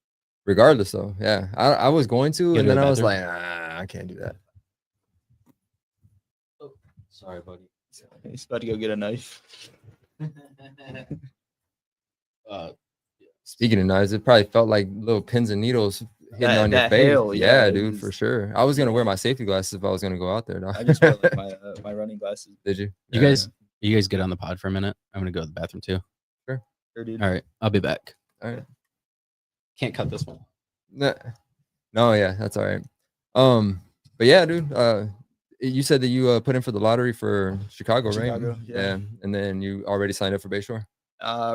Regardless, though, yeah, I was going to, You and gotta then go I was bathroom? like, I can't do that. Sorry, buddy. He's about to go get a knife. Speaking of knives, it probably felt like little pins and needles hitting That- on your that face. hail, yeah, yeah, it dude, was- for sure. I was gonna wear my safety glasses if I was gonna go out there. Dog. I just wear like my running glasses. Did you? You Yeah. guys get on the pod for a minute. I'm gonna go to the bathroom too. Sure, dude. All right, I'll be back. All right. Can't cut this one. No, yeah, that's all right. But yeah, dude. You said that you put in for the lottery for Chicago, right? Chicago, yeah. And then you already signed up for Bayshore.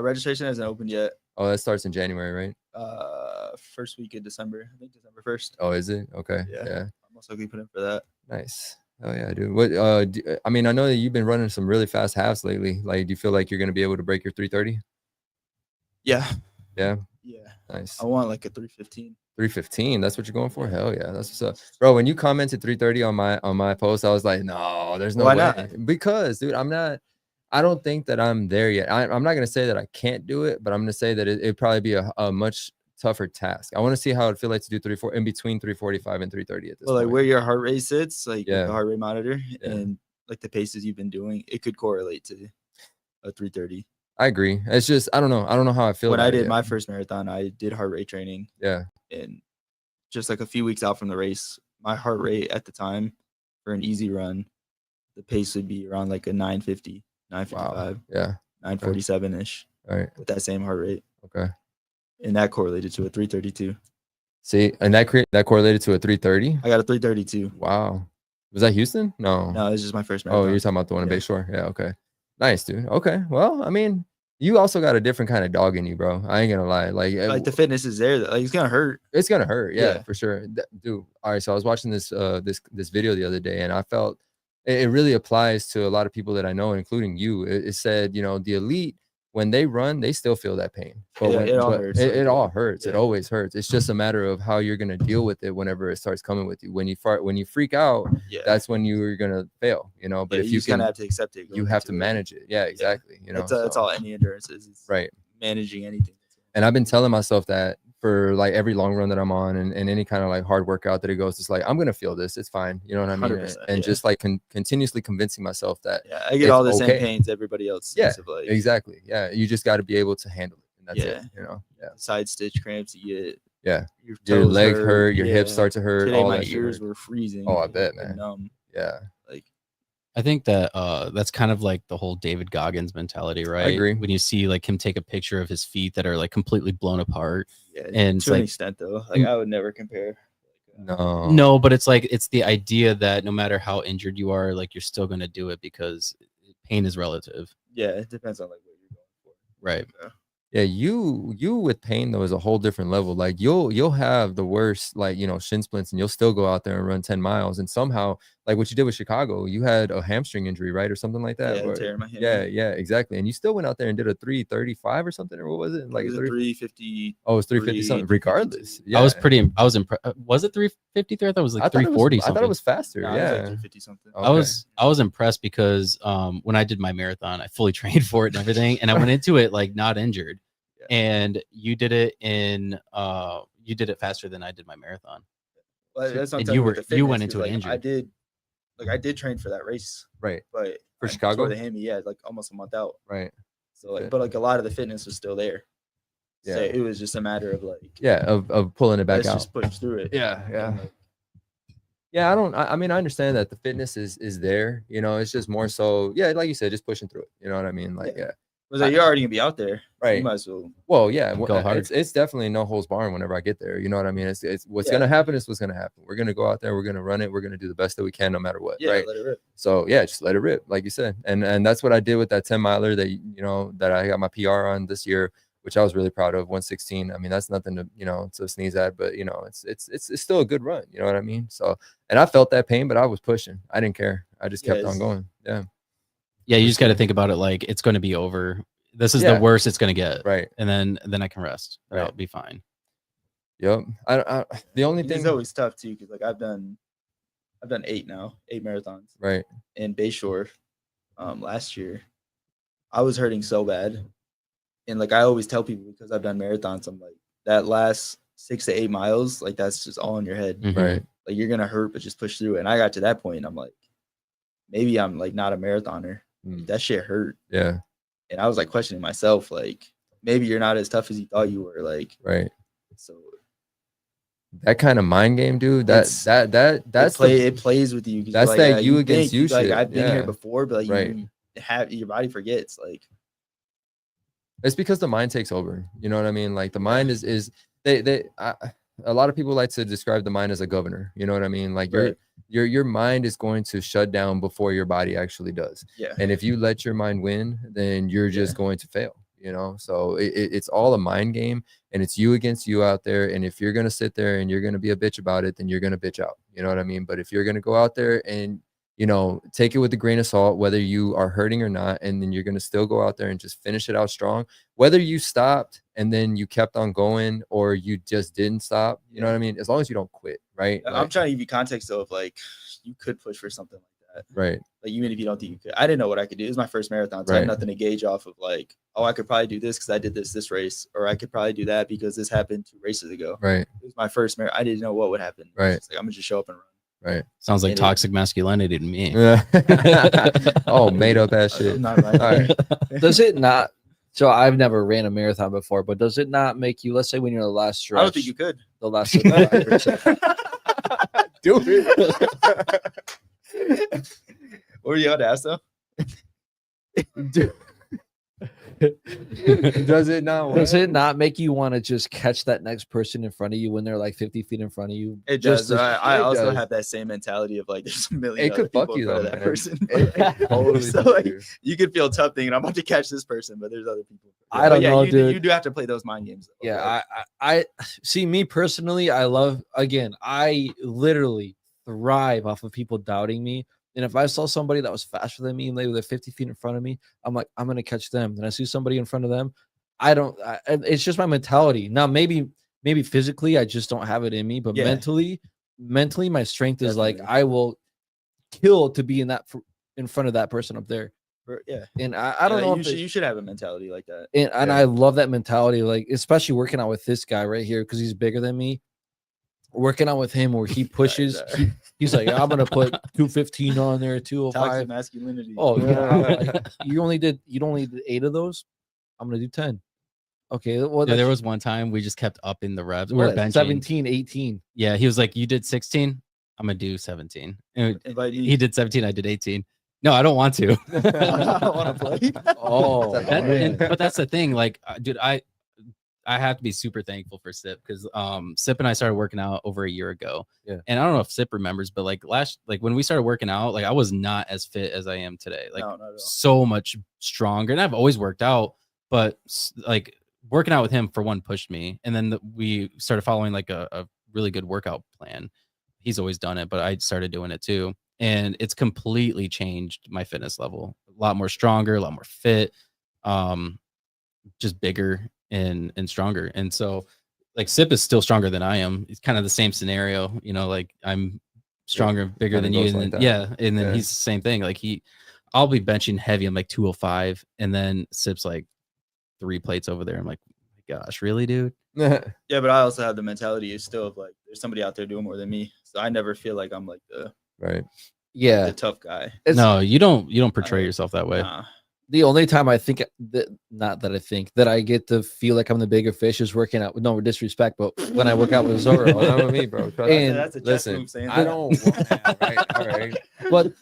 Registration hasn't opened yet. Oh, that starts in January, right? First week of December. I think December 1st. Oh, is it? Okay. Yeah. Yeah. I'll most likely put in for that. Nice. Oh yeah, dude. What? I mean, I know that you've been running some really fast halves lately. Like, do you feel like you're gonna be able to break your 3:30? Yeah. Yeah. Yeah. Nice. I want like a 3:15. 3:15. That's what you're going for? Hell yeah. That's what's up. Bro, when you commented 3:30 on my post, I was like, no, there's no Why way. not? Because, dude, I don't think that I'm there yet. I'm not gonna say that I can't do it, but I'm gonna say that it'd probably be a much tougher task. I want to see how it feel like to do 3-4 in between 3:45 and 3:30 at this Well, like point. where your heart rate sits, like Yeah. the heart rate monitor, Yeah. and like the paces you've been doing, it could correlate to a 3:30. I agree. It's just I don't know how I feel. When I about it did yet. my first marathon, I did heart rate training, Yeah. and just like a few weeks out from the race, my heart rate at the time for an easy run, the pace would be around like a 950, 955, Wow. Yeah. 947 ish All right. with that same heart rate, Okay. and that correlated to a 3:32. See, and that correlated to a 3:30. I got a 3:32. Wow. Was that Houston? No. No, it's just my first Oh, marathon. you're talking about the one in Yeah. Bayshore? Yeah. Okay. Nice, dude. Okay. Well, I mean, you also got a different kind of dog in you, bro. I ain't gonna lie. Like the fitness is there. Like it's gonna hurt. it's gonna hurt. Yeah, Yeah. for sure. Dude. All right. So I was watching this video the other day, and I felt it really applies to a lot of people that I know, including you. It said, the elite, when they run, they still feel that pain. But Yeah, when, it all but hurts. It all hurts. It Yeah. always hurts. It's just a matter of how you're gonna deal with it whenever it starts coming with you. When you freak out, Yeah, that's when you're gonna fail. But yeah, if you you just kind can, of have to accept it. you going have to into it. manage it. Yeah, exactly. That's so- all any endurance is. It's right. managing anything. And I've been telling myself that for like every long run that I'm on and any kind of like hard workout that it goes, it's like, I'm going to feel this. It's fine. You know what I mean? 100%, And yeah. just like continuously convincing myself that Yeah, I get It's all the okay. same pains everybody else. Yeah, sees of, like, exactly. Yeah. You just got to be able to handle it. And that's it. Yeah. side stitch cramps. You get Yeah. your, Your toes leg hurt, your hips yeah. start to hurt. Today all my that shit ears hurt. were freezing. Oh, I bet, and man. numb. Yeah. Like I think that that's kind of like the whole David Goggins mentality, right? agree. When you see like him take a picture of his feet that are like completely blown apart. yeah, And it's to an like- extent though. Like I would never compare. No. No, but it's like it's the idea that no matter how injured you are, like you're still gonna do it because pain is relative. Yeah, it depends on like what you're going for. Right. Yeah, you with pain though is a whole different level. Like you'll have the worst, like, you know, shin splints, and you'll still go out there and run 10 miles. And somehow, like what you did with Chicago, you had a hamstring injury, right? Or something like that. Yeah, Or- tear my yeah, hammy. yeah, exactly. And you still went out there and did a 3:35 or something, or what was it? Like It was a a 350. 350. Oh, it was 350 something. Regardless. Yeah. I was impressed. Was it 353? I thought it was like 340 I something. thought it was faster. Nah, it was yeah. like 350 something. Okay. I was impressed because when I did my marathon, I fully trained for it and everything, and I went into it like not injured. Yeah. And you did it faster than I did my marathon. Well, that's what I'm And telling you with were- the you fitness, went into 'cause, it injured. I did train for that race, Right. but For I Chicago? tore the hammy, yeah, like almost a month out. Right. So like, Okay. but like a lot of the fitness was still there. So Yeah. it was just a matter of like, Yeah, of pulling it back let's out. just push through it. Yeah, yeah. And, like, Yeah, I mean, I understand that the fitness is there, you know, it's just more so, yeah, like you said, just pushing through it. You know what I mean? Like, yeah. was like, you're already gonna be out there, Right. You might as well. Well, yeah, Go hard. it's definitely no holds barred whenever I get there. You know what I mean? It's what's Yeah. gonna happen is what's gonna happen. We're gonna go out there, we're gonna run it, we're gonna do the best that we can no matter what. Yeah, Right. let it rip. So yeah, just let it rip, like you said. And that's what I did with that 10 miler that, you know, that I got my PR on this year, which I was really proud of. 116. I mean, that's nothing to, you know, to sneeze at, but you know, it's still a good run. You know what I mean? So, and I felt that pain, but I was pushing. I didn't care. I just kept on going. Yeah. Yeah, you just got to think about it like it's going to be over. This is Yeah. the worst it's going to get. Right. And then I can rest. Right. That'll be fine. Yep. The only And thing. it's always tough too, because like I've done 8 marathons. Right. In Bayshore last year. I was hurting so bad. And like I always tell people, because I've done marathons, I'm like, that last 6 to 8 miles, like that's just all in your head. Mhm. Right. Like you're gonna hurt, but just push through it. And I got to that point and I'm like, maybe I'm like not a marathoner. Mm. That shit hurt. Yeah. And I was like questioning myself, like maybe you're not as tough as you thought you were. Like, Right. so That kind of mind game, dude. That's it plays with you. 'Cause that's you're that like, you against think, you like shit. I've been Yeah. here before, but like Right. you have your body forgets. Like It's because the mind takes over. You know what I mean? Like the mind is a lot of people like to describe the mind as a governor. You know what I mean? Like Right. your mind is going to shut down before your body actually does. yeah. And if you let your mind win, then you're just going to fail. You know, so it's all a mind game, and it's you against you out there. And if you're gonna sit there and you're gonna be a bitch about it, then you're gonna bitch out. You know what I mean? But if you're gonna go out there and, you know, take it with a grain of salt, whether you are hurting or not, and then you're going to still go out there and just finish it out strong, whether you stopped and then you kept on going or you just didn't stop, you know what I mean? As long as you don't quit, right? I'm trying to give you context though, of like you could push for something like that. Right. Like even if you don't think you could. I didn't know what I could do. It was my first marathon, so I Right. had nothing to gauge off of like, oh, I could probably do this because I did this race, or I could probably do that because this happened 2 races ago. Right. It was my first marathon. I didn't know what would happen. Right. It's like I'm gonna just show up and run. Right. Sounds like It is. toxic masculinity to me. Oh, made up ass shit. I'm not right. All right. Does it not? So I've never ran a marathon before, but does it not make you? Let's say when you're in the last stretch, I don't think you could. the last 75%. Do it. What were you about to ask though? Does it not? Does it not make you want to just catch that next person in front of you when they're like 50 feet in front of you? It Just does. to- I it also does. have that same mentality of like there's a million. It could other fuck people you in front though, of that man. person. It totally So, fuck like, you. you could feel tough thinking I'm about to catch this person, but there's other people. I But don't yeah, know, you, dude. You do have to play those mind games. Though. Yeah, I see. Me personally, I love. Again, I literally thrive off of people doubting me. And if I saw somebody that was faster than me and they were 50 feet in front of me, I'm like, I'm gonna catch them. Then I see somebody in front of them, it's just my mentality. Now, maybe physically, I just don't have it in me, but Yeah. mentally, my strength is like Definitely. I will kill to be in front of that person up there. Yeah. And I don't Yeah, know You if should, you should have a mentality like that. and Yeah. I love that mentality, like especially working out with this guy right here because he's bigger than me. Working out with him where he pushes, he's like, I'm gonna put 215 on there, Toxic 205. masculinity. Oh yeah, Yeah. like, you only did 8 of those. I'm gonna do 10. Okay, well, Yeah, there was one time we just kept upping the reps. We were benching. 17, 18. Yeah, he was like, "You did 16. I'm gonna do 17." And Invite you. he did 17. I did 18. No, I don't want to. I don't want to play. Oh, But that's the thing. Like, dude, I have to be super thankful for Sip because Sip and I started working out over a year ago. Yeah. And I don't know if Sip remembers, but like when we started working out, like I was not as fit as I am today. Like No, not at all. so much stronger. And I've always worked out, but like working out with him for one pushed me, and then we started following like a really good workout plan. He's always done it, but I started doing it too, and it's completely changed my fitness level. A lot more stronger, a lot more fit, just bigger and stronger. And so like Sip is still stronger than I am. It's kind of the same scenario, you know, like I'm stronger, bigger than you, and like then, that. and then he's the same thing. Like I'll be benching heavy. I'm like 205, and then Sip's like 3 plates over there. I'm like, oh my gosh, really, dude? Yeah, but I also have the mentality is still of like there's somebody out there doing more than me, so I never feel like I'm like the Yeah, the tough guy. No, you don't portray yourself that way. Nah. the only time I think that, not that I think that I get to feel like I'm the bigger fish is working out with no disrespect, but when I work out with Zorro. Not with me, bro. And That's a chess listen, move saying I that. don't want all right. But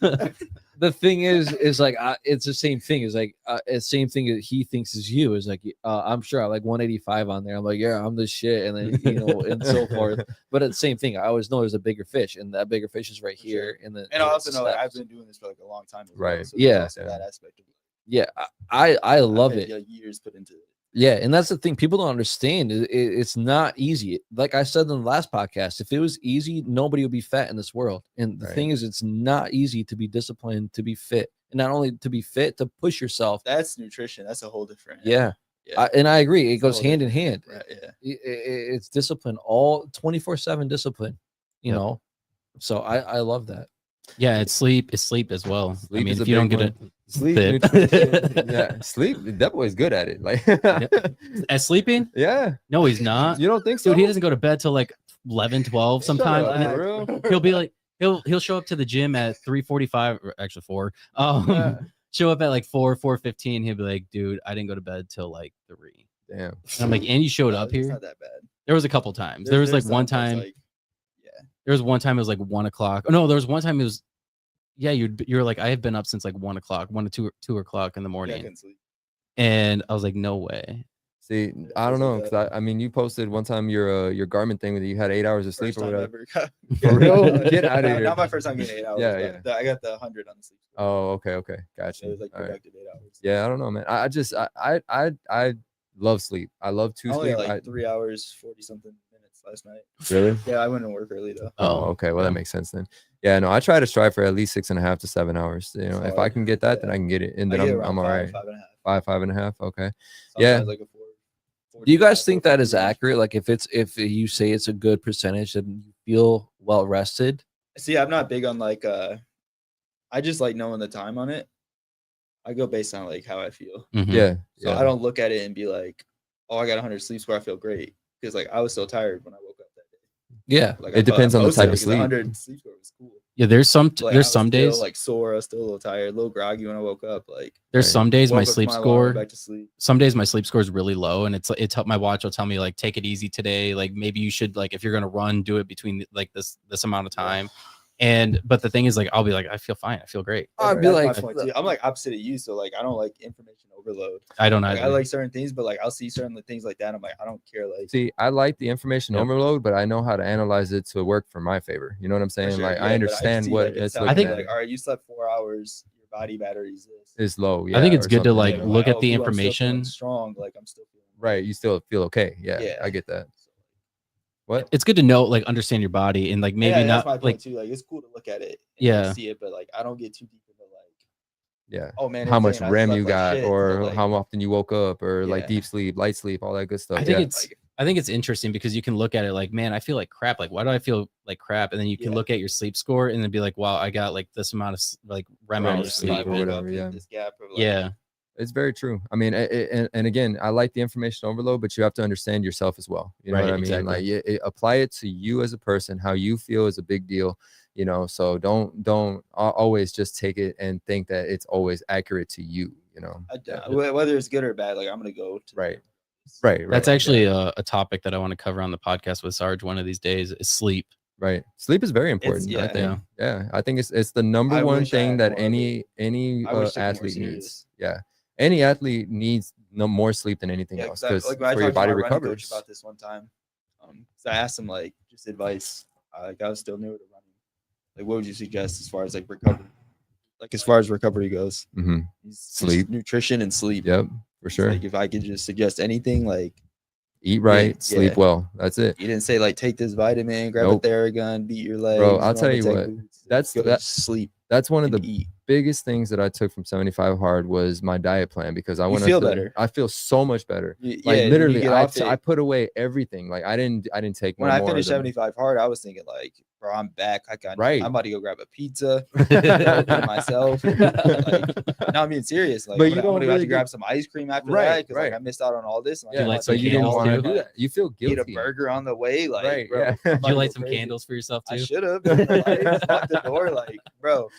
the thing is like it's the same thing. Is like the same thing that he thinks is you. Is like I'm sure I like 185 on there. I'm like, yeah, I'm the shit, and then you know, and so forth. But it's the same thing. I always know there's a bigger fish, and that bigger fish is right here. And I also know like, I've been doing this for like a long time. As Right. Well, so Yeah. there's also that aspect of it. Yeah, I love I've had, it. like, years put into it. Yeah, and that's the thing people don't understand. It's not easy. Like I said in the last podcast, if it was easy, nobody would be fat in this world. And the thing is, it's not easy to be disciplined, to be fit, and not only to be fit, to push yourself. That's nutrition. That's a whole different. Yeah, Yeah. and I agree. It It's goes all hand in hand. Right, yeah. It's discipline, all 24/7 discipline. You know, so I love that. Yeah, it's sleep as well. Sleep I mean, is if a you don't big get one. it, Sleep, Fit. nutrition, yeah, sleep. That boy's good at it. Like, at sleeping, yeah, no, he's not. you don't think so? Dude, he doesn't go to bed till like 11, 12 Shut sometimes. up, And for real? he'll be like, he'll show up to the gym at 3:45, or actually 4. Show up at like 4:15. He'll be like, dude, I didn't go to bed till like 3. Damn. And I'm like, and you showed up It's here? not that bad. There was a couple times. There was like one time. There was one time it was like 1 o'clock. Oh no, there was one time it was. Yeah, you're like, I have been up since like 1 o'clock, 1 to 2 o'clock in the Yeah, I morning, couldn't sleep. and I was like, no way. See, I don't know, because I mean, you posted one time your Garmin thing that you had 8 hours of sleep First or time whatever. ever got- For real? Get out of here. Not my first time getting 8 hours. Yeah, but I got the 100 on the sleep. Oh, okay, So gotcha. it was like All right. productive 8 hours. Yeah, I don't know, man. I love sleep. I love to I only sleep. had like 3 hours 40 something minutes last night. Really? Yeah, I went to work early though. Oh, okay. Well, that makes sense then. Yeah, no, I try to strive for at least 6.5 to 7 hours. You know, if I Solid. can get that, then Yeah. I can get it, and I then get I'm around all right. 5.5. 5.5. Okay. Yeah. Sometimes like a 4. Do you guys think that is accurate? Like if you say it's a good percentage, then you feel well rested? See, I'm not big on like I just like knowing the time on it. I go based on like how I feel. Mhm. Yeah. So Yeah. I don't look at it and be like, oh, I got 100 sleep score. I feel great. Because like I was so tired when I woke up that day. Yeah. Like It depends on the type of sleep. sleep. 100 sleep score was cool. Yeah, there's some But, like, I there's was some still, days like sore. I was still a little tired, a little groggy when I woke up. Like there's Right. some days my woke up to sleep alarm, score went back to sleep. some days my sleep score is really low, and my watch will tell me like, take it easy today, like maybe you should, like if you're gonna run, do it between like this amount of time. But the thing is, like, I'll be like, I feel fine, I feel great. I'd be That's like, my point too. I'm like opposite of you, so like I don't like information overload. I don't Like, either. I like certain things, but like I'll see certain things like that. I'm like, I don't care. Like See, I like the information Yep. overload, but I know how to analyze it to work for my favor. You know what I'm for saying? sure, Like yeah, I but understand see, what like, it it's sounds looking think- at. like, all right, you slept 4 hours, your body batteries this. Is low. Yeah. I think it's or good to something, like you know? look at oh, the cool, I'm still feeling information. strong, like I'm still feeling Right. You still feel okay. Yeah. Yeah. I get that. What? It's good to know, like, understand your body, and like maybe yeah, that's not my point like too. Like it's cool to look at it, and Yeah. see it, but like I don't get too deep into like, Yeah. oh man, How it's much saying I REM slept you like got, shit, so, or like, how often you woke up, or like Yeah. deep sleep, light sleep, all that good stuff. I think Yeah. it's interesting because you can look at it like, man, I feel like crap. Like, why do I feel like crap? And then you can Yeah. look at your sleep score and then be like, wow, I got like this amount of like REM Right, hours sleep sleep. or woke whatever, up, hit yeah. this gap of, like, Yeah, It's very true. I mean, and again, I like the information overload, but you have to understand yourself as well. You know Right, what I mean? exactly. Like, apply it to you as a person. How you feel is a big deal. You know, so don't always just take it and think that it's always accurate to you. You know, whether it's good or bad, like I'm gonna go to Right. Right. that's actually a topic that I want to cover on the podcast with Sarge one of these days is sleep. Right. Sleep is very important. I yeah. think. Yeah. I think it's the number I one wish I thing had that more of any I wish it took more athlete needs. serious. Yeah. Any athlete needs no more sleep than anything else because like when I for your talked to body my running coach recovers. about this one time, so I asked him like just advice. Like I was still new to running. Like, what would you suggest as far as like recovery? Like as far as recovery goes, Mhm. just Sleep. nutrition and sleep. Yep. For sure. Like if I could just suggest anything, like Eat right, Yeah. sleep well. That's it. you didn't say like take this vitamin, grab Nope. a Theragun, beat your legs. Bro, I'll tell you Normal what, tech boots, that's go that- to sleep That's one of and the eat. biggest things that I took from 75 Hard was my diet plan, because I You went feel into better. I feel so much better. Yeah, Like when you literally, get off I it- put away everything. Like I didn't take when no I more finished than- 75 Hard, I was thinking like, bro, I'm back. Right. I'm about to go grab a pizza for myself. Like, no, I'm being serious. Like, But I'm you gonna don't have really to grab some ice cream after that Right, because like right. I missed out on all this. And, Yeah, you like but some you didn't candles want to too? do that. You feel eat guilty. a burger on the way. Like, Right, bro, yeah. I'm Did about you to light go some crazy. candles for yourself I too? should have. I just locked the door. Like, bro,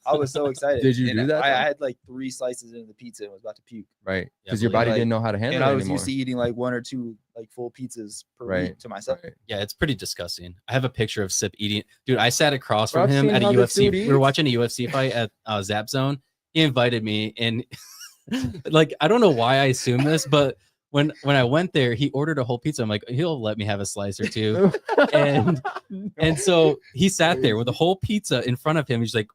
I was so excited. Did you And do that, I though? had like 3 slices into the pizza and was about to puke. Right. Yeah, Because your believe body it. didn't know how to handle And it I was anymore. used to eating like 1 or 2 like full pizzas per Right, week to myself. right. Yeah, it's pretty disgusting. I have a picture of Sip eating. Dude, I sat across Bro, from I've him seen at a how this UFC. dude We were eats. watching a UFC fight at Zap Zone. He invited me, and like I don't know why I assumed this, but when I went there, he ordered a whole pizza. I'm like, he'll let me have a slice or two. And so he sat there with a whole pizza in front of him. He's like,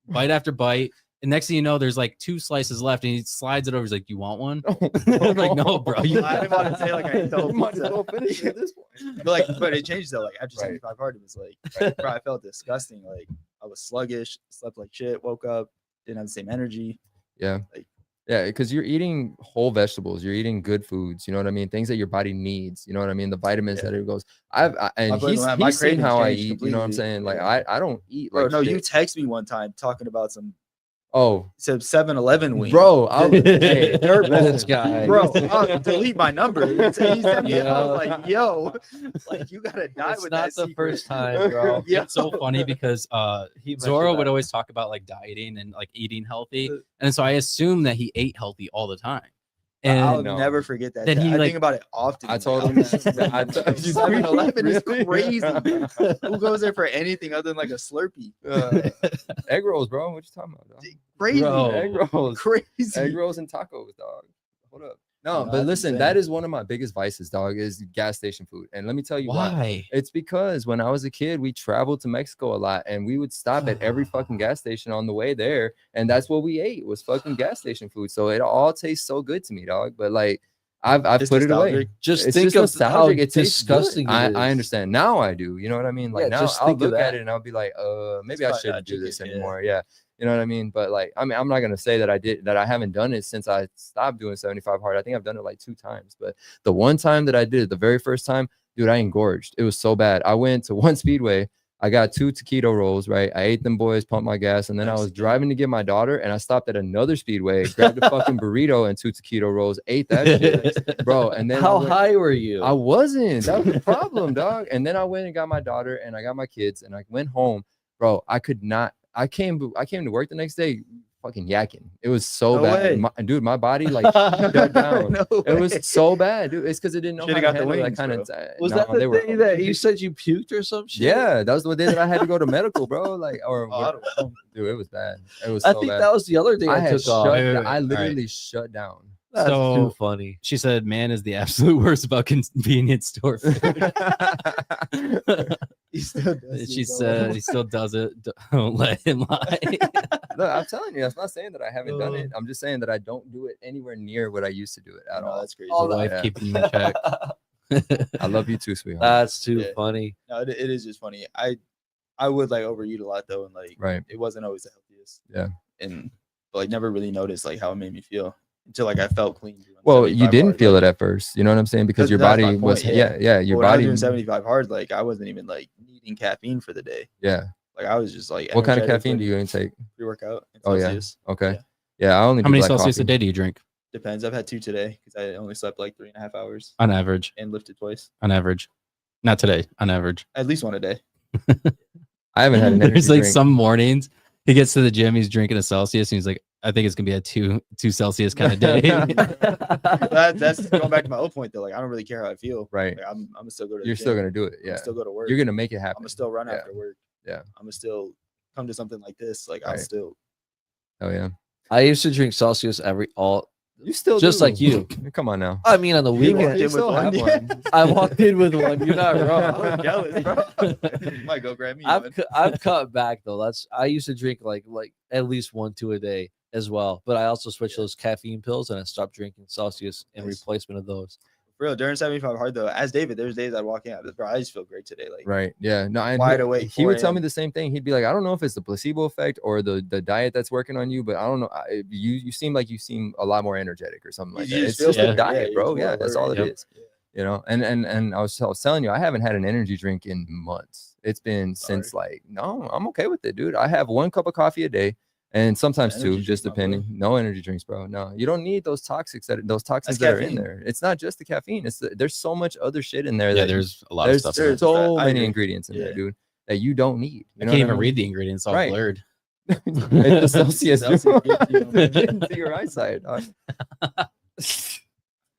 bite after bite. And next thing you know, there's like 2 slices left, and he slides it over. He's like, "You want one?" I'm like, "No, bro." I didn't want to say like I ate the whole You might as pizza. well finish it at this point. But it changed though. Like after Right. 75 Hard, it was like, bro, I felt disgusting. Like I was sluggish, slept like shit, woke up, didn't have the same energy. Yeah. Like- Yeah, because you're eating whole vegetables, you're eating good foods, you know what I mean? Things that your body needs, you know what I mean? The vitamins Yeah. that it goes. And I've learned he's that. My seen cravings how I changed eat, you know what I'm completely. saying? Like Yeah. I don't eat Bro, like no, shit. you text me one time talking about some Oh, 7-Eleven wing. bro, I was hey, This guy. Bro, I'll delete my number. He sent me, I Yeah. was like, yo, like you gotta die It's with not that the secret. first time, bro. Yeah. It's so funny because He mentioned Zorro would that. always talk about like dieting and like eating healthy, and so I assumed that he ate healthy all the time. I'll And know. never forget that. Then text. he, I like- think about it often. I Like, told I'm him like, that. 7-Eleven is Really? crazy. Who goes there for anything other than like a Slurpee? Egg rolls, bro. What you talking about, dog? Crazy. Bro. Egg rolls. Crazy. Egg rolls and tacos, dog. Hold up. No, No, but that's listen, insane. that is one of my biggest vices, dog, is gas station food. And let me tell you why. why? It's because when I was a kid, we traveled to Mexico a lot, and we would stop at every fucking gas station on the way there, and that's what we ate was fucking gas station food. So it all tastes so good to me, dog. But like, I've It's put it away. nostalgic. Just It's think just of how nostalgic. It tastes good. disgusting it I is. understand now. I do. You know what I mean? Like Yeah, now, just I'll think of look at that. it and I'll be like, maybe It's I probably shouldn't not do this chicken, yeah. anymore. Yeah. You know what I mean? But like, I mean, I'm not gonna say that I haven't done it since I stopped doing 75 hard. I think I've done it like 2 times. But the one time that I did it, the very first time, dude, I engorged. It was so bad. I went to one Speedway. I got 2 taquito rolls, right? I ate them boys, pumped my gas, and then I was driving to get my daughter, and I stopped at another Speedway, grabbed a fucking burrito and 2 taquito rolls, ate that shit, bro. And then I How went- high were you? I wasn't. That was the problem, dog. And then I went and got my daughter, and I got my kids, and I went home, bro. I could not. I came to work the next day, fucking yakking. It was so No bad, way. dude. My body like shut down. No It way. was so bad, dude. It's because it didn't know Shoulda how to got the handle that wings, kind bro. of. Was that the day that you said you puked or some shit? Yeah, that was the day that I had to go to medical, bro. Like, or Oh, I don't know. dude, it was bad. It was I so think bad. that was the other day I I, had took off. shut. Wait, wait, down. wait. I All right. literally shut down. That's So- too funny. She said, "Man is the absolute worst about convenience store food." He still does She it, though. said he still does it. Don't let him lie. Look, I'm telling you, I'm not saying that I haven't done it. I'm just saying that I don't do it anywhere near what I used to do it at No, all. that's crazy. Oh, The wife yeah. keeping him in check. I love you too, sweetheart. That's too Yeah. funny. No, it is just funny. I would like overeat a lot though, and like Right. it wasn't always the healthiest. Yeah. And but like never really noticed like how it made me feel until like I felt clean. doing Well, you 75 didn't hard. feel Like, it at first. You know what I'm saying? Because your That's body my point, was, yeah. your when I was body. doing 75 hard, like I wasn't even like needing caffeine for the day. Yeah. Like I was just like, What kind of energetic, caffeine like, do you intake? pre-workout? and Oh, yeah. Celsius. Okay. Yeah. Yeah. I only How do many black Celsius coffee. a day do you drink Depends. I've had 2 today because I only slept like 3.5 hours on average? and lifted twice. On average, not today. On average, At least 1 a day. I haven't had an energy there's like drink. some mornings he gets to the gym, he's drinking a Celsius, and he's like, "I think it's gonna be a two Celsius kind of day." That's going back to my old point though. Like I don't really care how I feel. Right. Like, I'm gonna still go to. The You're still gym. gonna do it. I'm Yeah. gonna still go to work. You're gonna make it I'm happen. gonna still run Yeah. after work. Yeah. I'm gonna still come to something like this. Like I'll Right. still. Oh yeah. I used to drink Celsius You still just do. like you. Come on now. I mean, on the You weekend, in still with have one. one. I walked in with one. You're not wrong. I'm jealous, bro. Might go grab me one. I've cut back though. I used to drink like at least 1-2 a day as well, but I also switched those caffeine pills and I stopped drinking Celsius in replacement of those. For real, during 75 hard though, as David, there's days I'd walk in, bro, I just feel great today. Like, Right. Yeah. No, and wide awake. he would tell 4 me the same thing. He'd be like, I don't know if it's the placebo effect or the diet that's working on you, but I don't know. You seem like you seem a lot more energetic or something like that. It's just the diet, bro. Yeah, that's all it is. You know, and I was telling you, I haven't had an energy drink in months. It's been since like, no, I'm okay with it, dude. I have 1 cup of coffee a day. And sometimes 2, just depending. No energy drinks, bro. No, you don't need those toxins that are in there. It's not just the caffeine. There's so much other shit in there. Yeah, there's a lot of stuff. There's so many ingredients in there, dude, that you don't need. I can't even read the ingredients. All blurred. It's the Celsius. Into your eyesight.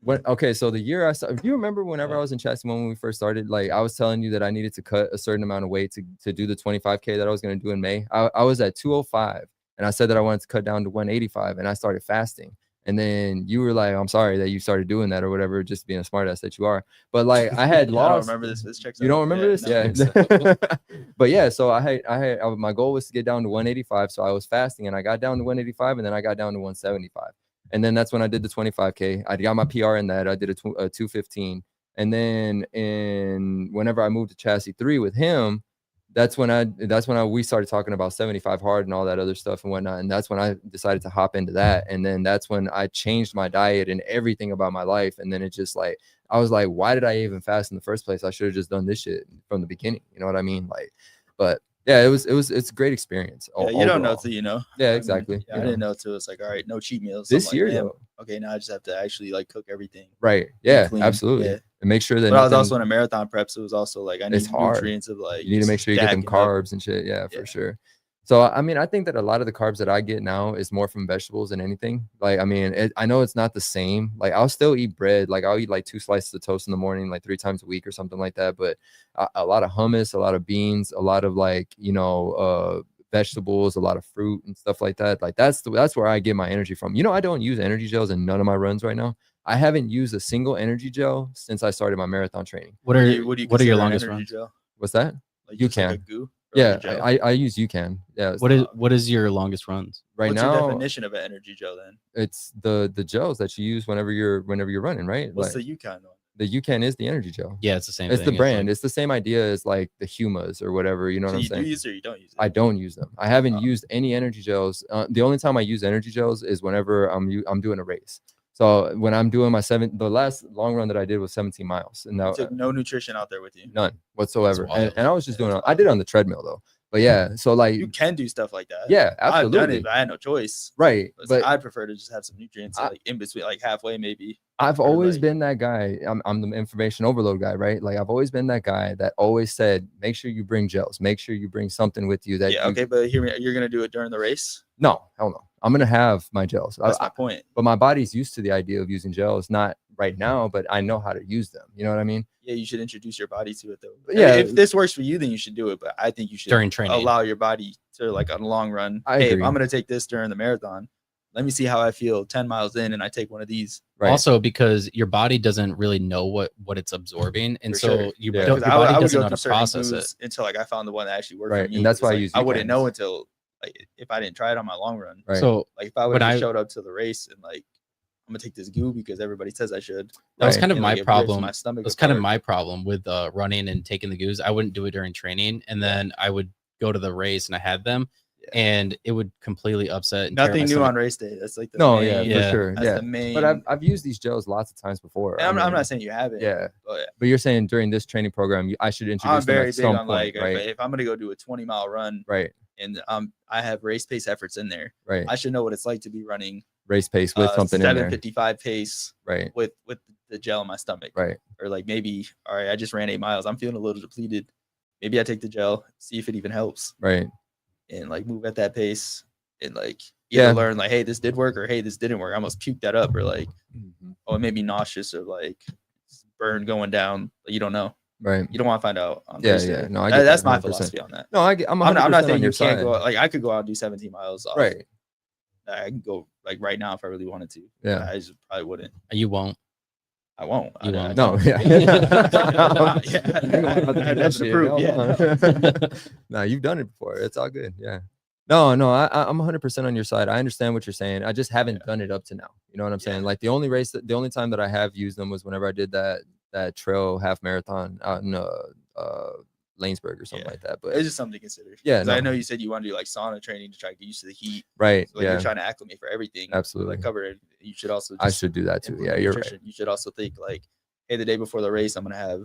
Okay, so the year I started, do you remember whenever I was in Chastity when we first started, like I was telling you that I needed to cut a certain amount of weight to do the 25K that I was going to do in May? I was at 205. And I said that I wanted to cut down to 185 and I started fasting. And then you were like, I'm sorry that you started doing that or whatever, just being a smart ass that you are. But like I had lost. I don't remember this. This checks out. You don't remember this? No, Yeah. But yeah, so my goal was to get down to 185. So I was fasting and I got down to 185 and then I got down to 175. And then that's when I did the 25K. I got my PR in that. I did a 215. And then whenever I moved to Chassis 3 with him, that's when we started talking about 75 hard and all that other stuff and whatnot. And that's when I decided to hop into that. And then that's when I changed my diet and everything about my life. And then it just like, I was like, why did I even fast in the first place? I should have just done this shit from the beginning. You know what I mean? Like, but yeah, it's a great experience. Yeah, you don't know till you know. Yeah, exactly. I didn't know till it's like, all right, no cheat meals. This year, though. Okay, now I just have to actually like cook everything. Right. Yeah, absolutely. Yeah. And make sure that. But I was also in a marathon prep, so it was also like I need nutrients of like. You need to make sure you get them carbs and shit. Yeah, for sure. So I mean, I think that a lot of the carbs that I get now is more from vegetables than anything. Like, I mean, I know it's not the same. Like, I'll still eat bread. Like, I'll eat like 2 slices of toast in the morning, like 3 times a week or something like that. But a lot of hummus, a lot of beans, a lot of like, vegetables, a lot of fruit and stuff like that. Like, that's where I get my energy from. I don't use energy gels in none of my runs right now. I haven't used a single energy gel since I started my marathon training. What are your longest runs? Gel? What's that? Like you can. Like a goo? Yeah, I use UCAN. Yeah. What is your longest runs? Right What's now, your definition of an energy gel then? It's the gels that you use whenever you're running, right? What's the UCAN one? The UCAN is the energy gel. Yeah, it's the same. It's the brand. It's the same idea as like the Humas or whatever. You know what I'm saying? You use it or you don't use it? I don't use them. I haven't used any energy gels. The only time I use energy gels is whenever I'm doing a race. So when I'm doing the last long run that I did was 17 miles, and you took no nutrition out there with you, none whatsoever. And I was just doing it. I did it on the treadmill though. But yeah, so like you can do stuff like that. Yeah, absolutely. I've done it, but I had no choice. Right, but I prefer to just have some nutrients like in between, like halfway maybe. I've always been that guy. I'm the information overload guy, right? Like I've always been that guy that always said, make sure you bring gels, make sure you bring something with you that. Yeah, okay, but hear me. You're gonna do it during the race? No, hell no. I'm gonna have my gels. That's my point. But my body's used to the idea of using gels, not right now, but I know how to use them. You know what I mean? Yeah, you should introduce your body to it though. Yeah, if this works for you, then you should do it. But I think you should during training allow your body to like on a long run. I agree. If I'm gonna take this during the marathon, let me see how I feel 10 miles in, and I take one of these. Right. Also, because your body doesn't really know what it's absorbing, and for so sure. your I body doesn't know how to certain process it until like I found the one that actually worked right. for me. And that's why like, I use. I wouldn't know until like if I didn't try it on my long run. Right. So like if I would have showed up to the race and like I'm gonna take this goo because everybody says I should. That was kind of my problem. My stomach was kind of my problem with running and taking the goos. I wouldn't do it during training, and then I would go to the race and I had them, and it would completely upset. And nothing new on race day. That's like the main, for sure. That's the main. But I've used these gels lots of times before. I'm not saying you haven't. Yeah. But you're saying during this training program, I should introduce. I'm very big on point, like right? if I'm gonna go do a 20-mile run, right? And I have race pace efforts in there. Right. I should know what it's like to be running race pace with something in there. 755 pace. Right. With the gel in my stomach. Right. Or like maybe, all right, I just ran 8 miles. I'm feeling a little depleted. Maybe I take the gel, see if it even helps. Right. And like move at that pace and like either learn like, hey, this did work, or hey, this didn't work. I almost puked that up, or like, oh, it made me nauseous, or like burn going down. You don't know. Right. You don't want to find out. Yeah. No, that's my philosophy on that. No, I'm not saying you can't go. Like I could go out and do 17 miles off. Right. I can go like right now if I really wanted to. Yeah. I just probably wouldn't. You won't. I won't. You won't. No, don't. yeah. I'd have to prove, yeah. No, you've done it before. It's all good. Yeah. No, I'm 100% on your side. I understand what you're saying. I just haven't done it up to now. You know what I'm saying? Like the only time that I have used them was whenever I did that trail half marathon out in Lanesburg or something like that. But it's just something to consider. Yeah, 'Cause I know you said you want to do like sauna training to try to get used to the heat. right. So, like, Yeah. you're trying to acclimate for everything. Absolutely. Like cover it. You should also. I should do that too. implement Yeah, you're nutrition. right. You should also think like, hey, the day before the race, I'm gonna have.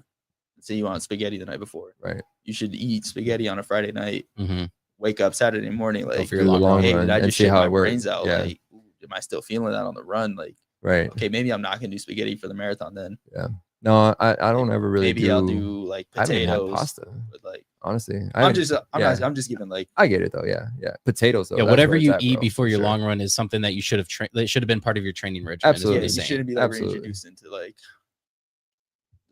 Say you want spaghetti the night before. Right. You should eat spaghetti on a Friday night. Mm-hmm. Wake up Saturday morning like for your long hey, run did I and just see shake how my it works. brains out? Yeah. Like, ooh, am I still feeling that on the run? Like, Right. okay, maybe I'm not gonna do spaghetti for the marathon then. Yeah. No, I don't ever really Maybe I'll do like I haven't even had potatoes. pasta. With, like, Honestly, I'm just giving like I get it though. Yeah, yeah. Potatoes though. Yeah, that's whatever where it's you at, eat bro, before for your sure. long run is something that you should have that should have been part of your training regimen. Absolutely. yeah, Is you what he's saying. shouldn't be like Absolutely. reintroduced into like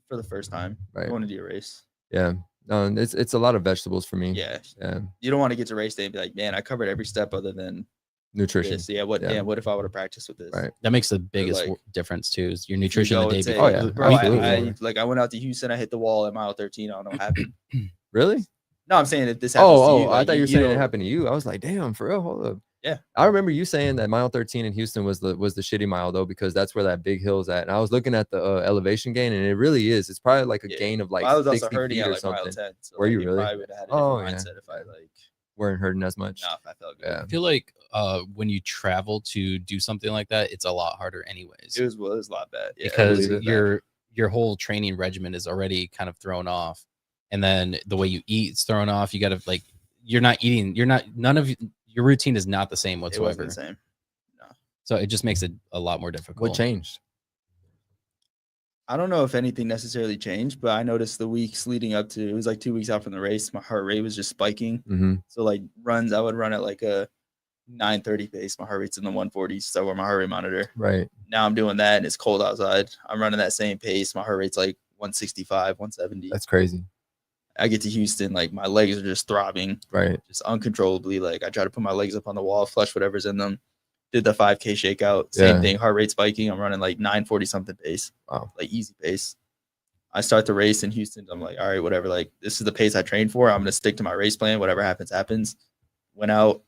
for the first time Right. going to do a race. Yeah. No, it's a lot of vegetables for me. Yeah, Yeah. you don't want to get to race day and be like, man, I covered every step other than Nutrition. this. Yeah, what? Yeah. Damn, what if I would have practiced with this? Right. That makes the biggest like, difference too. Is your You nutrition go the day and say, before. Oh, yeah. bro, Absolutely. I went out to Houston. I hit the wall at mile 13. I don't know what happened. Really? No, I'm saying if this happens to you, I like, thought you were saying it know, happened to you. I was like, damn, for real. Hold up. Yeah. I remember you saying that mile 13 in Houston was the shitty mile though, because that's where that big hill's at. And I was looking at the elevation gain, and it really is. It's probably like a gain of like I was also 60 hurting feet at or like mile something. 10. So Were like, you it really? probably would have had a different Oh, yeah. mindset if I like Weren't hurting as much. if I felt good. Yeah. I feel like when you travel to do something like that, it's a lot harder anyways. It was a lot bad. Yeah, Because it was your whole training regimen is already kind of thrown off, and then the way you eat is thrown off. You got to like none of your routine is not the same bad. It wasn't whatsoever. the same. No. So it just makes it a lot more difficult. What changed? I don't know if anything necessarily changed, but I noticed the weeks leading up to it was like 2 weeks out from the race, my heart rate was just spiking. Mm-hmm. So like runs, I would run at like a 9:30 pace. My heart rate's in the 140s. So I wear my heart rate monitor. Right. Now I'm doing that and it's cold outside. I'm running that same pace. My heart rate's like 165, 170. That's crazy. I get to Houston, like my legs are just throbbing, Right. just uncontrollably. Like I try to put my legs up on the wall, flush whatever's in them. Did the 5K shakeout, same Yeah. thing, heart rate spiking. I'm running like 940 something pace. Wow. Like easy pace. I start the race in Houston. I'm like, all right, whatever. Like this is the pace I trained for. I'm gonna stick to my race plan. Whatever happens, happens. Went out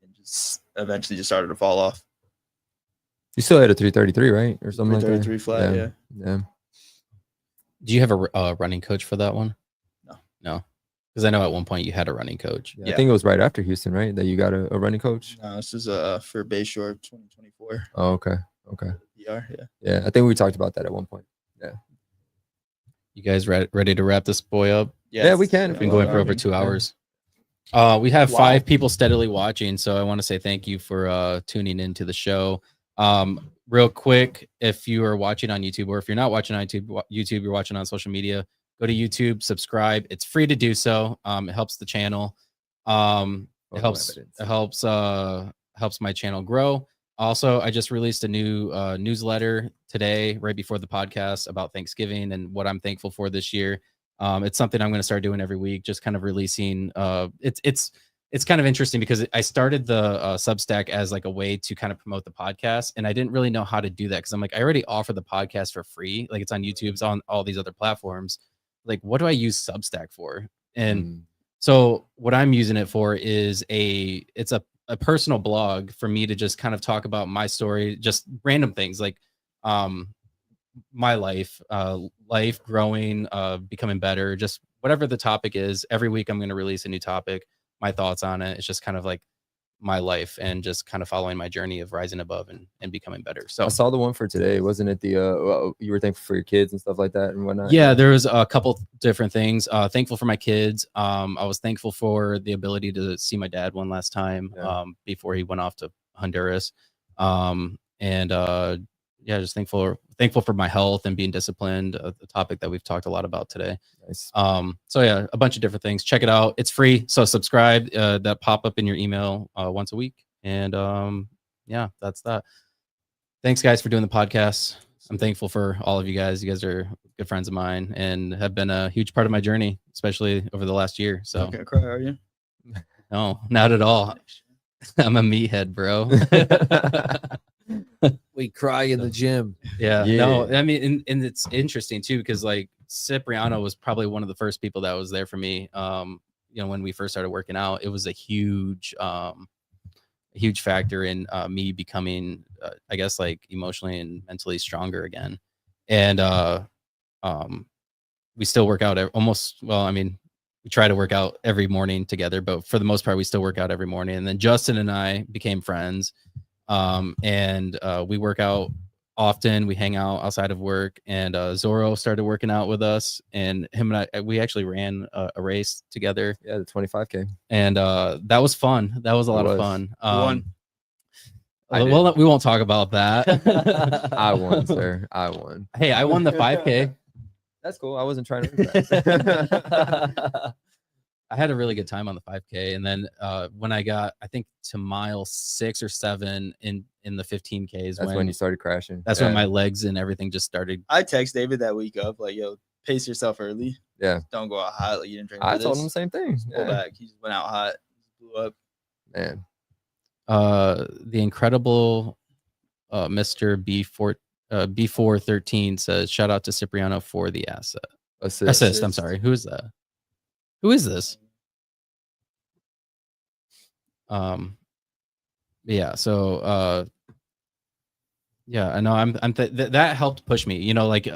and just eventually just started to fall off. You still had a 333, right? Or something like that? 333 flat, yeah. Yeah. Do you have a running coach for that one? No. Because I know at one point you had a running coach. I think it was right after Houston, right? That you got a running coach. No, this is for Bayshore 2024. Oh, okay. Okay. PR, yeah. Yeah. I think we talked about that at one point. You guys ready to wrap this boy up? Yeah, we can if We've been going for over 2 hours. We have Wow. 5 people steadily watching, so I want to say thank you for tuning into the show. Real quick, if you are watching on YouTube, or if you're not watching on YouTube, you're watching on social media, go to YouTube, subscribe. It's free to do so. It helps the channel. It helps my channel grow. Also, I just released a new newsletter today, right before the podcast, about Thanksgiving and what I'm thankful for this year. It's something I'm going to start doing every week, just kind of releasing. It's kind of interesting because I started the Substack as like a way to kind of promote the podcast, and I didn't really know how to do that because I'm like, I already offer the podcast for free, like it's on YouTube, it's on all these other platforms. Like, what do I use Substack for? And so what I'm using it for is it's a personal blog for me to just kind of talk about my story, just random things like my life growing, becoming better, just whatever the topic is. Every week I'm going to release a new topic, my thoughts on it. It's just kind of like my life and just kind of following my journey of rising above and becoming better. So I saw the one for today. Wasn't it the you were thankful for your kids and stuff like that and whatnot? Yeah, there was a couple different things. Thankful for my kids. I was thankful for the ability to see my dad one last time before he went off to Honduras. Just thankful for my health and being disciplined, a topic that we've talked a lot about today. Nice. So yeah, a bunch of different things. Check it out. It's free. So subscribe, that pop up in your email once a week. And yeah, that's that. Thanks guys for doing the podcast. I'm thankful for all of you guys. You guys are good friends of mine and have been a huge part of my journey, especially over the last year. So Okay, cry, are you? no, not at all. I'm a meathead, bro. We cry in the gym. Yeah. Yeah. No, I mean, and it's interesting too, because like Cepriano was probably one of the first people that was there for me. When we first started working out, it was a huge factor in me becoming, I guess, like emotionally and mentally stronger again. And we still work out we try to work out every morning together, but for the most part, we still work out every morning. And then Justin and I became friends. And we work out often. We hang out outside of work, and Zorro started working out with us, and him and we actually ran a race together. Yeah, the 25K. And that was fun. That was a lot of fun. won? Well, we won't talk about that. I won, sir. I won. Hey, I won the 5K. That's cool. I wasn't trying to. I had a really good time on the 5K, and then when I got, I think, to mile 6 or 7 in the 15Ks, That's when you started crashing. That's when my legs and everything just started. I text David that week up, like, yo, pace yourself early. Yeah. Don't go out hot. Like, you didn't train. I told him the same thing. Pull back. He just went out hot. Blew up. Man. The incredible Mr. B413 says, shout out to Cepriano for the assist. I'm sorry. Who is that? Who is this? Yeah. So yeah, I know. That helped push me. Like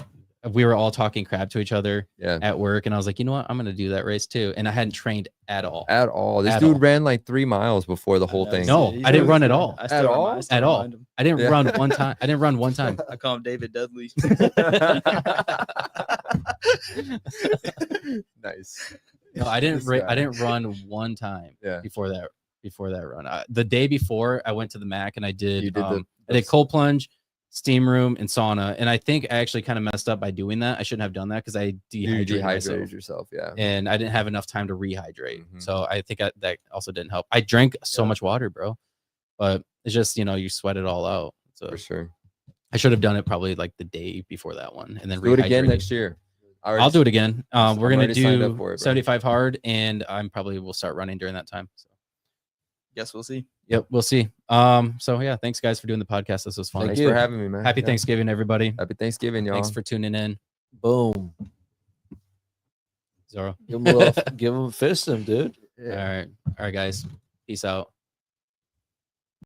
we were all talking crap to each other at work, and I was like, you know what, I'm gonna do that race too. And I hadn't trained at all. This dude ran like 3 miles before the whole thing. No, I didn't run at all. At all? I didn't run one time. I didn't run one time. I call him David Dudley. Nice. No, I didn't run one time before that run. The day before, I went to the Mac and I did I did cold plunge, steam room, and sauna. And I think I actually kind of messed up by doing that. I shouldn't have done that because I dehydrated yourself. Yeah. And I didn't have enough time to rehydrate. So I think that also didn't help. I drank so much water, bro. But it's just, you sweat it all out. So for sure. I should have done it probably like the day before that one, and then do it again next year. I'll do it again. We're gonna do it, 75 hard, and I'm probably will start running during that time. So guess we'll see. Yep, we'll see. So yeah, thanks guys for doing the podcast. This was fun. Thanks for having me, man. Happy Thanksgiving, everybody. Happy Thanksgiving, y'all. Thanks for tuning in. Boom. Zorro. Give him a fist him, dude. Yeah. All right, guys. Peace out.